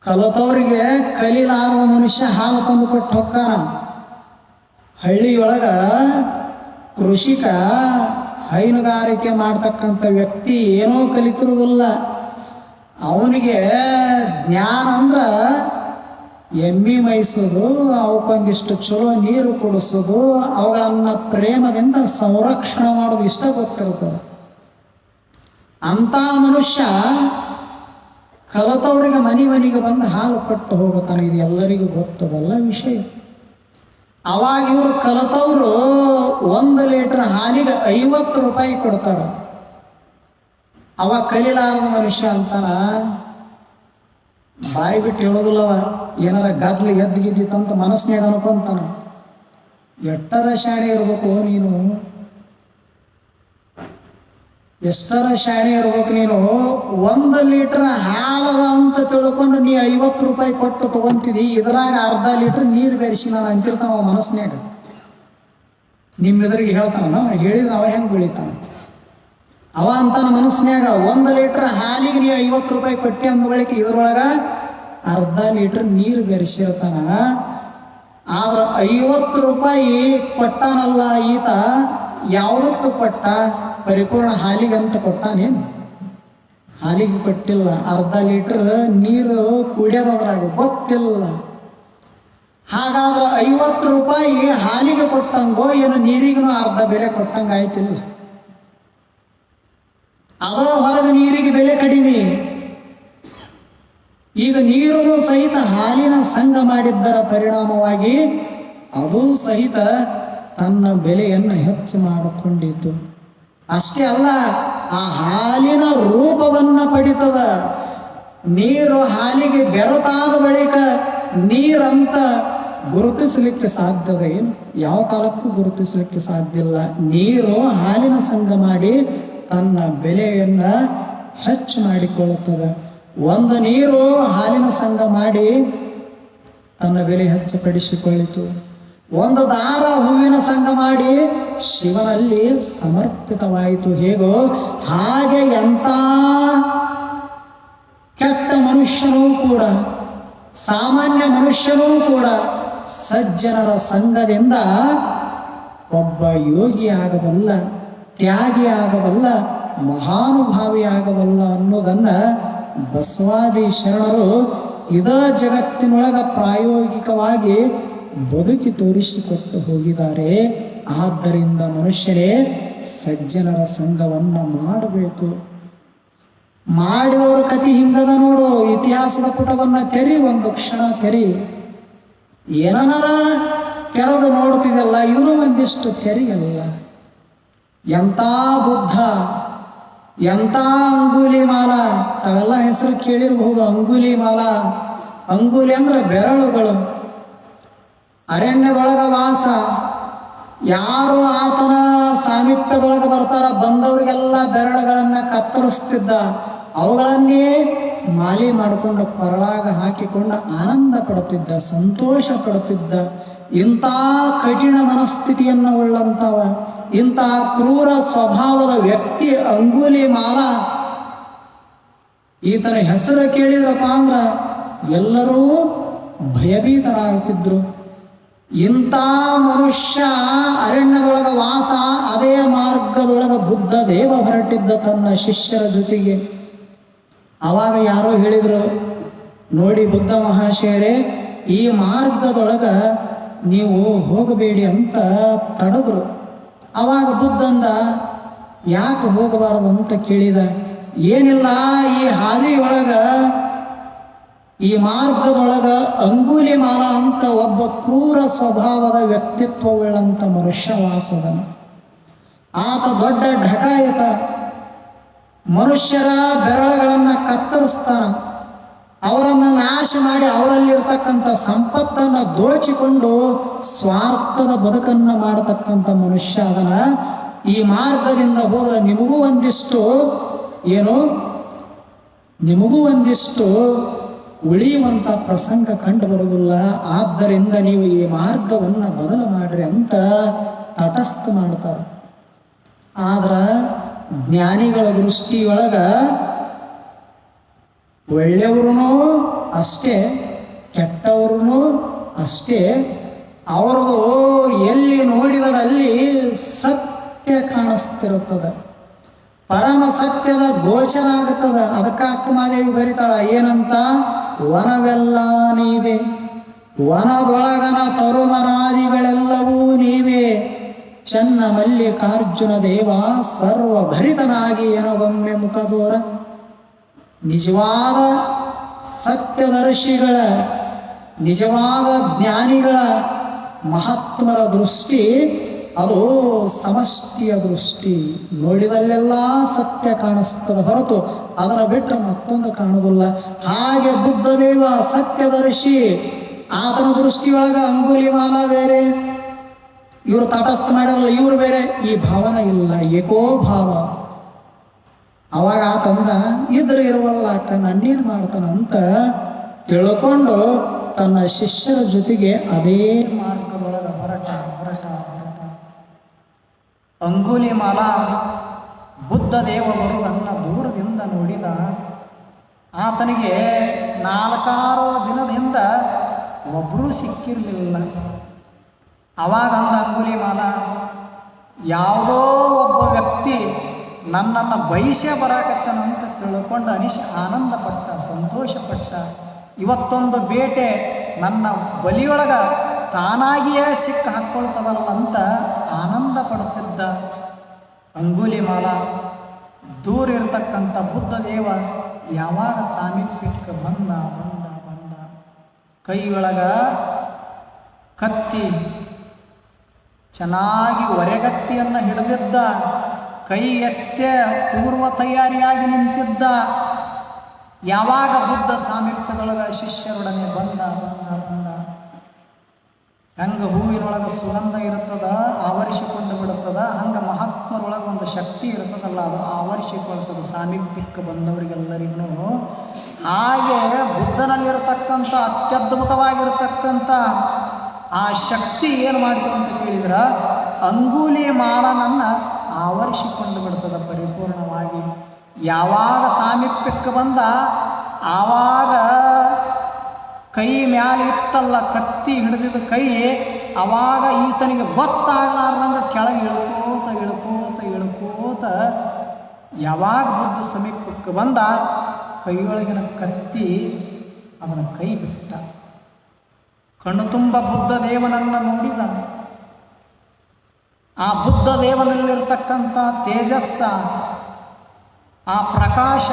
ಕಲಿತವ್ರಿಗೆ ಕಲಿಲಾರದ ಮನುಷ್ಯ ಹಾಲು ತಂದು ಕೊಟ್ಟು ಹೊಕ್ಕಾನ. ಹಳ್ಳಿಯೊಳಗ ಕೃಷಿಕ ಹೈನುಗಾರಿಕೆ ಮಾಡ್ತಕ್ಕಂಥ ವ್ಯಕ್ತಿ ಏನೋ ಕಲಿತಿರುವುದಿಲ್ಲ. ಅವನಿಗೆ ಜ್ಞಾನ ಅಂದ್ರೆ ಎಮ್ಮೆ ಮೇಯಿಸೋದು, ಅವಕ್ಕೊಂದಿಷ್ಟು ಚಲೋ ನೀರು ಕುಡಿಸೋದು, ಅವುಗಳನ್ನು ಪ್ರೇಮದಿಂದ ಸಂರಕ್ಷಣೆ ಮಾಡೋದು ಇಷ್ಟ ಗೊತ್ತಿರ್ತದೆ. ಅಂಥ ಮನುಷ್ಯ ಕಲಿತವ್ರಿಗೆ ಮನೆಗೆ ಬಂದು ಹಾಲು ಕೊಟ್ಟು ಹೋಗುತ್ತಾನೆ. ಇದು ಎಲ್ಲರಿಗೂ ಗೊತ್ತದಲ್ಲ ವಿಷಯ. ಅವಾಗ ಇವರು ಕಲಿತವ್ರು 1 ಲೀಟರ್ ಹಾಲಿಗೆ 50 ರೂಪಾಯಿ ಕೊಡ್ತಾರೆ. ಅವಾಗ ಕಲಿಲಾರದ ಮನುಷ್ಯ ಅಂತಾನ, ಬಾಯಿ ಬಿಟ್ಟು ಹೇಳೋದಿಲ್ಲವ, ಏನಾರ ಗದ್ಲಿ ಎದ್ದಿಗಿದ್ದಿತ್ತಂತ ಮನಸ್ಸಿನಾಗ ಅನ್ಕೊಂತಾನ. ಎಷ್ಟರ ಶಾಣೆ ಇರ್ಬೇಕು ನೀನು, ಎಷ್ಟರ ಶಾಣೆ ಇರ್ಬೇಕು ನೀನು. 1 ಲೀಟರ್ ಹಾಲದ ಅಂತ ತಿಳ್ಕೊಂಡು ನೀ 50 ರೂಪಾಯಿ ಕೊಟ್ಟು ತಗೊಂತಿದಿ. ಇದ್ರಾಗ ಅರ್ಧ ಲೀಟರ್ ನೀರು ಬೆರೆಸಿ ನಾನು ಅಂತಿರ್ತಾನ ಮನಸ್ಸಿನಾಗ. ನಿಮ್ಮೆದುರಿಗೆ ಹೇಳ್ತಾನ, ಹೇಳಿದ್ರೆ ಅವ ಹೆಂಗೆ ಬೆಳಿತಾನ? ಅವ ಅಂತಾನ ಮನಸ್ಸಿನಾಗ, 1 ಲೀಟರ್ ಹಾಲಿಗೆ ನೀವು 50 ರೂಪಾಯಿ ಕೊಟ್ಟೆ ಅಂದ ಬಳಿಕ ಇದ್ರೊಳಗ ಅರ್ಧ ಲೀಟರ್ ನೀರು ಬೆರೆಸಿರ್ತಾನ. ಆದ್ರೆ 50 ರೂಪಾಯಿ ಕೊಟ್ಟಾನಲ್ಲ ಈತ, ಯಾವುದಕ್ಕೂ ಕೊಟ್ಟ? ಪರಿಪೂರ್ಣ ಹಾಲಿಗಂತ ಕೊಟ್ಟಾನೇನು? ಹಾಲಿಗೆ ಕೊಟ್ಟಿಲ್ಲ. ಅರ್ಧ ಲೀಟರ್ ನೀರು ಕುಡಿಯೋದ್ರಾಗ ಗೊತ್ತಿಲ್ಲ. ಹಾಗಾದ್ರೆ 50 ರೂಪಾಯಿ ಹಾಲಿಗೆ ಕೊಟ್ಟಂಗೋ ಏನು ನೀರಿಗೂ ಅರ್ಧ ಬೆಲೆ ಕೊಟ್ಟಂಗ ಆಯ್ತಿಲ್ಲ? ಅದೋ ಹೊರಗೆ ನೀರಿಗೆ ಬೆಲೆ ಕಡಿಮೆ. ಈಗ ನೀರು ಸಹಿತ ಹಾಲಿನ ಸಂಘ ಮಾಡಿದ್ದರ ಪರಿಣಾಮವಾಗಿ ಅದು ಸಹಿತ ತನ್ನ ಬೆಲೆಯನ್ನು ಹೆಚ್ಚು ಮಾಡಿಕೊಂಡಿತು. ಅಷ್ಟೇ ಅಲ್ಲ, ಆ ಹಾಲಿನ ರೂಪವನ್ನ ಪಡಿತದ. ನೀರು ಹಾಲಿಗೆ ಬೆರೆತಾದ ಬಳಿಕ ನೀರಂತ ಗುರುತಿಸಲಿಕ್ಕೆ ಸಾಧ್ಯದ ಏನು? ಯಾವ ಕಾಲಕ್ಕೂ ಗುರುತಿಸಲಿಕ್ಕೆ ಸಾಧ್ಯ ಇಲ್ಲ. ನೀರು ಹಾಲಿನ ಸಂಘ ಮಾಡಿ ತನ್ನ ಬೆಲೆಯನ್ನ ಹೆಚ್ಚು ಮಾಡಿಕೊಳ್ಳುತ್ತದೆ. ಒಂದು ನೀರು ಹಾಲಿನ ಸಂಘ ಮಾಡಿ ತನ್ನ ಬೆಲೆ ಹೆಚ್ಚು ಪಡಿಸಿಕೊಳ್ಳಿತು. ಒಂದು ದಾರ ಹೂವಿನ ಸಂಘ ಮಾಡಿ ಶಿವನಲ್ಲಿ ಸಮರ್ಪಿತವಾಯಿತು. ಹೇಗೋ ಹಾಗೆ ಎಂಥ ಕೆಟ್ಟ ಮನುಷ್ಯನೂ ಕೂಡ, ಸಾಮಾನ್ಯ ಮನುಷ್ಯನೂ ಕೂಡ ಸಜ್ಜನರ ಸಂಘದಿಂದ ಒಬ್ಬ ಯೋಗಿ ಆಗಬಲ್ಲ, ತ್ಯಾಗಿ ಆಗಬಲ್ಲ, ಮಹಾನುಭಾವಿ ಆಗಬಲ್ಲ ಅನ್ನೋದನ್ನ ಬಸವಾದಿ ಶರಣರು ಇದ ಜಗತ್ತಿನೊಳಗ ಪ್ರಾಯೋಗಿಕವಾಗಿ ಬದುಕಿ ತೋರಿಸಿಕೊಟ್ಟು ಹೋಗಿದ್ದಾರೆ. ಆದ್ದರಿಂದ ಮನುಷ್ಯರೇ ಸಜ್ಜನರ ಸಂಘವನ್ನ ಮಾಡಬೇಕು. ಮಾಡಿದವರ ಕಥೆ ಹಿಂಗದ ನೋಡು. ಇತಿಹಾಸದ ಪುಟವನ್ನ ತೆರಿ, ಒಂದು ಕ್ಷಣ ತೆರಿ. ಏನನಾರ ತೆರೆದು ನೋಡ್ತಿದಲ್ಲ, ಇದೂ ಒಂದಿಷ್ಟು ತೆರೆಯಲ್ಲ. ಎಂಥ ಬುದ್ಧ, ಎಂಥ ಅಂಗುಲಿ ಮಾಲ, ತಾವೆಲ್ಲ ಹೆಸರು ಕೇಳಿರಬಹುದು. ಅಂಗುಲಿ ಮಾಲ, ಅಂಗುಲಿ ಅಂದ್ರೆ ಬೆರಳುಗಳು. ಅರಣ್ಯದೊಳಗ ವಾಸ. ಯಾರು ಆತನ ಸಾಮೀಪ್ಯದೊಳಗೆ ಬರ್ತಾರ ಬಂದವರಿಗೆಲ್ಲ ಬೆರಳುಗಳನ್ನ ಕತ್ತರಿಸ್ತಿದ್ದ. ಅವುಗಳನ್ನೇ ಮಾಲಿ ಮಾಡಿಕೊಂಡು ಕೊರಳಾಗ ಹಾಕಿಕೊಂಡು ಆನಂದ ಪಡುತ್ತಿದ್ದ, ಸಂತೋಷ ಪಡುತ್ತಿದ್ದ. ಇಂಥ ಕಠಿಣ ಮನಸ್ಥಿತಿಯನ್ನು ಉಳ್ಳಂತವ, ಇಂಥ ಕ್ರೂರ ಸ್ವಭಾವದ ವ್ಯಕ್ತಿ ಅಂಗುಲಿ ಮಾಲ. ಈತನ ಹೆಸರು ಕೇಳಿದ್ರಪ್ಪ ಅಂದ್ರ ಎಲ್ಲರೂ ಭಯಭೀತರಾಗುತ್ತಿದ್ರು. ಇಂಥ ಮನುಷ್ಯ ಅರಣ್ಯದೊಳಗ ವಾಸ. ಅದೇ ಮಾರ್ಗದೊಳಗ ಬುದ್ಧ ದೇವ ಹೊರಟಿದ್ದ ತನ್ನ ಶಿಷ್ಯರ ಜೊತೆಗೆ. ಆವಾಗ ಯಾರೋ ಹೇಳಿದ್ರು, ನೋಡಿ ಬುದ್ಧ ಮಹಾಶಯರೇ, ಈ ಮಾರ್ಗದೊಳಗ ನೀವು ಹೋಗಬೇಡಿ ಅಂತ ತಡೆದ್ರು. ಅವಾಗ ಬುದ್ಧಂದ ಯಾಕೆ ಹೋಗಬಾರದು ಅಂತ ಕೇಳಿದ. ಏನಿಲ್ಲ, ಈ ಹಾದಿಯೊಳಗ ಈ ಮಾರ್ಗದೊಳಗ ಅಂಗುಲಿಮಾಲ ಅಂತ ಒಬ್ಬ ಕ್ರೂರ ಸ್ವಭಾವದ ವ್ಯಕ್ತಿತ್ವವುಳ್ಳಂಥ ಮನುಷ್ಯ ವಾಸದನು. ಆತ ದೊಡ್ಡ ಢಕಾಯಿತ, ಮನುಷ್ಯರ ಬೆರಳುಗಳನ್ನು ಕತ್ತರಿಸ್ತಾನ, ಅವರನ್ನು ನಾಶ ಮಾಡಿ ಅವರಲ್ಲಿರ್ತಕ್ಕಂಥ ಸಂಪತ್ತನ್ನು ದೋಚಿಕೊಂಡು ಸ್ವಾರ್ಥದ ಬದುಕನ್ನು ಮಾಡತಕ್ಕಂಥ ಮನುಷ್ಯ ಅದನ. ಈ ಮಾರ್ಗದಿಂದ ಹೋದ್ರೆ ನಿಮಗೂ ಒಂದಿಷ್ಟು ಉಳಿಯುವಂಥ ಪ್ರಸಂಗ ಕಂಡು ಬರುವುದಿಲ್ಲ. ಆದ್ದರಿಂದ ನೀವು ಈ ಮಾರ್ಗವನ್ನು ಬದಲು ಮಾಡ್ರಿ ಅಂತ ತಟಸ್ಥ ಮಾಡ್ತಾರೆ. ಆದ್ರೆ ಜ್ಞಾನಿಗಳ ದೃಷ್ಟಿಯೊಳಗ ಒಳ್ಳೆಯವ್ರೂ ಅಷ್ಟೇ, ಕೆಟ್ಟವ್ರೂ ಅಷ್ಟೇ. ಅವ್ರದ್ದು ಎಲ್ಲಿ ನೋಡಿದರಲ್ಲಿ ಸತ್ಯ ಕಾಣಿಸ್ತಿರುತ್ತದೆ, ಪರಮ ಸತ್ಯದ ಗೋಚರ ಆಗುತ್ತದೆ. ಅದಕ್ಕೆ ಅಕ್ಕಮಾದೇವಿ ಬರೀತಾಳ ಏನಂತ, ವನವೆಲ್ಲ ನೀವೇ, ವನದೊಳಗನ ತರುಣರಾದಿಗಳೆಲ್ಲವೂ ನೀವೇ, ಚನ್ನ ಮಲ್ಲಿಕಾರ್ಜುನ ದೇವ ಸರ್ವಭರಿತನಾಗಿ ಏನೊಮ್ಮೆ ಮುಖದೋರ. ನಿಜವಾದ ಸತ್ಯದರ್ಶಿಗಳ, ನಿಜವಾದ ಜ್ಞಾನಿಗಳ, ಮಹಾತ್ಮರ ದೃಷ್ಟಿ ಅದು ಸಮಷ್ಟಿಯ ದೃಷ್ಟಿ. ನೋಡಿದಲ್ಲೆಲ್ಲ ಸತ್ಯ ಕಾಣಿಸ್ತದೆ ಹೊರತು ಅದರ ಬಿಟ್ಟು ಮತ್ತೊಂದು ಕಾಣುವುದಿಲ್ಲ. ಹಾಗೆ ಬುದ್ಧದೇವ ಸತ್ಯದರ್ಶಿ, ಆತನ ದೃಷ್ಟಿಯೊಳಗ ಅಂಗುಲಿಮಾಲ ಬೇರೆ, ಇವರು ತಟಸ್ಥ ಮಾಡಿರಲ್ಲ, ಇವರು ಬೇರೆ, ಈ ಭಾವನೆ ಇಲ್ಲ, ಏಕೋ ಭಾವ. ಅವಾಗ ಆತಂದ ಇದ್ರೆ ಇರುವಲ್ಲ ಆತ ನನ್ನೇನು ಮಾಡ್ತಾನಂತ ತಿಳ್ಕೊಂಡು ತನ್ನ ಶಿಷ್ಯರ ಜೊತೆಗೆ ಅದೇ ಮಾರ್ಗದೊಳಗೆ ಹೊರಟ. ಅಂಗುಲಿಮಾಲ ಬುದ್ಧ ದೇವ ಬರುವುದನ್ನು ದೂರದಿಂದ ನೋಡಿದ. ಆತನಿಗೆ 4 ದಿನದಿಂದ ಒಬ್ಬರೂ ಸಿಕ್ಕಿರಲಿಲ್ಲ. ಅವಾಗ ಅಂದ ಅಂಗುಲಿಮಾಲ, ಯಾವುದೋ ಒಬ್ಬ ವ್ಯಕ್ತಿ ನನ್ನನ್ನು ಬಯಸೇ ಬರಾಕತ್ತನಂತ ತಿಳ್ಕೊಂಡು ಆನಂದಪಟ್ಟ, ಸಂತೋಷಪಟ್ಟ. ಇವತ್ತೊಂದು ಬೇಟೆ ನನ್ನ ಬಲಿಯೊಳಗ ತಾನಾಗಿಯೇ ಸಿಕ್ಕ ಹಾಕ್ಕೊಳ್ತದಲ್ಲ ಅಂತ ಆನಂದ ಪಡುತ್ತಿದ್ದ ಅಂಗುಲಿಮಾಲ. ದೂರ ಇರತಕ್ಕಂಥ ಬುದ್ಧದೇವ ಯಾವಾಗ ಸಾಮೀಪ್ಯಕ್ಕೆ ಬಂದ ಕೈಯೊಳಗ ಕತ್ತಿ, ಚೆನ್ನಾಗಿ ಒರೆಗತ್ತಿಯನ್ನು ಹಿಡಿದಿದ್ದ, ಕೈ ಎತ್ತೆ ಪೂರ್ವ ತಯಾರಿಯಾಗಿ ನಿಂತಿದ್ದ. ಯಾವಾಗ ಬುದ್ಧ ಸಾಮೀಪ್ಯದೊಳಗ ಶಿಷ್ಯರೊಡನೆ ಬಂದ ಹಂಗೆ ಹೂವಿನೊಳಗೆ ಸುಗಂಧ ಇರುತ್ತದ, ಆವರಿಸಿಕೊಂಡು ಬಿಡುತ್ತದ, ಹಂಗೆ ಮಹಾತ್ಮರೊಳಗೆ ಒಂದು ಶಕ್ತಿ ಇರ್ತದಲ್ಲ, ಅದು ಆವರಿಸಿಕೊಳ್ತದೆ ಸಾಮೀಪ್ಯಕ್ಕೆ ಬಂದವರಿಗೆಲ್ಲರಿಗೂ. ಹಾಗೆ ಬುದ್ಧನಲ್ಲಿರತಕ್ಕಂಥ ಅತ್ಯದ್ಭುತವಾಗಿರತಕ್ಕಂಥ ಆ ಶಕ್ತಿ ಏನು ಮಾಡಿತು ಅಂತ ಕೇಳಿದ್ರೆ ಅಂಗುಲಿಮಾಲನನ್ನು ಆವರಿಸಿಕೊಂಡು ಬಿಡ್ತದೆ ಪರಿಪೂರ್ಣವಾಗಿ. ಯಾವಾಗ ಸಾಮೀಪ್ಯಕ್ಕೆ ಬಂದ ಆವಾಗ ಕೈ ಮ್ಯಾಲೆ ಇತ್ತಲ್ಲ ಕತ್ತಿ ಹಿಡಿದಿದ್ದ ಕೈ, ಅವಾಗ ಈತನಿಗೆ ಗೊತ್ತಾಗಲಾರ್ದಂಗೆ ಕೆಳಗೆ ಇಳ್ಕೋತ ಯಾವಾಗ ಬುದ್ಧ ಸಮೀಪಕ್ಕೆ ಬಂದ ಕೈಯೊಳಗಿನ ಕತ್ತಿ ಅವನ ಕೈ ಬಿಟ್ಟ. ಕಣ್ಣು ತುಂಬ ಬುದ್ಧ ದೇವನನ್ನು ನೋಡಿದ. ಆ ಬುದ್ಧ ದೇವನಲ್ಲಿರ್ತಕ್ಕಂಥ ತೇಜಸ್ಸ, ಆ ಪ್ರಕಾಶ,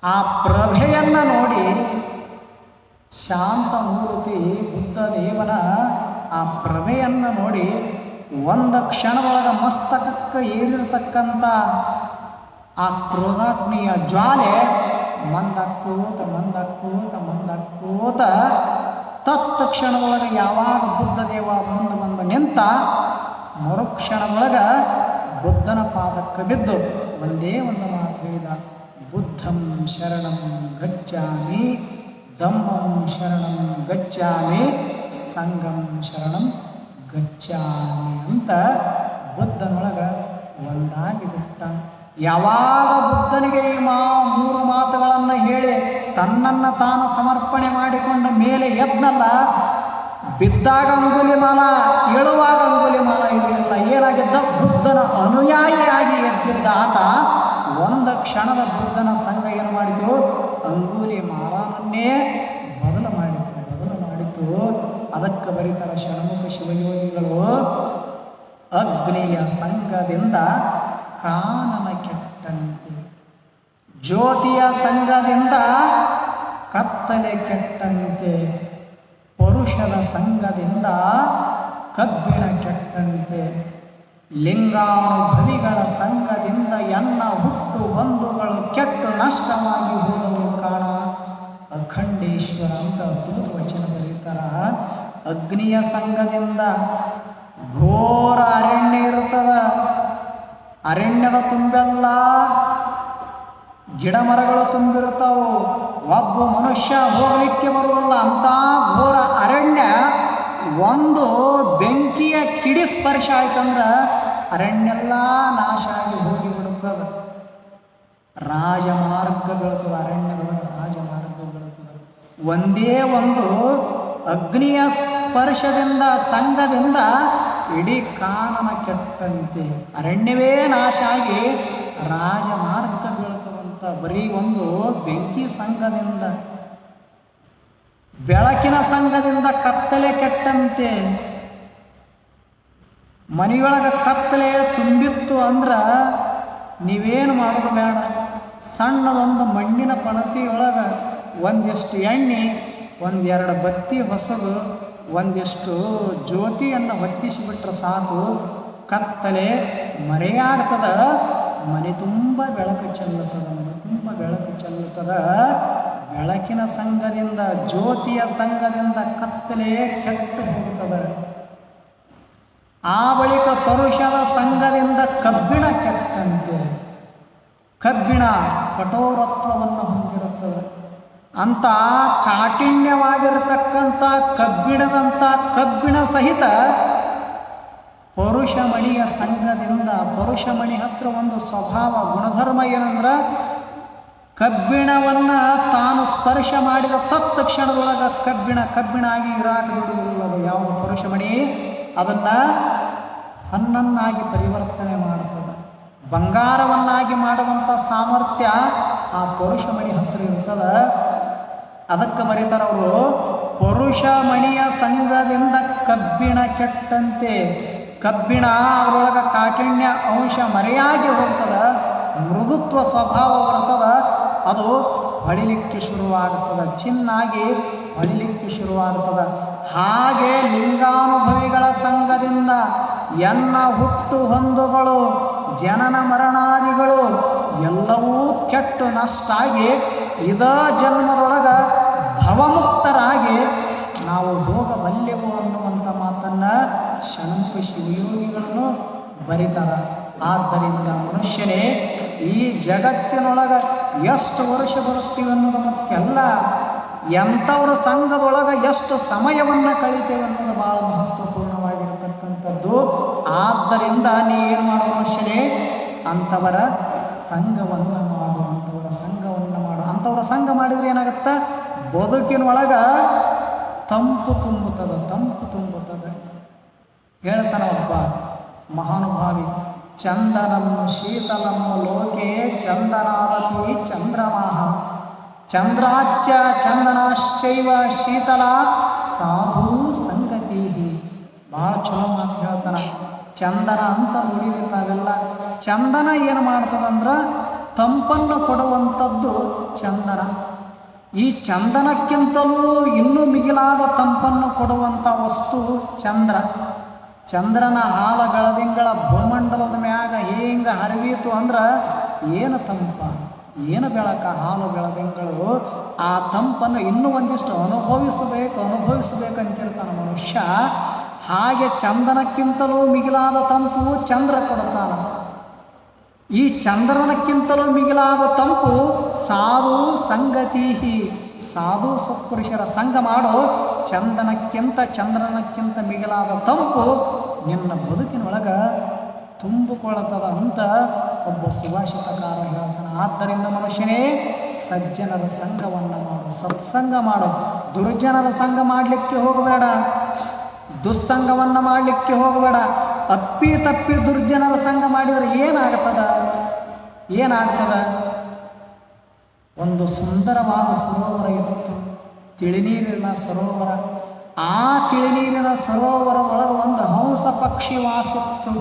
ಆ ಪ್ರಭೆಯನ್ನು ನೋಡಿ ಶಾಂತ ಮೂರ್ತಿ ಬುದ್ಧ ದೇವನ ಆ ಪ್ರಭೆಯನ್ನು ನೋಡಿ ಒಂದು ಕ್ಷಣದೊಳಗೆ ಮಸ್ತಕಕ್ಕೆ ಏರಿರತಕ್ಕಂಥ ಆ ಕ್ರೋಧಾಗ್ನಿಯ ಜ್ವಾಲೆ ಮಂದಕ್ಕೋತ ತತ್ಕ್ಷಣದೊಳಗೆ ಯಾವಾಗ ಬುದ್ಧ ದೇವ ಮುಂದೆ ಬಂದು ನಿಂತ ಮರುಕ್ಷಣದೊಳಗೆ ಬುದ್ಧನ ಪಾದಕ್ಕೆ ಬಿದ್ದು ಒಂದೇ ಒಂದು ಮಾತು ಹೇಳಿದ, ಬುದ್ಧಂ ಶರಣಂ ಗಚ್ಚಾಮಿ, ಧಮ್ಮಂ ಶರಣಂ ಗಚ್ಚಾಮಿ, ಸಂಘಂ ಶರಣಂ ಗಚ್ಚಾಮಿ ಅಂತ ಬುದ್ಧನೊಳಗೆ ಒಂದಾಗಿ ಬಿಟ್ಟ. ಯಾವಾಗ ಬುದ್ಧನಿಗೆ ಈ 3 ಮಾತುಗಳನ್ನು ಹೇಳಿ ತನ್ನನ್ನು ತಾನು ಸಮರ್ಪಣೆ ಮಾಡಿಕೊಂಡ ಮೇಲೆ ಎದ್ನಲ್ಲ, ಬಿದ್ದಾಗ ಅಂಗುಲಿಮಾಲ, ಏಳುವಾಗ ಅಂಗುಲಿಮಾಲ ಇರಲಿಲ್ಲ. ಏನಾಗಿದ್ದ? ಬುದ್ಧನ ಅನುಯಾಯಿಯಾಗಿ ಎದ್ದಿದ್ದ ಆತ ಒಂದು ಕ್ಷಣದ ಬುದ್ಧನ ಸಂಘ ಏನು ಮಾಡಿದ್ರು? ಅಂಗುಲಿಮಾಲನನ್ನೇ ಬದಲು ಮಾಡಿದ್ರು. ಅದಕ್ಕೆ ಬರೀತಾರ ಷಣ್ಮುಖ ಶಿವಯೋಗಿಗಳು, ಅಗ್ನಿಯ ಸಂಘದಿಂದ ಕಾನನ ಕೆಟ್ಟಂತೆ, ಜ್ಯೋತಿಯ ಸಂಘದಿಂದ ಕತ್ತಲೆ ಕೆಟ್ಟಂತೆ, ಪರುಷದ ಸಂಘದಿಂದ ಕಬ್ಬಿಣ ಕೆಟ್ಟಂತೆ, ಲಿಂಗಾನುಭವಿಗಳ ಸಂಘದಿಂದ ಎನ್ನ ಹುಟ್ಟು ಬಂಧುಗಳು ಕೆಟ್ಟು ನಷ್ಟವಾಗಿ ಹೋದವು ಕಾಣ. ಅಖಂಡೇಶ್ವರ ಅಂತ ಅದ್ಭುತ ವಚನ ಬರೀತಾರ. ಅಗ್ನಿಯ ಸಂಘದಿಂದ ಘೋರ ಅರಣ್ಯ ಇರುತ್ತದ, ಅರಣ್ಯದ ತುಂಬೆಲ್ಲ ಗಿಡ ಮರಗಳು ತುಂಬಿರ್ತಾವು, ಒಬ್ಬ ಮನುಷ್ಯ ಹೋಗಲಿಕ್ಕೆ ಬರುವುದಿಲ್ಲ. ಅಂತ ಘೋರ ಅರಣ್ಯ ಒಂದು ಬೆಂಕಿಯ ಕಿಡಿ ಸ್ಪರ್ಶ ಆಯ್ತಂದ್ರೆ ಅರಣ್ಯೆಲ್ಲ ನಾಶ ಆಗಿ ಹೋಗಿ ಬಿಡುತ್ತದೆ. ರಾಜಮಾರ್ಗಗಳತದ, ಅರಣ್ಯದೊಳಗೆ ರಾಜಮಾರ್ಗಗಳತದ. ಒಂದೇ ಒಂದು ಅಗ್ನಿಯ ಸ್ಪರ್ಶದಿಂದ ಸಂಘದಿಂದ ಇಡೀ ಕಾನನ ಕೆಟ್ಟಂತೆ, ಅರಣ್ಯವೇ ನಾಶ ಆಗಿ ರಾಜಮಾರ್ಗ ಬೀಳ್ತದಂತ. ಬರೀ ಒಂದು ಬೆಂಕಿ ಸಂಘದಿಂದ, ಬೆಳಕಿನ ಸಂಘದಿಂದ ಕತ್ತಲೆ ಕೆಟ್ಟಂತೆ. ಮನೆಯೊಳಗೆ ಕತ್ತಲೆ ತುಂಬಿತ್ತು ಅಂದ್ರೆ ನೀವೇನು ಮಾಡೋದು ಬೇಡ, ಸಣ್ಣದೊಂದು ಮಣ್ಣಿನ ಪಣತಿಯೊಳಗೆ ಒಂದಿಷ್ಟು ಎಣ್ಣೆ, ಒಂದೆರಡು ಬತ್ತಿ ಹೊಸದು, ಒಂದಿಷ್ಟು ಜ್ಯೋತಿಯನ್ನು ಹೊತ್ತಿಸಿಬಿಟ್ರೆ ಸಾಕು, ಕತ್ತಲೆ ಮರೆಯಾಗ್ತದ. ಮನೆ ತುಂಬ ಬೆಳಕು ಚೆಲ್ಲುತ್ತದೆ, ಮನೆ ತುಂಬ ಬೆಳಕು ಚೆಲ್ಲುತ್ತದ. ಬೆಳಕಿನ ಸಂಘದಿಂದ, ಜ್ಯೋತಿಯ ಸಂಘದಿಂದ ಕತ್ತಲೆ ಕೆಟ್ಟು ಹೋಗುತ್ತದೆ. ಆ ಬಳಿಕ ಪರುಷದ ಸಂಘದಿಂದ ಕಬ್ಬಿಣ ಕೆಟ್ಟಂತೆ. ಕಬ್ಬಿಣ ಕಠೋರತ್ವವನ್ನು ಹೊಂದಿರುತ್ತದೆ. ಅಂತ ಕಾಠಿಣ್ಯವಾಗಿರತಕ್ಕಂಥ ಕಬ್ಬಿಣದಂಥ ಕಬ್ಬಿಣ ಸಹಿತ ಪರುಷಮಣಿಯ ಸಂಘದಿಂದ, ಪರುಷಮಣಿ ಹತ್ರ ಒಂದು ಸ್ವಭಾವ ಗುಣಧರ್ಮ ಏನಂದ್ರೆ, ಕಬ್ಬಿಣವನ್ನು ತಾನು ಸ್ಪರ್ಶ ಮಾಡಿದ ತತ್ಕ್ಷಣದೊಳಗೆ ಕಬ್ಬಿಣ ಆಗಿ ಇರಾಕ ಬಿಡುವುದಿಲ್ಲ. ಯಾವ ಪರುಷಮಣಿ ಅದನ್ನು ಹಣ್ಣನ್ನಾಗಿ ಪರಿವರ್ತನೆ ಮಾಡುತ್ತದೆ. ಬಂಗಾರವನ್ನಾಗಿ ಮಾಡುವಂಥ ಸಾಮರ್ಥ್ಯ ಆ ಪರುಷಮಣಿ ಹತ್ತಿರ ಇರ್ತದೆ. ಅದಕ್ಕೆ ಬರೀತಾರ ಅವರು, ಪರುಷಮಣಿಯ ಸಂಘದಿಂದ ಕಬ್ಬಿಣ ಕೆಟ್ಟಂತೆ. ಕಬ್ಬಿಣ ಅದರೊಳಗೆ ಕಾಠಿಣ್ಯ ಅಂಶ ಮರೆಯಾಗಿ ಹೋಗ್ತದೆ, ಮೃದುತ್ವ ಸ್ವಭಾವ ಬರ್ತದ. ಅದು ಹೊಳಿಲಿಕ್ಕೆ ಶುರುವಾಗುತ್ತದೆ, ಚಿನ್ನಾಗಿ ಹೊಳಿಲಿಕ್ಕೆ ಶುರುವಾಗುತ್ತದೆ. ಹಾಗೆ ಲಿಂಗಾನುಭವಿಗಳ ಸಂಘದಿಂದ ಎನ್ನ ಹುಟ್ಟು ಹೊಂದುಗಳು, ಜನನ ಮರಣಾದಿಗಳು ಎಲ್ಲವೂ ಕೆಟ್ಟು ನಷ್ಟಾಗಿ ಇದ ಜನ್ಮದೊಳಗೆ ಭವಮುಕ್ತರಾಗಿ ನಾವು ಹೋಗಬಲ್ಲೆವು ಅನ್ನುವಂಥ ಮಾತನ್ನು ಷಣ್ಮುಖ ಶಿವಯೋಗಿಗಳನ್ನು ಬರೀತಾರೆ. ಆದ್ದರಿಂದ ಮನುಷ್ಯನೇ ಈ ಜಗತ್ತಿನೊಳಗೆ ಎಷ್ಟು ವರ್ಷ ಬರುತ್ತೀವಿ ಅನ್ನೋದು ಮುಖ್ಯಲ್ಲ, ಎಂಥವ್ರ ಸಂಘದೊಳಗೆ ಎಷ್ಟು ಸಮಯವನ್ನು ಕಳೀತೇವೆ ಅನ್ನೋದು ಭಾಳ ಮಹತ್ವಪೂರ್ಣವಾಗಿರತಕ್ಕಂಥದ್ದು. ಆದ್ದರಿಂದ ನೀ ಏನು ಮಾಡೋ ಮನುಷ್ಯನೇ, ಅಂಥವರ ಸಂಘವನ್ನು ಮಾಡು, ಅಂಥವರ ಸಂಘವನ್ನು ಮಾಡು. ಅಂಥವರ ಸಂಘ ಮಾಡಿದರೆ ಏನಾಗುತ್ತೆ, ಬದುಕಿನೊಳಗೆ ತಂಪು ತುಂಬುತ್ತದೆ, ತಂಪು ತುಂಬುತ್ತದೆ. ಹೇಳ್ತಾನೆ ಒಬ್ಬ ಮಹಾನುಭಾವಿ, ಚಂದನಂ ಶೀತಲಂ ಲೋಕೆ ಚಂದನಾದಪಿ ಚಂದ್ರಮಾಹ, ಚಂದ್ರಾಚ್ಯ ಚಂದನಾಶ್ಚೈವ ಶೀತಲ ಸಾಧು ಸಂಗತಿ. ಭಾಳ ಚಲೋ ಮಾತು ಹೇಳ್ತಾನೆ. ಚಂದನ ಅಂತ ನೋಡಿರಿ ತಾವೆಲ್ಲ. ಚಂದನ ಏನು ಮಾಡ್ತದಂದ್ರೆ ತಂಪನ್ನು ಕೊಡುವಂಥದ್ದು ಚಂದನ. ಈ ಚಂದನಕ್ಕಿಂತಲೂ ಇನ್ನೂ ಮಿಗಿಲಾದ ತಂಪನ್ನು ಕೊಡುವಂಥ ವಸ್ತು ಚಂದ್ರ. ಚಂದ್ರನ ಹಾಲ ಬೆಳದಿಂಗಳ ಭೂಮಂಡಲದ ಮ್ಯಾಗ ಹಿಂಗೆ ಹರಿವೀತು ಅಂದ್ರೆ ಏನು ತಂಪ, ಏನು ಬೆಳಕ, ಹಾಲು ಬೆಳದಿಂಗಳು. ಆ ತಂಪನ್ನು ಇನ್ನೂ ಒಂದಿಷ್ಟು ಅನುಭವಿಸಬೇಕಂತಿರ್ತಾನೆ ಮನುಷ್ಯ. ಹಾಗೆ ಚಂದನಕ್ಕಿಂತಲೂ ಮಿಗಿಲಾದ ತಂಪು ಚಂದ್ರ ಕೊಡುತ್ತಾನೆ. ಈ ಚಂದ್ರನಕ್ಕಿಂತಲೂ ಮಿಗಿಲಾದ ತಂಪು ಸಾಧು ಸಂಗತಿ. ಸಾಧು ಸತ್ಪುರುಷರ ಸಂಘ ಮಾಡೋ, ಚಂದ್ರನಕ್ಕಿಂತ ಮಿಗಿಲಾದ ತಂಪು ನಿನ್ನ ಬದುಕಿನೊಳಗೆ ತುಂಬಿಕೊಳ್ಳುತ್ತದೆ ಅಂತ ಒಬ್ಬ ಸುಭಾಷಿತಕಾರ ಹೇಳ್ತಾನೆ. ಆದ್ದರಿಂದ ಮನುಷ್ಯನೇ ಸಜ್ಜನರ ಸಂಘವನ್ನು ಮಾಡು, ಸತ್ಸಂಗ ಮಾಡು. ದುರ್ಜನರ ಸಂಘ ಮಾಡಲಿಕ್ಕೆ ಹೋಗಬೇಡ, ದುಸ್ಸಂಗವನ್ನು ಮಾಡಲಿಕ್ಕೆ ಹೋಗಬೇಡ. ಅಪ್ಪಿ ತಪ್ಪಿ ದುರ್ಜನರ ಸಂಘ ಮಾಡಿದರೆ ಏನಾಗ್ತದ? ಒಂದು ಸುಂದರವಾದ ಸರೋವರ ಇತ್ತು, ತಿಳಿನೀರಿನ ಸರೋವರ. ಆ ತಿಳಿನೀರಿನ ಸರೋವರದೊಳಗೆ ಒಂದು ಹಂಸ ಪಕ್ಷಿ ವಾಸಿತ್ತು,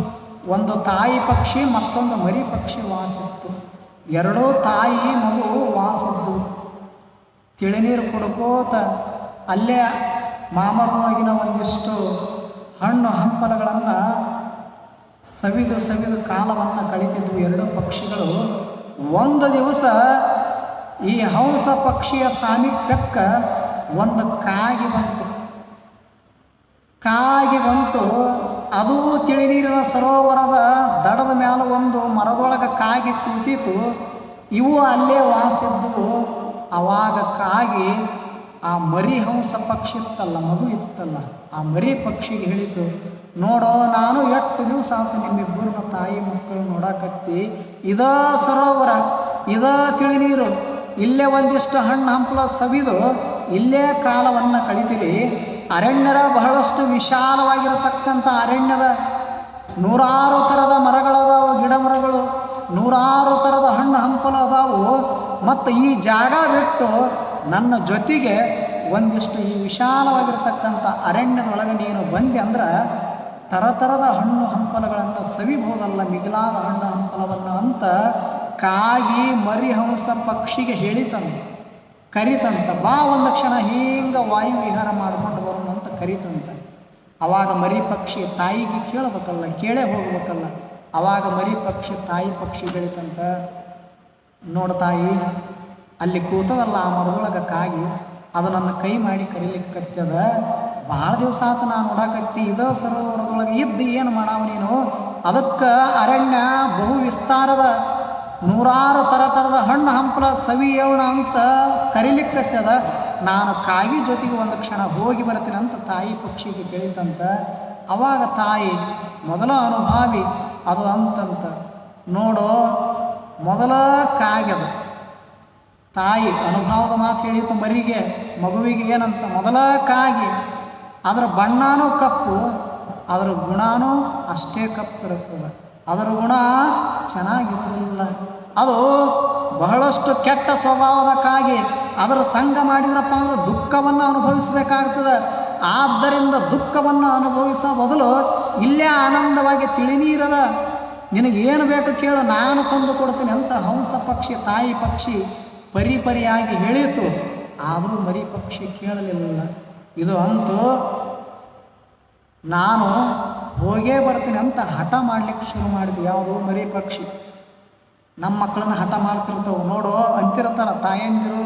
ಒಂದು ತಾಯಿ ಪಕ್ಷಿ ಮತ್ತೊಂದು ಮರಿ ಪಕ್ಷಿ ವಾಸಿತ್ತು. ಎರಡೂ ತಾಯಿ ಮಗು ವಾಸಿದ್ದು. ತಿಳಿನೀರು ಕುಡ್ಕೋತ ಅಲ್ಲೇ ಮಾಮರವಾಗಿನ ಒಂದಿಷ್ಟು ಹಣ್ಣು ಹಂಪಲಗಳನ್ನು ಸವಿದು ಸವಿದು ಕಾಲವನ್ನು ಕಳೀತಿದ್ವು ಎರಡು ಪಕ್ಷಿಗಳು. ಒಂದು ದಿವಸ ಈ ಹಂಸ ಪಕ್ಷಿಯ ಸಾಮೀಪ್ಯಕ್ಕೆ ಒಂದು ಕಾಗಿ ಬಂತು. ಅದು ತಿಳಿನೀರಿನ ಸರೋವರದ ದಡದ ಮೇಲೆ ಒಂದು ಮರದೊಳಗೆ ಕಾಗಿ ಕೂತಿತ್ತು. ಇವು ಅಲ್ಲೇ ವಾಸಿದ್ವು. ಅವಾಗ ಕಾಗಿ ಆ ಮರಿ ಹಂಸ ಪಕ್ಷಿ ಇತ್ತಲ್ಲ, ಮಗು ಇತ್ತಲ್ಲ, ಆ ಮರಿ ಪಕ್ಷಿಗೆ ಹೇಳಿತು, ನೋಡೋ ನಾನು ಎಷ್ಟು ದಿವಸ ಆಯ್ತು ನಿಮ್ಮಿಬ್ಬರನ್ನ ತಾಯಿ ಮಕ್ಕಳು ನೋಡಾಕತ್ತಿ, ಇದ ಸರೋವರ, ಇದ ತಿಳಿನೀರು, ಇಲ್ಲೇ ಒಂದಿಷ್ಟು ಹಣ್ಣು ಹಂಪಲ ಸವಿದು ಇಲ್ಲೇ ಕಾಲವನ್ನು ಕಳಿತೀರಿ. ಅರಣ್ಯದ ಬಹಳಷ್ಟು ವಿಶಾಲವಾಗಿರತಕ್ಕಂಥ ಅರಣ್ಯದ ನೂರಾರು ಥರದ ಮರಗಳದಾವು, ಗಿಡ ಮರಗಳು, ನೂರಾರು ಥರದ ಹಣ್ಣು ಹಂಪಲು ಅದಾವು. ಮತ್ತು ಈ ಜಾಗ ಬಿಟ್ಟು ನನ್ನ ಜೊತೆಗೆ ಒಂದಿಷ್ಟು ಈ ವಿಶಾಲವಾಗಿರ್ತಕ್ಕಂಥ ಅರಣ್ಯದೊಳಗೆ ನೀನು ಬಂದೆ ಅಂದ್ರೆ ಥರದ ಹಣ್ಣು ಹಂಪಲಗಳನ್ನು ಸವಿಬಹುದಲ್ಲ, ಮಿಗಿಲಾದ ಹಣ್ಣು ಹಂಪಲವನ್ನು ಅಂತ ಕಾಗಿ ಮರಿ ಹಂಸ ಪಕ್ಷಿಗೆ ಕರಿತಂತ. ಬಾ ಒಂದು ಕ್ಷಣ ಹಿಂಗೆ ವಾಯು ವಿಹಾರ ಮಾಡ್ಕೊಂಡು ಬರೋಣ ಅಂತ ಕರಿತಂತ. ಅವಾಗ ಮರಿ ಪಕ್ಷಿ ತಾಯಿಗೆ ಕೇಳಬೇಕಲ್ಲ, ಕೇಳೇ ಹೋಗ್ಬೇಕಲ್ಲ. ಅವಾಗ ಮರಿ ಪಕ್ಷಿ ತಾಯಿ ಪಕ್ಷಿ ಬೆಳಿತಂತ, ನೋಡು ತಾಯಿ, ಅಲ್ಲಿ ಕೂತದಲ್ಲ ಆ ಮರದೊಳಗೆ ಕಾಗಿ, ಅದು ನನ್ನ ಕೈ ಮಾಡಿ ಕರಿಲಿಕ್ಕತ್ತದ. ಭಾಳ ದಿವಸ ಆತು ನಾನು ನೋಡಕತ್ತಿ, ಇದ ಸರೋವರದೊಳಗೆ ಇದ್ದು ಏನು ಮಾಡಾವ ನೀನು? ಅದಕ್ಕೆ ಅರಣ್ಯ ಬಹು ವಿಸ್ತಾರದ ನೂರಾರು ಥರದ ಹಣ್ಣು ಹಂಪಲ ಸವಿಯೋಣ ಅಂತ ಕರಿಲಿಕ್ಕತ್ತದ. ನಾನು ಕಾಗಿ ಜೊತೆಗೆ ಒಂದು ಕ್ಷಣ ಹೋಗಿ ಬರ್ತೀನಿ ಅಂತ ತಾಯಿ ಪಕ್ಷಿಗೆ ಕೇಳಿತಂತ. ಅವಾಗ ತಾಯಿ ಮೊದಲ ಅನುಭಾವಿ ಅದು ಅಂತಂತ, ನೋಡೋ ಮೊದಲ ಕಾಗ್ಯದ ತಾಯಿ ಅನುಭವದ ಮಾತು ಹೇಳಿತು ಮರಿಗೆ, ಮಗುವಿಗೆ ಏನಂತ, ಮೊದಲ ಕಾಗಿ, ಅದರ ಬಣ್ಣನೂ ಕಪ್ಪು, ಅದರ ಗುಣನೂ ಅಷ್ಟೇ ಕಪ್ಪು ಇರುತ್ತದೆ. ಅದರ ಗುಣ ಚೆನ್ನಾಗಿರೋದಿಲ್ಲ. ಅದು ಬಹಳಷ್ಟು ಕೆಟ್ಟ ಸ್ವಭಾವದ ಕಾಗಿ. ಅದರ ಸಂಘ ಮಾಡಿದ್ರಪ್ಪ ಅಂದ್ರೆ ದುಃಖವನ್ನು ಅನುಭವಿಸಬೇಕಾಗ್ತದೆ. ಆದ್ದರಿಂದ ದುಃಖವನ್ನು ಅನುಭವಿಸೋ ಬದಲು ಇಲ್ಲೇ ಆನಂದವಾಗಿ ತಿಳಿನೀರದ, ನಿನಗೇನು ಬೇಕು ಕೇಳು, ನಾನು ತಂದು ಕೊಡ್ತೀನಿ ಅಂತ ಹಂಸ ಪಕ್ಷಿ ತಾಯಿ ಪಕ್ಷಿ ಪರಿಯಾಗಿ ಹೇಳಿತು. ಆದರೂ ಮರಿ ಪಕ್ಷಿ ಕೇಳಲಿಲ್ಲ. ಇದು ಅಂತೂ ನಾನು ಹೋಗೇ ಬರ್ತೀನಿ ಅಂತ ಹಠ ಮಾಡ್ಲಿಕ್ಕೆ ಶುರು ಮಾಡಿದ್ವಿ. ಯಾವುದು? ಮರಿ ಪಕ್ಷಿ. ನಮ್ಮ ಮಕ್ಕಳನ್ನ ಹಠ ಮಾಡ್ತಿರ್ತಾವೆ ನೋಡು ಅಂತಿರ್ತಾರ ತಾಯಂದಿರು,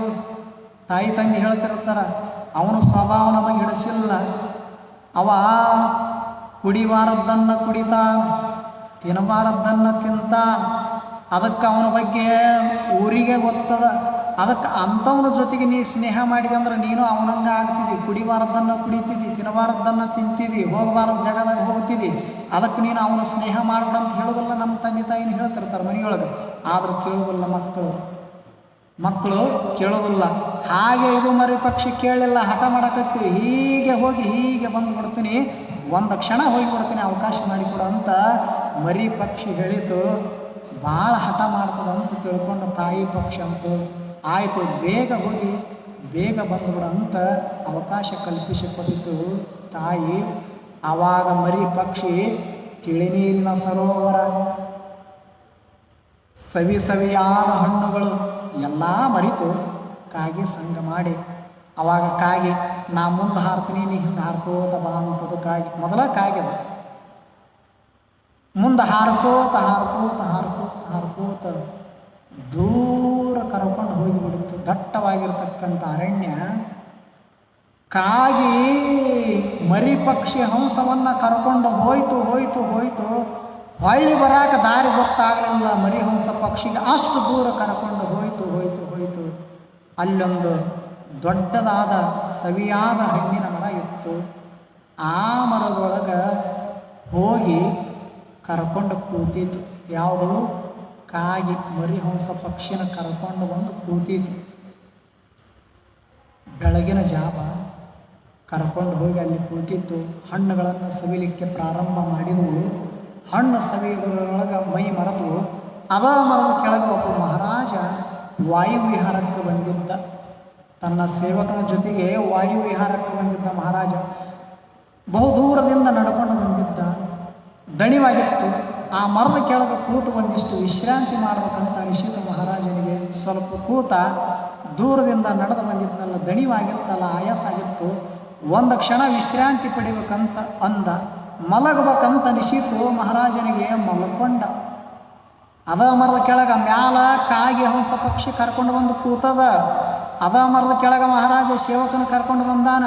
ತಾಯಿ ತಂಗಿ ಹೇಳ್ತಿರ್ತಾರ, ಅವನು ಸ್ವಭಾವ ನಮಗೆ ಹಿಡಿಸಿಲ್ಲ, ಅವ ಕುಡಿಬಾರದ್ದನ್ನು ಕುಡಿತಾ, ತಿನ್ನಬಾರದ್ದನ್ನು ತಿಂತ, ಅದಕ್ಕೆ ಅವನ ಬಗ್ಗೆ ಊರಿಗೆ ಗೊತ್ತದ. ಅದಕ್ಕೆ ಅಂಥವನ ಜೊತೆಗೆ ನೀ ಸ್ನೇಹ ಮಾಡಿದೆ ಅಂದ್ರೆ ನೀನು ಅವನಂಗೆ ಆಗ್ತಿದ್ದಿ. ಕುಡಿಬಾರದ್ದನ್ನು ಕುಡಿತಿದ್ದಿ, ತಿನ್ನಬಾರದ್ದನ್ನು ತಿಂತಿದ್ದಿ, ಹೋಗಬಾರದು ಜಾಗದಾಗ ಹೋಗ್ತಿದ್ದಿ. ಅದಕ್ಕೆ ನೀನು ಅವನು ಸ್ನೇಹ ಮಾಡ್ಬೇಡ ಅಂತ ಹೇಳೋದಿಲ್ಲ. ನಮ್ಮ ತಂದೆ ತಾಯಿನ ಹೇಳ್ತಿರ್ತಾರೆ ಮನೆಯೊಳಗೆ, ಆದರೂ ಕೇಳೋದಿಲ್ಲ ಮಕ್ಕಳು ಕೇಳೋದಿಲ್ಲ. ಹಾಗೆ ಇದು ಮರಿ ಪಕ್ಷಿ ಕೇಳಲಿಲ್ಲ, ಹಠ ಮಾಡಕತ್ತೀವಿ. ಹೀಗೆ ಹೋಗಿ ಹೀಗೆ ಬಂದು ಬಿಡ್ತೀನಿ, ಒಂದು ಕ್ಷಣ ಹೋಗಿ ಬಿಡ್ತೀನಿ, ಅವಕಾಶ ಮಾಡಿಕೊಡು ಅಂತ ಮರಿ ಪಕ್ಷಿ ಹೇಳಿತು. ಭಾಳ ಹಠ ಮಾಡ್ತದೆ ಅಂತ ತಿಳ್ಕೊಂಡು ತಾಯಿ ಪಕ್ಷಿ ಅಂತೂ ಆಯಿತು, ಬೇಗ ಹೋಗಿ ಬೇಗ ಬಂದುಬಿಡ ಅಂತ ಅವಕಾಶ ಕಲ್ಪಿಸಿಕೊಟ್ಟಿತು ತಾಯಿ. ಆವಾಗ ಮರಿ ಪಕ್ಷಿ ತಿಳಿನೀರಿನ ಸರೋವರ, ಸವಿಯಾದ ಹಣ್ಣುಗಳು ಎಲ್ಲ ಮರಿತು ಕಾಗಿ ಸಂಗ ಮಾಡಿ. ಅವಾಗ ಕಾಗಿ ನಾ ಮುಂದೆ ಹಾರ್ತೀನಿ, ನೀ ಹಿಂದೆ ಹಾರ್ಕೋತ ಬಾ ಅಂತದ್ದು ಕಾಗಿ. ಮೊದಲ ಕಾಗಿ ಅದು ಮುಂದೆ ಹಾರ್ಕೋತ ದೂರ ಕರ್ಕೊಂಡು ಹೋಗಿಬಿಡುತ್ತೆ. ದಟ್ಟವಾಗಿರ್ತಕ್ಕಂಥ ಅರಣ್ಯ. ಕಾಗಿ ಮರಿ ಪಕ್ಷಿ ಹಂಸವನ್ನು ಕರ್ಕೊಂಡು ಹೋಯ್ತು. ಹೊಳ್ಳಿ ಬರಾಕ ದಾರಿ ಗೊತ್ತಾಗಲಿಲ್ಲ ಮರಿ ಹಂಸ ಪಕ್ಷಿಗೆ. ಅಷ್ಟು ದೂರ ಕರ್ಕೊಂಡು ಹೋಯ್ತು. ಅಲ್ಲೊಂದು ದೊಡ್ಡದಾದ ಸವಿಯಾದ ಹಣ್ಣಿನ ಮರ ಇತ್ತು. ಆ ಮರದೊಳಗೆ ಹೋಗಿ ಕರ್ಕೊಂಡು ಕೂತಿತ್ತು. ಯಾವುದು? ಕಾಗಿ ಮರಿ ಹಂಸ ಪಕ್ಷಿನ ಕರ್ಕೊಂಡು ಬಂದು ಕೂತಿತ್ತು. ಬೆಳಗಿನ ಜಾವ ಕರ್ಕೊಂಡು ಹೋಗಿ ಅಲ್ಲಿ ಕೂತಿತ್ತು. ಹಣ್ಣುಗಳನ್ನು ಸವಿಲಿಕ್ಕೆ ಪ್ರಾರಂಭ ಮಾಡಿದವು. ಹಣ್ಣು ಸವಿಯುವುದರೊಳಗೆ ಮೈ ಮರೆತು ಅದ ಮರದ ಕೆಳಗೆ ಒಬ್ಬ ಮಹಾರಾಜ ವಾಯುವಿಹಾರಕ್ಕೆ ಬಂದಿದ್ದ. ತನ್ನ ಸೇವಕನ ಜೊತೆಗೆ ವಾಯುವಿಹಾರಕ್ಕೆ ಬಂದಿದ್ದ ಮಹಾರಾಜ ಬಹುದೂರದಿಂದ ನಡ್ಕೊಂಡು ಬಂದಿದ್ದ. ದಣಿವಾಗಿತ್ತು. ಆ ಮರದ ಕೆಳಗೆ ಕೂತು ಒಂದಿಷ್ಟು ವಿಶ್ರಾಂತಿ ಮಾಡಬೇಕಂತ ಅನಿಸಿತು ಮಹಾರಾಜನಿಗೆ. ಸ್ವಲ್ಪ ಕೂತ, ದೂರದಿಂದ ನಡೆದು ಬಂದಿದ್ದಲ್ಲ, ದಣಿವಾಗಿತ್ತಲ್ಲ, ಆಯಾಸ ಆಗಿತ್ತು. ಒಂದು ಕ್ಷಣ ವಿಶ್ರಾಂತಿ ಪಡಿಬೇಕಂತ ಅಂದ. ಮಲಗಬೇಕಂತ ಅನಿಸಿತು ಮಹಾರಾಜನಿಗೆ. ಮಲ್ಕೊಂಡ. ಅದ ಮರದ ಕೆಳಗೆ ಮ್ಯಾಲ ಕಾಗಿ ಹಂಸ ಪಕ್ಷಿ ಕರ್ಕೊಂಡು ಬಂದು ಕೂತದ. ಅದ ಮರದ ಕೆಳಗೆ ಮಹಾರಾಜ ಸೇವಕನ ಕರ್ಕೊಂಡು ಬಂದಾನ.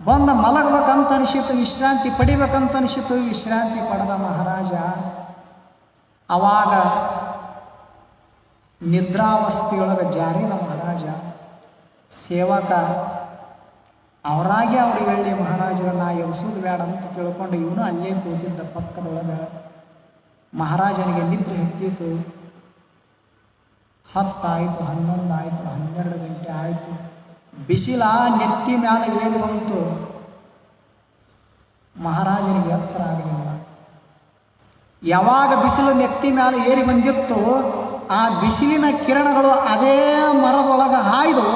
ಬಂದ ಮಲಗಬೇಕಂತ ಅನಿಸಿತು, ವಿಶ್ರಾಂತಿ ಪಡಿಬೇಕಂತ ಅನಿಸಿತು. ವಿಶ್ರಾಂತಿ ಪಡೆದ ಮಹಾರಾಜ. ಅವಾಗ ನಿದ್ರಾವಸ್ಥೆಯೊಳಗೆ ಜಾರಿದ ಮಹಾರಾಜ. ಸೇವಕ ಅವರಾಗೆ ಅವ್ರಿಗೆ ಹೇಳಿ ಮಹಾರಾಜರನ್ನ ಎಬ್ಸೋದು ಬೇಡ ಅಂತ ತಿಳ್ಕೊಂಡು ಇವನು ಅಲ್ಲೇ ಕೂತಿದ್ದ ಪಕ್ಕದೊಳಗೆ. ಮಹಾರಾಜನಿಗೆ ನಿದ್ರೆ ಹತ್ತಿತು. 10 ಆಯಿತು, 11 ಆಯಿತು, 12 ಗಂಟೆ ಆಯಿತು. ಬಿಸಿಲ ನೆತ್ತಿ ಮ್ಯಾಲೆ ಏರಿ ಬಂತು. ಮಹಾರಾಜನಿಗೆ ಎಚ್ಚರ ಆಗಲಿಲ್ಲ. ಯಾವಾಗ ಬಿಸಿಲು ನೆತ್ತಿ ಮ್ಯಾಲೆ ಏರಿ ಬಂದಿತ್ತು, ಆ ಬಿಸಿಲಿನ ಕಿರಣಗಳು ಅದೇ ಮರದೊಳಗೆ ಹಾಯ್ದು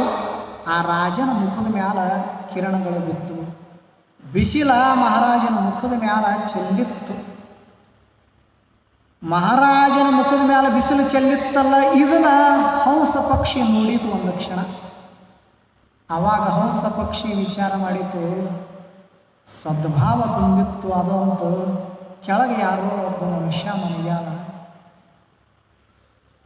ಆ ರಾಜನ ಮುಖದ ಮ್ಯಾಲ ಕಿರಣಗಳು ಬಿತ್ತು. ಬಿಸಿಲ ಮಹಾರಾಜನ ಮುಖದ ಮ್ಯಾಲ ಚೆಲ್ಲಿತ್ತು. ಮಹಾರಾಜನ ಮುಖದ ಮ್ಯಾಲ ಬಿಸಿಲು ಚೆಲ್ಲಿತ್ತಲ್ಲ, ಇದನ್ನ ಹಂಸ ಪಕ್ಷಿ ನೋಡಿತು ಒಂದು ಕ್ಷಣ. ಆವಾಗ ಹಂಸ ಪಕ್ಷಿ ವಿಚಾರ ಮಾಡಿತು, ಸದ್ಭಾವ ತುಂಬಿತ್ತು. ಅದಂತೂ ಕೆಳಗೆ ಯಾರೋ ಒಬ್ಬ ಮನುಷ್ಯ ಮನೆಯಾಲ,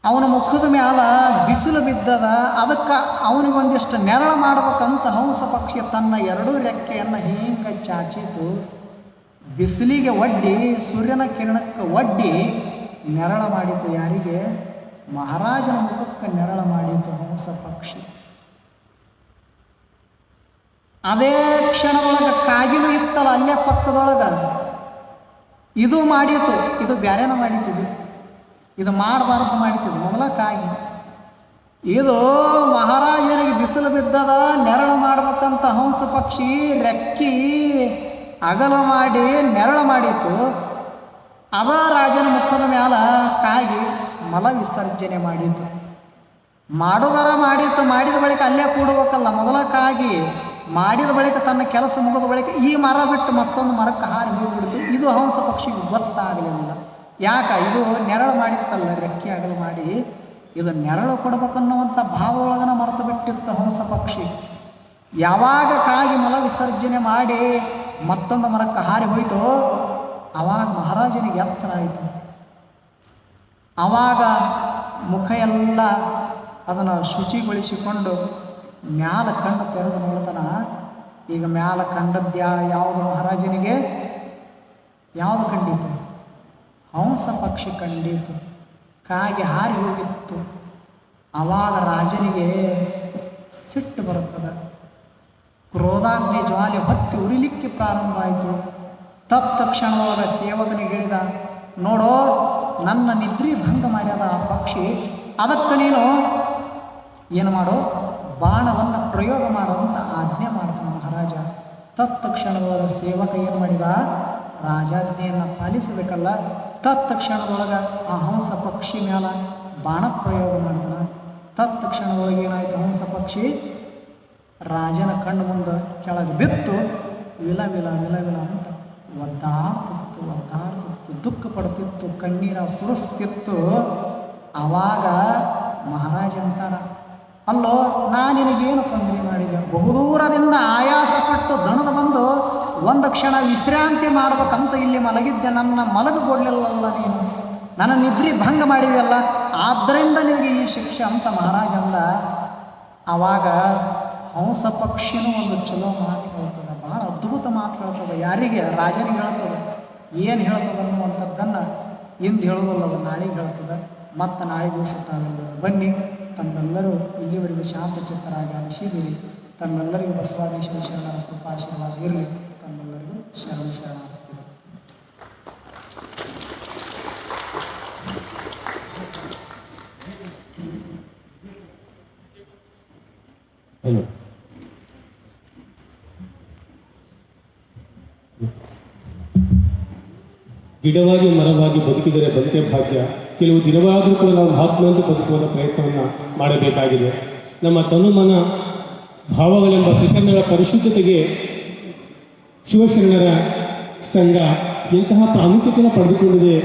ಅವನ ಮುಖದ ಮ್ಯಾಲ ಬಿಸಿಲು ಬಿದ್ದದ. ಅದಕ್ಕೆ ಅವನಿಗೊಂದಿಷ್ಟು ನೆರಳು ಮಾಡ್ಬೇಕಂತ ಹಂಸ ಪಕ್ಷಿ ತನ್ನ 2 ರೆಕ್ಕೆಯನ್ನು ಹಿಂಗೆ ಚಾಚಿತು. ಬಿಸಿಲಿಗೆ ಒಡ್ಡಿ, ಸೂರ್ಯನ ಕಿರಣಕ್ಕೆ ಒಡ್ಡಿ ನೆರಳು ಮಾಡಿತು. ಯಾರಿಗೆ? ಮಹಾರಾಜನ ಮುಖಕ್ಕೆ ನೆರಳು ಮಾಡಿತು ಹಂಸ ಪಕ್ಷಿ. ಅದೇ ಕ್ಷಣದೊಳಗೆ ಕಾಗಿನೂ ಇತ್ತಲ್ಲ ಅಲ್ಲೇ ಪಕ್ಕದೊಳಗೆ, ಇದು ಮಾಡಿತು. ಇದು ಬ್ಯಾರೇನ ಮಾಡಿತು. ಇದು ಮಾಡಬಾರ್ದು ಮಾಡಿತು. ಮೊದಲ ಕಾಗಿ. ಇದು ಮಹಾರಾಜನಿಗೆ ಬಿಸಿಲು ಬಿದ್ದದ, ನೆರಳು ಮಾಡ್ಬೇಕಂತ ಹಂಸ ಪಕ್ಷಿ ರೆಕ್ಕಿ ಅಗಲ ಮಾಡಿ ನೆರಳು ಮಾಡಿತು. ಅದ ರಾಜನ ಮುಖದ ಮ್ಯಾಲ ಕಾಗಿ ಮಲ ವಿಸರ್ಜನೆ ಮಾಡಿತು. ಮಾಡೋದರ ಮಾಡಿತು. ಮಾಡಿದ ಬಳಿಕ ಅಲ್ಲೇ ಕೂಡಬೇಕಲ್ಲ, ಮೊದಲ ಕಾಗಿ ಮಾಡಿದ ಬಳಿಕ ತನ್ನ ಕೆಲಸ ಮುಗಿದ ಬಳಿಕ ಈ ಮರ ಬಿಟ್ಟು ಮತ್ತೊಂದು ಮರಕ್ಕೆ ಹಾರಿ ಹೋಗ್ಬಿಡ್ತು. ಇದು ಹಂಸ ಪಕ್ಷಿಗೆ ಗೊತ್ತಾಗಲಿಲ್ಲ. ಯಾಕ? ಇದು ನೆರಳು ಮಾಡಿತ್ತಲ್ಲ, ರೆಕ್ಕೆ ಅಗಲು ಮಾಡಿ ಇದು ನೆರಳು ಕೊಡ್ಬೇಕನ್ನುವಂಥ ಭಾವದೊಳಗನ ಮರೆತು ಬಿಟ್ಟಿತ್ತು ಹಂಸ ಪಕ್ಷಿ. ಯಾವಾಗ ಕಾಗಿ ಮಲ ವಿಸರ್ಜನೆ ಮಾಡಿ ಮತ್ತೊಂದು ಮರಕ್ಕೆ ಹಾರಿ ಹೋಯಿತು, ಆವಾಗ ಮಹಾರಾಜನಿಗೆ ಎಚ್ಚರ ಆಯಿತು. ಆವಾಗ ಮುಖ ಎಲ್ಲ ಅದನ್ನು ಶುಚಿಗೊಳಿಸಿಕೊಂಡು ಮ್ಯಾಲ ಕಣ್ಣು ತೆರೆದು ನೋಡ್ತಾನ. ಈಗ ಮ್ಯಾಲ ಕಂಡದ್ಯಾ ಯಾವುದು ಮಹಾರಾಜನಿಗೆ? ಯಾವುದು ಕಂಡಿತು? ಹಂಸ ಪಕ್ಷಿ ಕಂಡಿತು. ಕಾಗೆ ಹಾರಿ ಹೋಗಿತ್ತು. ಆವಾಗ ರಾಜನಿಗೆ ಸಿಟ್ಟು ಬರುತ್ತದೆ. ಕ್ರೋಧಾಗ್ನಿ ಜ್ವಾಲೆ ಹೊತ್ತಿ ಉರಿಲಿಕ್ಕೆ ಪ್ರಾರಂಭ ಆಯಿತು. ತತ್ಕ್ಷಣವಾಗ ಸೇವಕನಿಗೆ ಹೇಳಿದ, ನೋಡೋ, ನನ್ನ ನಿದ್ರಿ ಭಂಗ ಮಾಡ್ಯದ ಆ ಪಕ್ಷಿ. ಅದಕ್ಕೆ ನೀನು ಏನು ಮಾಡೋ, ಬಾಣವನ್ನು ಪ್ರಯೋಗ ಮಾಡುವಂತ ಆಜ್ಞೆ ಮಾಡ್ತಾನೆ ಮಹಾರಾಜ. ತತ್ಕ್ಷಣದೊಳಗ ಸೇವಕ ಏನು ಮಾಡಿದ? ರಾಜಾಜ್ಞೆಯನ್ನು ಪಾಲಿಸಬೇಕಲ್ಲ. ತತ್ಕ್ಷಣದೊಳಗೆ ಆ ಹಂಸ ಪಕ್ಷಿ ಮ್ಯಾಲ ಬಾಣ ಪ್ರಯೋಗ ಮಾಡ್ತಾನೆ. ತತ್ಕ್ಷಣದೊಳಗೆ ಏನಾಯಿತು? ಹಂಸ ಪಕ್ಷಿ ರಾಜನ ಕಣ್ಣು ಮುಂದೆ ಕೆಳಗೆ ಬಿತ್ತು. ವಿಲ ವಿಲ ವಿಲ ವಿಲ ಅಂತ ಒದ್ದಾಡ್ತಿತ್ತು, ದುಃಖ ಪಡ್ತಿತ್ತು, ಕಣ್ಣೀರ ಸುರಿಸ್ತಿತ್ತು. ಆವಾಗ ಮಹಾರಾಜ ಅಂತಾರ, ಅಲ್ಲೋ, ನಾನು ನಿನಗೇನು ತೊಂದರೆ ಮಾಡಿದೆ? ಬಹುದೂರದಿಂದ ಆಯಾಸಪಟ್ಟು ದಣದ ಬಂದು ಒಂದು ಕ್ಷಣ ವಿಶ್ರಾಂತಿ ಮಾಡ್ಬೇಕಂತ ಇಲ್ಲಿ ಮಲಗಿದ್ದೆ. ನನ್ನ ಮಲಗಗೊಡ್ಲಿಲ್ಲಲ್ಲ ನೀನು, ನನ್ನ ನಿದ್ರಿ ಭಂಗ ಮಾಡಿದೆಯಲ್ಲ, ಆದ್ದರಿಂದ ನಿನಗೆ ಈ ಶಿಕ್ಷೆ ಅಂತ ಮಹಾರಾಜ ಅಂದ. ಆವಾಗ ಹಂಸ ಪಕ್ಷಿನೂ ಒಂದು ಚಲೋ ಮಾತು ಹೇಳ್ತದೆ, ಭಾಳ ಅದ್ಭುತ ಮಾತು ಹೇಳ್ತದೆ. ಯಾರಿಗೆ? ರಾಜನಿಗೆ ಹೇಳ್ತದೆ. ಏನು ಹೇಳ್ತದೆ ಅನ್ನುವಂಥದ್ದನ್ನು ಇಂದು ಹೇಳೋದಲ್ಲ, ಅದು ನಾಳೆಗೆ ಹೇಳ್ತದೆ. ಮತ್ತು ನಾಳೆ ದಿವಸ ತಾವೆಲ್ಲ ಬನ್ನಿ. ತಮ್ಮೆಲ್ಲರೂ ಇಲ್ಲಿವರೆಗೂ ಶಾಂತಚಿತ್ತರಾಗಿ ಅನಿಸಿದಿರಿ. ತಮ್ಮೆಲ್ಲರಿಗೂ ಬಸವಾದೀಶ್ವರ ಶರಣರ ಕೃಪಾಶೀರ್ವಾದ ಇರಲಿ. ತಮ್ಮೆಲ್ಲರಿಗೂ ಶರಣಾರ್ಥಿಗಳು. ಗಿಡವಾಗಿ ಮರವಾಗಿ ಬದುಕಿದರೆ ಬದುಕೆ ಭಾಗ್ಯ. ಕೆಲವು ದಿನವಾದರೂ ಕೂಡ ನಾವು ಆತ್ಮಂತ ಬದುಕುವ ಪ್ರಯತ್ನವನ್ನು ಮಾಡಬೇಕಾಗಿದೆ. ನಮ್ಮ ತನುಮನ ಭಾವಗಳೆಂಬ ತ್ರಿಕರಣಗಳ ಪರಿಶುದ್ಧತೆಗೆ ಶಿವಶರಣರ ಸಂಘ ಎಂತಹ ಪ್ರಾಮುಖ್ಯತೆಯನ್ನು ಪಡೆದುಕೊಂಡಿದೆ.